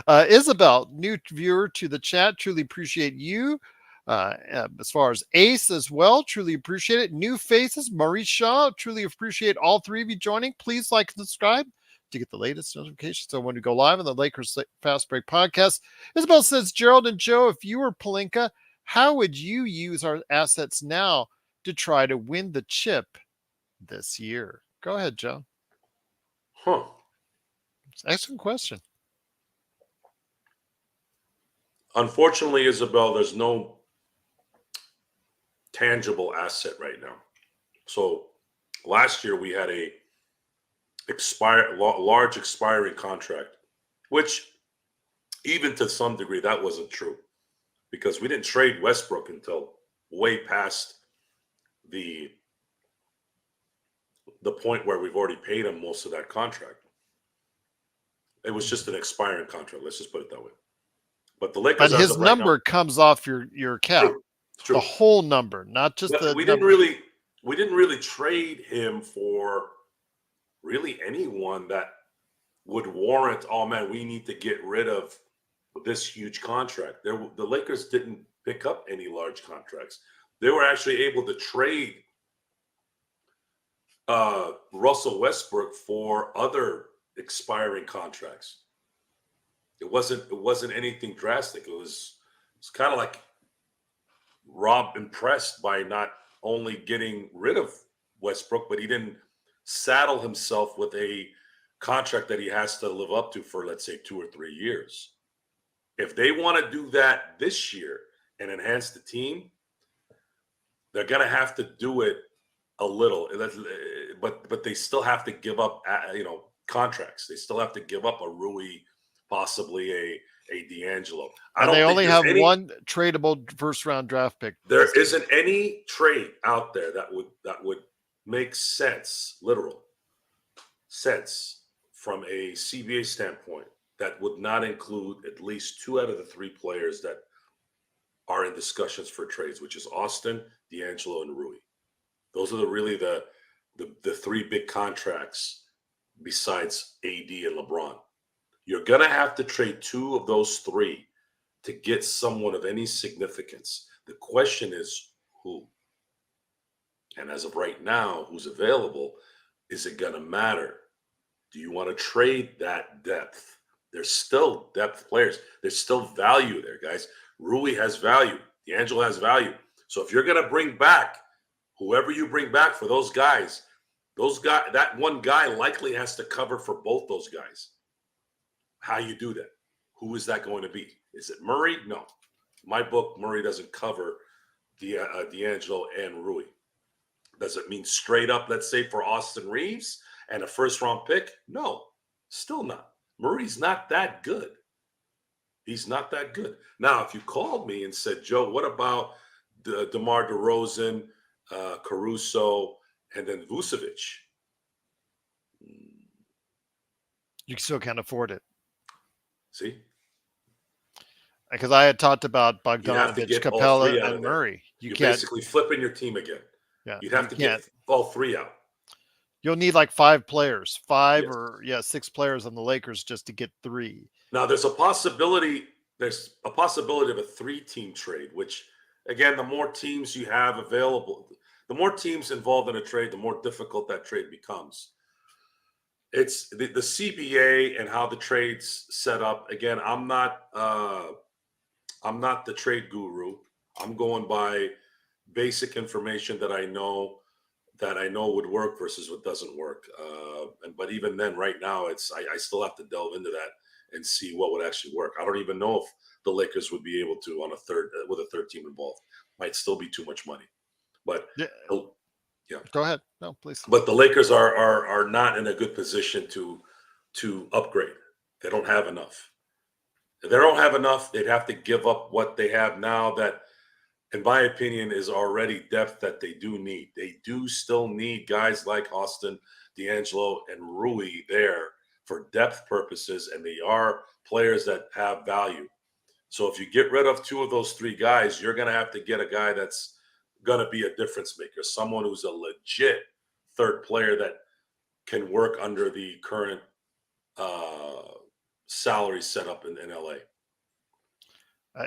Isabel, new viewer to the chat. Truly appreciate you. As far as Ace as well, truly appreciate it. New faces, Maurice Shaw, truly appreciate all three of you joining. Please like and subscribe to get the latest notifications. So when we go live on the Lakers Fast Break podcast, Isabel says, Gerald and Joe, if you were Pelinka, how would you use our assets now to try to win the chip this year? Go ahead, Joe. Excellent question. Unfortunately, Isabel, there's no tangible asset right now. So last year we had a large expiring contract, which even to some degree that wasn't true, because we didn't trade Westbrook until way past the point where we've already paid him most of that contract. It was just an expiring contract. Let's just put it that way. But the Lakers, but his number comes off your cap. True. The whole number, not just but the. We didn't really trade him for really anyone that would warrant, oh man, we need to get rid of this huge contract. The Lakers didn't pick up any large contracts. They were actually able to trade Russell Westbrook for other expiring contracts. It wasn't anything drastic. It was kind of like Rob impressed by not only getting rid of Westbrook, but he didn't saddle himself with a contract that he has to live up to for, let's say, 2 or 3 years. If they want to do that this year and enhance the team, they're going to have to do it a little. But they still have to give up, contracts. They still have to give up a Rui, possibly a D'Angelo. And they only have one tradable first-round draft pick. There isn't any trade out there that would make sense, literal sense, from a CBA standpoint, that would not include at least 2 out of the 3 players that are in discussions for trades, which is Austin, D'Angelo, and Rui. Those are really the 3 big contracts besides AD and LeBron. You're going to have to trade 2 of those 3 to get someone of any significance. The question is who? And as of right now, who's available? Is it going to matter? Do you want to trade that depth? There's still depth players. There's still value there, guys. Rui has value. D'Angelo has value. So if you're going to bring back whoever you bring back for those guys, that one guy likely has to cover for both those guys. How you do that? Who is that going to be? Is it Murray? No. In my book, Murray doesn't cover D'Angelo and Rui. Does it mean straight up, let's say, for Austin Reeves and a first-round pick? No, still not. Murray's not that good. He's not that good. Now, if you called me and said, Joe, what about DeMar DeRozan, Caruso, and then Vucevic. You still can't afford it. See? Because I had talked about You'd have to Bogdanovich, get all Capella, three out and of there. Murray. You're Can't. basically flipping your team again. Yeah, You'd have to get all three out. You'll need like 5 players, Yes. 6 players on the Lakers just to get 3. Now there's a possibility. There's a possibility of a 3-team trade, which again, the more teams you have available, the more teams involved in a trade, the more difficult that trade becomes. It's the CBA and how the trade's set up. Again, I'm not the trade guru. I'm going by basic information that I know would work versus what doesn't work. But even then, right now, I still have to delve into that and see what would actually work. I don't even know if the Lakers would be able to on a third with a third team involved. Might still be too much money. But Yeah. Go ahead. No, please. But the Lakers are not in a good position to upgrade. They don't have enough. If they don't have enough, they'd have to give up what they have now that, in my opinion, is already depth that they do need. They do still need guys like Austin, D'Angelo, and Rui there for depth purposes, and they are players that have value. So if you get rid of 2 of those 3 guys, you're going to have to get a guy that's going to be a difference maker, someone who's a legit third player that can work under the current salary setup in LA.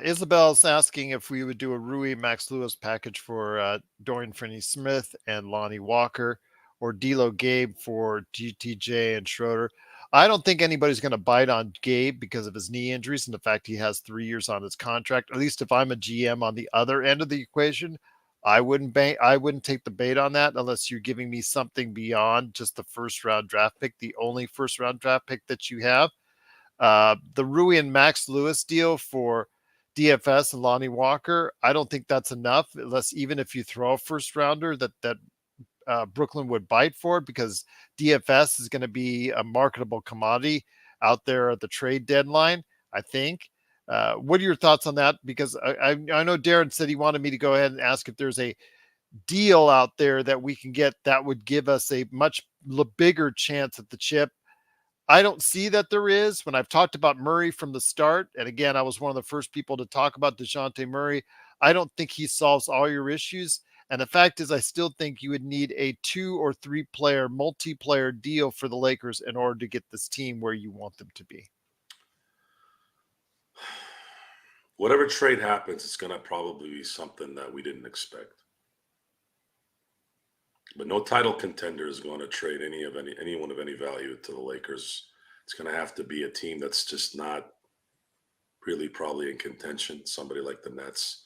Isabel's asking if we would do a Rui Max Lewis package for Dorian Finney-Smith and Lonnie Walker, or D'Lo Gabe for GTJ and Schroeder. I don't think anybody's going to bite on Gabe because of his knee injuries and the fact he has 3 years on his contract. At least if I'm a GM on the other end of the equation, I wouldn't take the bait on that unless you're giving me something beyond just the first round draft pick, the only first round draft pick that you have. The Rui and Max Lewis deal for DFS and Lonnie Walker, I don't think that's enough, unless even if you throw a first rounder that Brooklyn would bite for it, because DFS is going to be a marketable commodity out there at the trade deadline, I think. What are your thoughts on that? Because I know Darren said he wanted me to go ahead and ask if there's a deal out there that we can get that would give us a much bigger chance at the chip. I don't see that there is. When I've talked about Murray from the start, and again, I was one of the first people to talk about DeJounte Murray, I don't think he solves all your issues. And the fact is, I still think you would need a 2 or 3 player multiplayer deal for the Lakers in order to get this team where you want them to be. Whatever trade happens, it's going to probably be something that we didn't expect. But no title contender is going to trade anyone of any value to the Lakers. It's going to have to be a team that's just not really probably in contention, somebody like the Nets.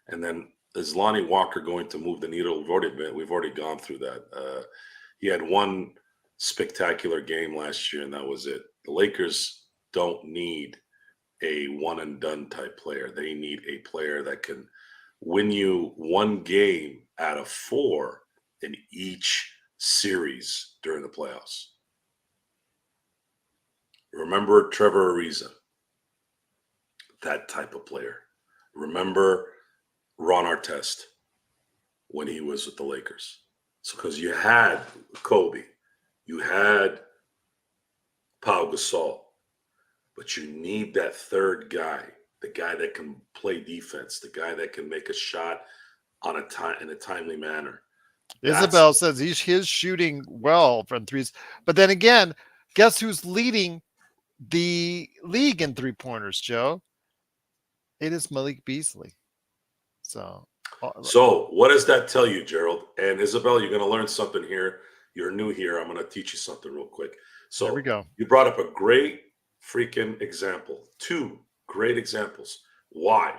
And then is Lonnie Walker going to move the needle? We've already gone through that. He had one spectacular game last year, and that was it. The Lakers don't need a one-and-done type player. They need a player that can win you 1 game out of 4 in each series during the playoffs. Remember Trevor Ariza, that type of player. Remember Ron Artest when he was with the Lakers. So because you had Kobe, you had Pau Gasol, but you need that third guy, the guy that can play defense, the guy that can make a shot in a timely manner. Isabel says he's shooting well from threes. But then again, guess who's leading the league in 3-pointers, Joe? It is Malik Beasley. So what does that tell you, Gerald? And Isabel, you're going to learn something here. You're new here. I'm going to teach you something real quick. So there we go. You brought up a great freaking example. 2 great examples. Why?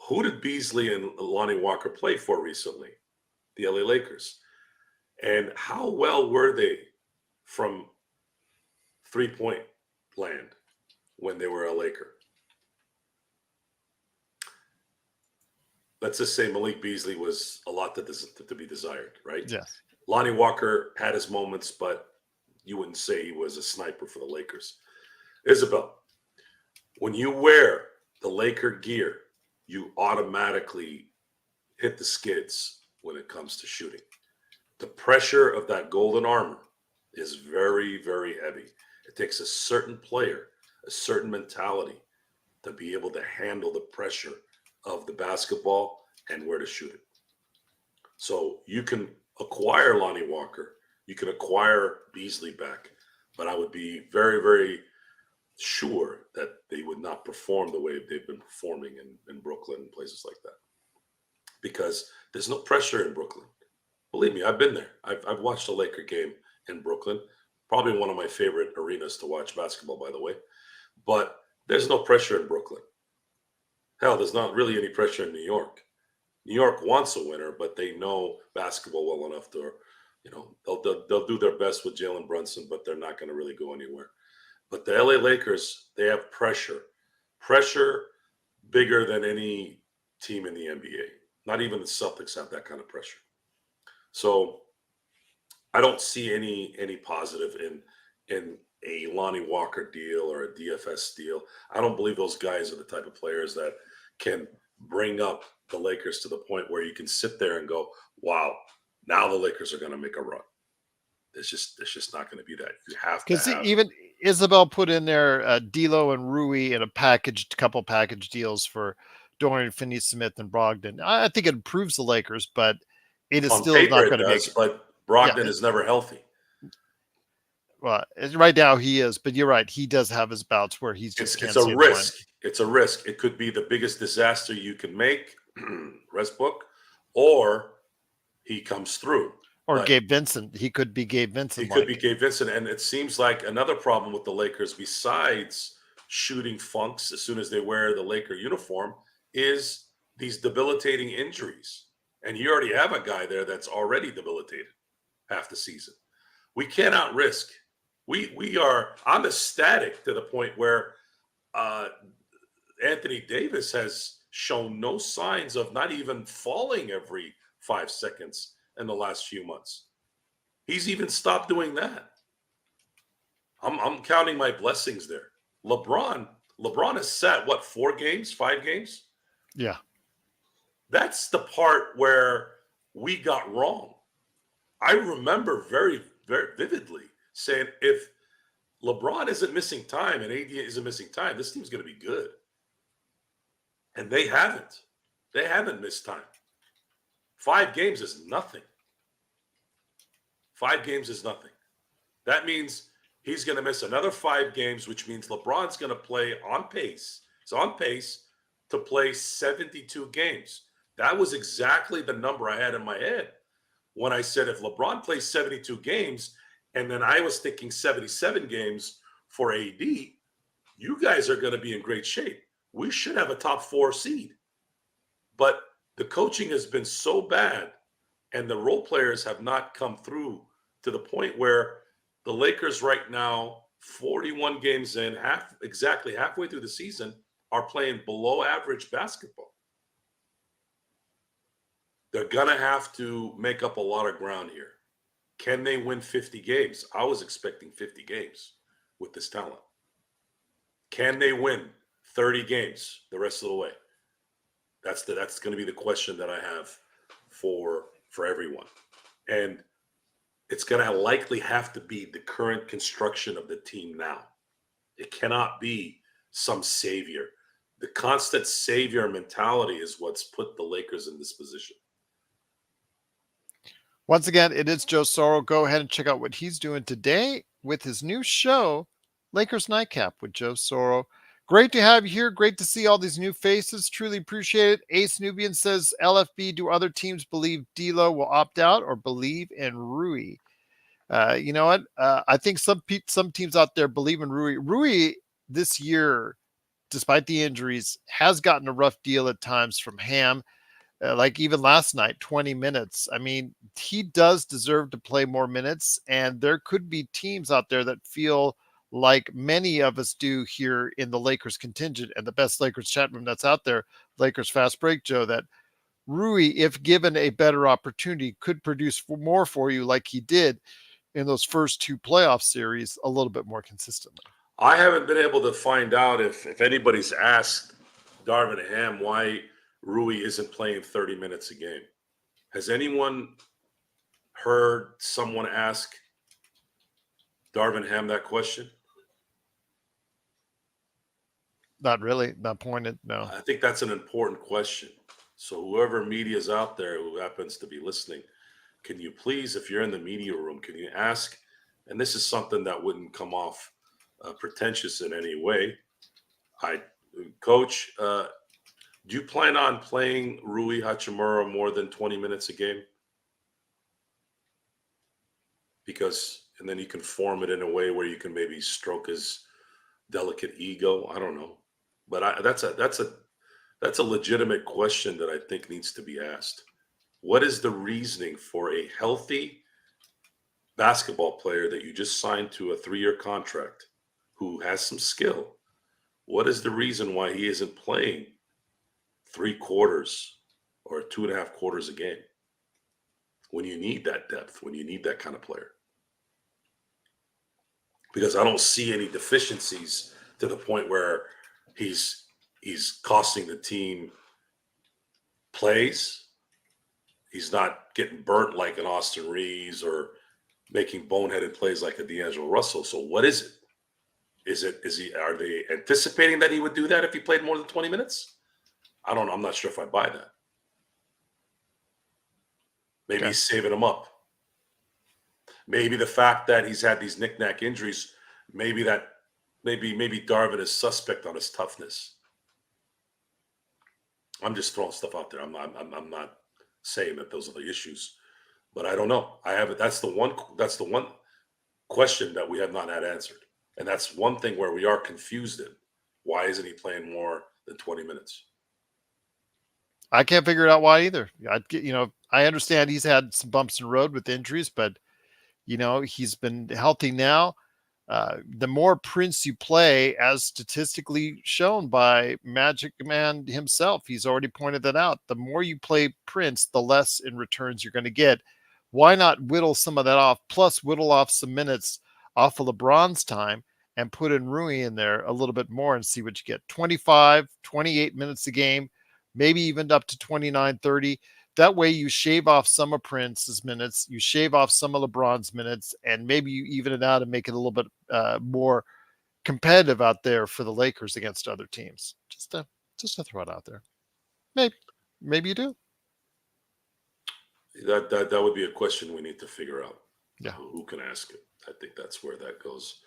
Who did Beasley and Lonnie Walker play for recently? The LA Lakers. And how well were they from 3-point land when they were a Laker? Let's just say Malik Beasley was a lot to be desired, right? Yes. Lonnie Walker had his moments, but you wouldn't say he was a sniper for the Lakers. Isabel, when you wear the Laker gear, you automatically hit the skids when it comes to shooting. The pressure of that golden armor is very, very heavy. It takes a certain player, a certain mentality to be able to handle the pressure of the basketball and where to shoot it. So you can acquire Lonnie Walker, you can acquire Beasley back, but I would be very, very sure that they would not perform the way they've been performing in Brooklyn and places like that. Because there's no pressure in Brooklyn. Believe me, I've been there. I've watched a Laker game in Brooklyn. Probably one of my favorite arenas to watch basketball, by the way. But there's no pressure in Brooklyn. Hell, there's not really any pressure in New York. New York wants a winner, but they know basketball well enough to, they'll do their best with Jalen Brunson, but they're not going to really go anywhere. But the LA Lakers, they have pressure bigger than any team in the NBA. Not even the Celtics have that kind of pressure. So I don't see any positive in a Lonnie Walker deal or a DFS deal. I don't believe those guys are the type of players that can bring up the Lakers to the point where you can sit there and go, wow, now the Lakers are going to make a run. It's just not going to be that. You have to because even Isabel put in there D'Lo and Rui in a couple package deals for Dorian Finney-Smith and Brogdon. I think it improves the Lakers, but it is on still paper not going to make it. But Brogdon is never healthy. Well, right now he is, but you're right. He does have his bouts where he's just it's a risk. It's a risk. It could be the biggest disaster you can make, Westbrook, or he comes through. Or Gabe Vincent. He could be Gabe Vincent. He could be Gabe Vincent. And it seems like another problem with the Lakers, besides shooting funks as soon as they wear the Laker uniform, is these debilitating injuries. And you already have a guy there that's already debilitated half the season. We cannot risk. I'm ecstatic to the point where Anthony Davis has shown no signs of not even falling every 5 seconds in the last few months. He's even stopped doing that. I'm counting my blessings there. LeBron has sat, 5 games? Yeah. That's the part where we got wrong. I remember very, very vividly saying, if LeBron isn't missing time and AD isn't missing time, this team's going to be good. And they haven't. They haven't missed time. 5 games is nothing. 5 games is nothing. That means he's going to miss another 5 games, which means LeBron's going to play on pace. He's on pace to play 72 games. That was exactly the number I had in my head when I said if LeBron plays 72 games, and then I was thinking 77 games for AD, you guys are going to be in great shape. We should have a top 4 seed. But the coaching has been so bad, and the role players have not come through to the point where the Lakers right now, 41 games in, exactly halfway through the season, are playing below average basketball. They're going to have to make up a lot of ground here. Can they win 50 games? I was expecting 50 games with this talent. Can they win 30 games the rest of the way? That's going to be the question that I have for everyone. And it's going to likely have to be the current construction of the team now. It cannot be some savior. The constant savior mentality is what's put the Lakers in this position. Once again, it is Joe Soro. Go ahead and check out what he's doing today with his new show, Lakers Nightcap with Joe Soro. Great to have you here. Great to see all these new faces. Truly appreciate it. Ace Nubian says, LFB, do other teams believe D'Lo will opt out or believe in Rui? You know what? I think some teams out there believe in Rui. Rui this year, despite the injuries, has gotten a rough deal at times from Ham. Like even last night, 20 minutes. I mean, he does deserve to play more minutes, and there could be teams out there that feel like many of us do here in the Lakers contingent and the best Lakers chat room that's out there, Lakers Fast Break, Joe, that Rui, if given a better opportunity, could produce more for you like he did in those first 2 playoff series a little bit more consistently. I haven't been able to find out if anybody's asked Darvin Ham why Rui isn't playing 30 minutes a game. Has anyone heard someone ask Darvin Ham that question? Not really. Not pointed. No. I think that's an important question. So whoever media is out there who happens to be listening, can you please, if you're in the media room, can you ask, and this is something that wouldn't come off pretentious in any way. Coach, do you plan on playing Rui Hachimura more than 20 minutes a game? Because, and then you can form it in a way where you can maybe stroke his delicate ego. I don't know, but that's a legitimate question that I think needs to be asked. What is the reasoning for a healthy basketball player that you just signed to a 3-year contract who has some skill? What is the reason why he isn't playing 3 quarters or 2.5 quarters a game when you need that depth, when you need that kind of player? Because I don't see any deficiencies to the point where he's costing the team plays. He's not getting burnt like an Austin Reeves or making boneheaded plays like a D'Angelo Russell. So what is it? Are they anticipating that he would do that if he played more than 20 minutes? I don't know. I'm not sure if I buy that. Maybe he's saving him up. Maybe the fact that he's had these knick-knack injuries, maybe Darvin is suspect on his toughness. I'm just throwing stuff out there. I'm not saying that those are the issues, but I don't know. That's the one question that we have not had answered. And that's one thing where we are confused in. Why isn't he playing more than 20 minutes? I can't figure it out why either. I understand he's had some bumps in the road with injuries, but he's been healthy now. The more Prince you play, as statistically shown by Magic Man himself, he's already pointed that out. The more you play Prince, the less in returns you're going to get. Why not whittle some of that off, plus whittle off some minutes off of LeBron's time and put in Rui in there a little bit more and see what you get. 25, 28 minutes a game, maybe even up to 29, 30. That way you shave off some of Prince's minutes, you shave off some of LeBron's minutes, and maybe you even it out and make it a little bit more competitive out there for the Lakers against other teams. Just to throw it out there. Maybe you do. That would be a question we need to figure out. Yeah. Who can ask it? I think that's where that goes.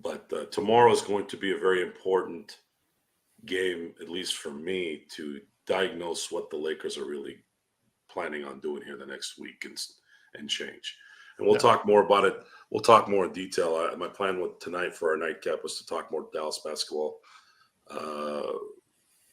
But tomorrow is going to be a very important game, at least for me, to diagnose what the Lakers are really planning on doing here the next week and change. And we'll talk more about it. We'll talk more in detail. My plan tonight for our nightcap was to talk more Dallas basketball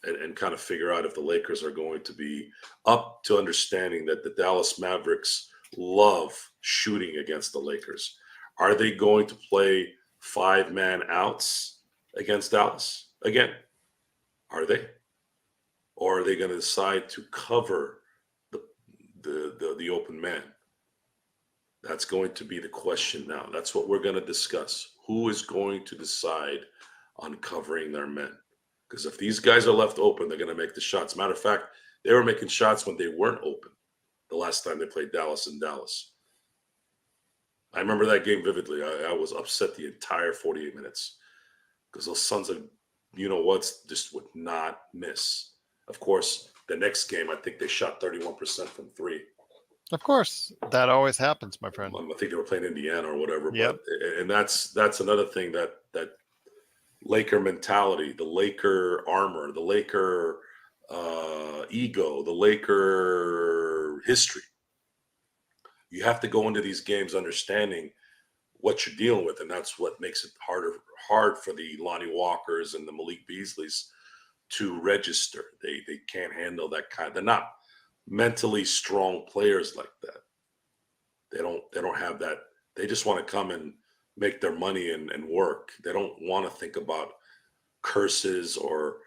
and kind of figure out if the Lakers are going to be up to understanding that the Dallas Mavericks love shooting against the Lakers. Are they going to play 5-man outs against Dallas again? Are they? Or are they going to decide to cover the open man? That's going to be the question now. That's what we're going to discuss. Who is going to decide on covering their men? Because if these guys are left open, they're going to make the shots. Matter of fact, they were making shots when they weren't open the last time they played Dallas in Dallas. I remember that game vividly. I was upset the entire 48 minutes because those sons of you-know-whats just would not miss. Of course, the next game, I think they shot 31% from 3. Of course, that always happens, my friend. I think they were playing Indiana or whatever. Yep. And that's another thing that Laker mentality, the Laker armor, the Laker ego, the Laker history. You have to go into these games understanding what you're dealing with, and that's what makes it hard for the Lonnie Walkers and the Malik Beasleys to register. They can't handle that kind. They're not mentally strong players like that. They don't have that. They just want to come and make their money and work. They don't want to think about curses or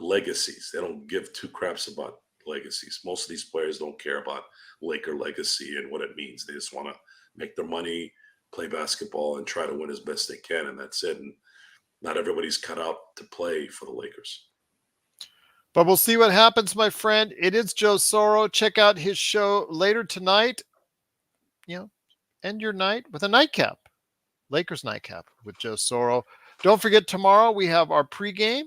legacies. They don't give two craps about legacies. Most of these players don't care about Laker legacy and what it means. They just want to make their money, play basketball, and try to win as best they can, and that's it. And not everybody's cut out to play for the Lakers. But we'll see what happens, my friend. It is Joe Soro. Check out his show later tonight. End your night with a nightcap. Lakers nightcap with Joe Soro. Don't forget, tomorrow we have our pregame.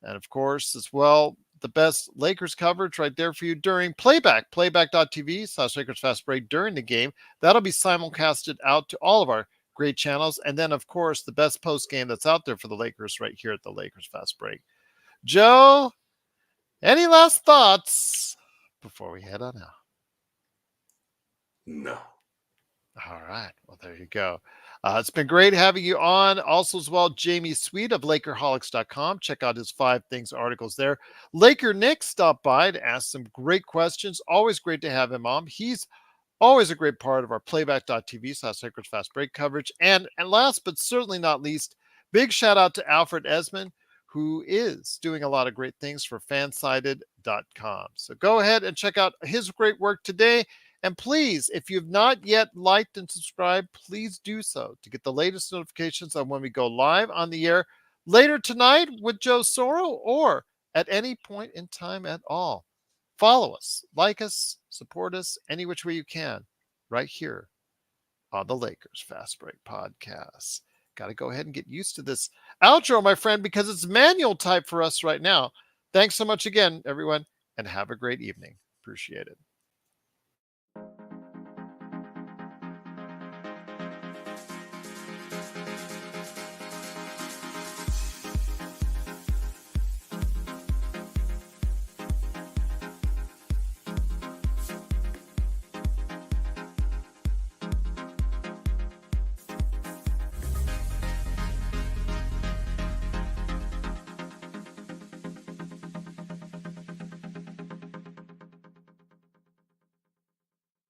And of course, as well, the best Lakers coverage right there for you during playback.tv/Lakers Fast Break during the game. That'll be simulcasted out to all of our great channels. And then, of course, the best post game that's out there for the Lakers right here at the Lakers Fast Break. Joe, any last thoughts before we head on out? No. All right. Well, there you go. It's been great having you on. Also, as well, Jamie Sweet of LakerHolics.com. Check out his 5 Things articles there. LakerNic stopped by to ask some great questions. Always great to have him on. He's always a great part of our playback.tv/Lakers Fast Break coverage. And last but certainly not least, big shout out to Alfred Ezman, who is doing a lot of great things for FanSided.com. So go ahead and check out his great work today. And please, if you've not yet liked and subscribed, please do so to get the latest notifications on when we go live on the air later tonight with Joe Soro or at any point in time at all. Follow us, like us, support us any which way you can right here on the Lakers Fast Break podcast. Got to go ahead and get used to this outro, my friend, because it's manual type for us right now. Thanks so much again, everyone, and have a great evening. Appreciate it.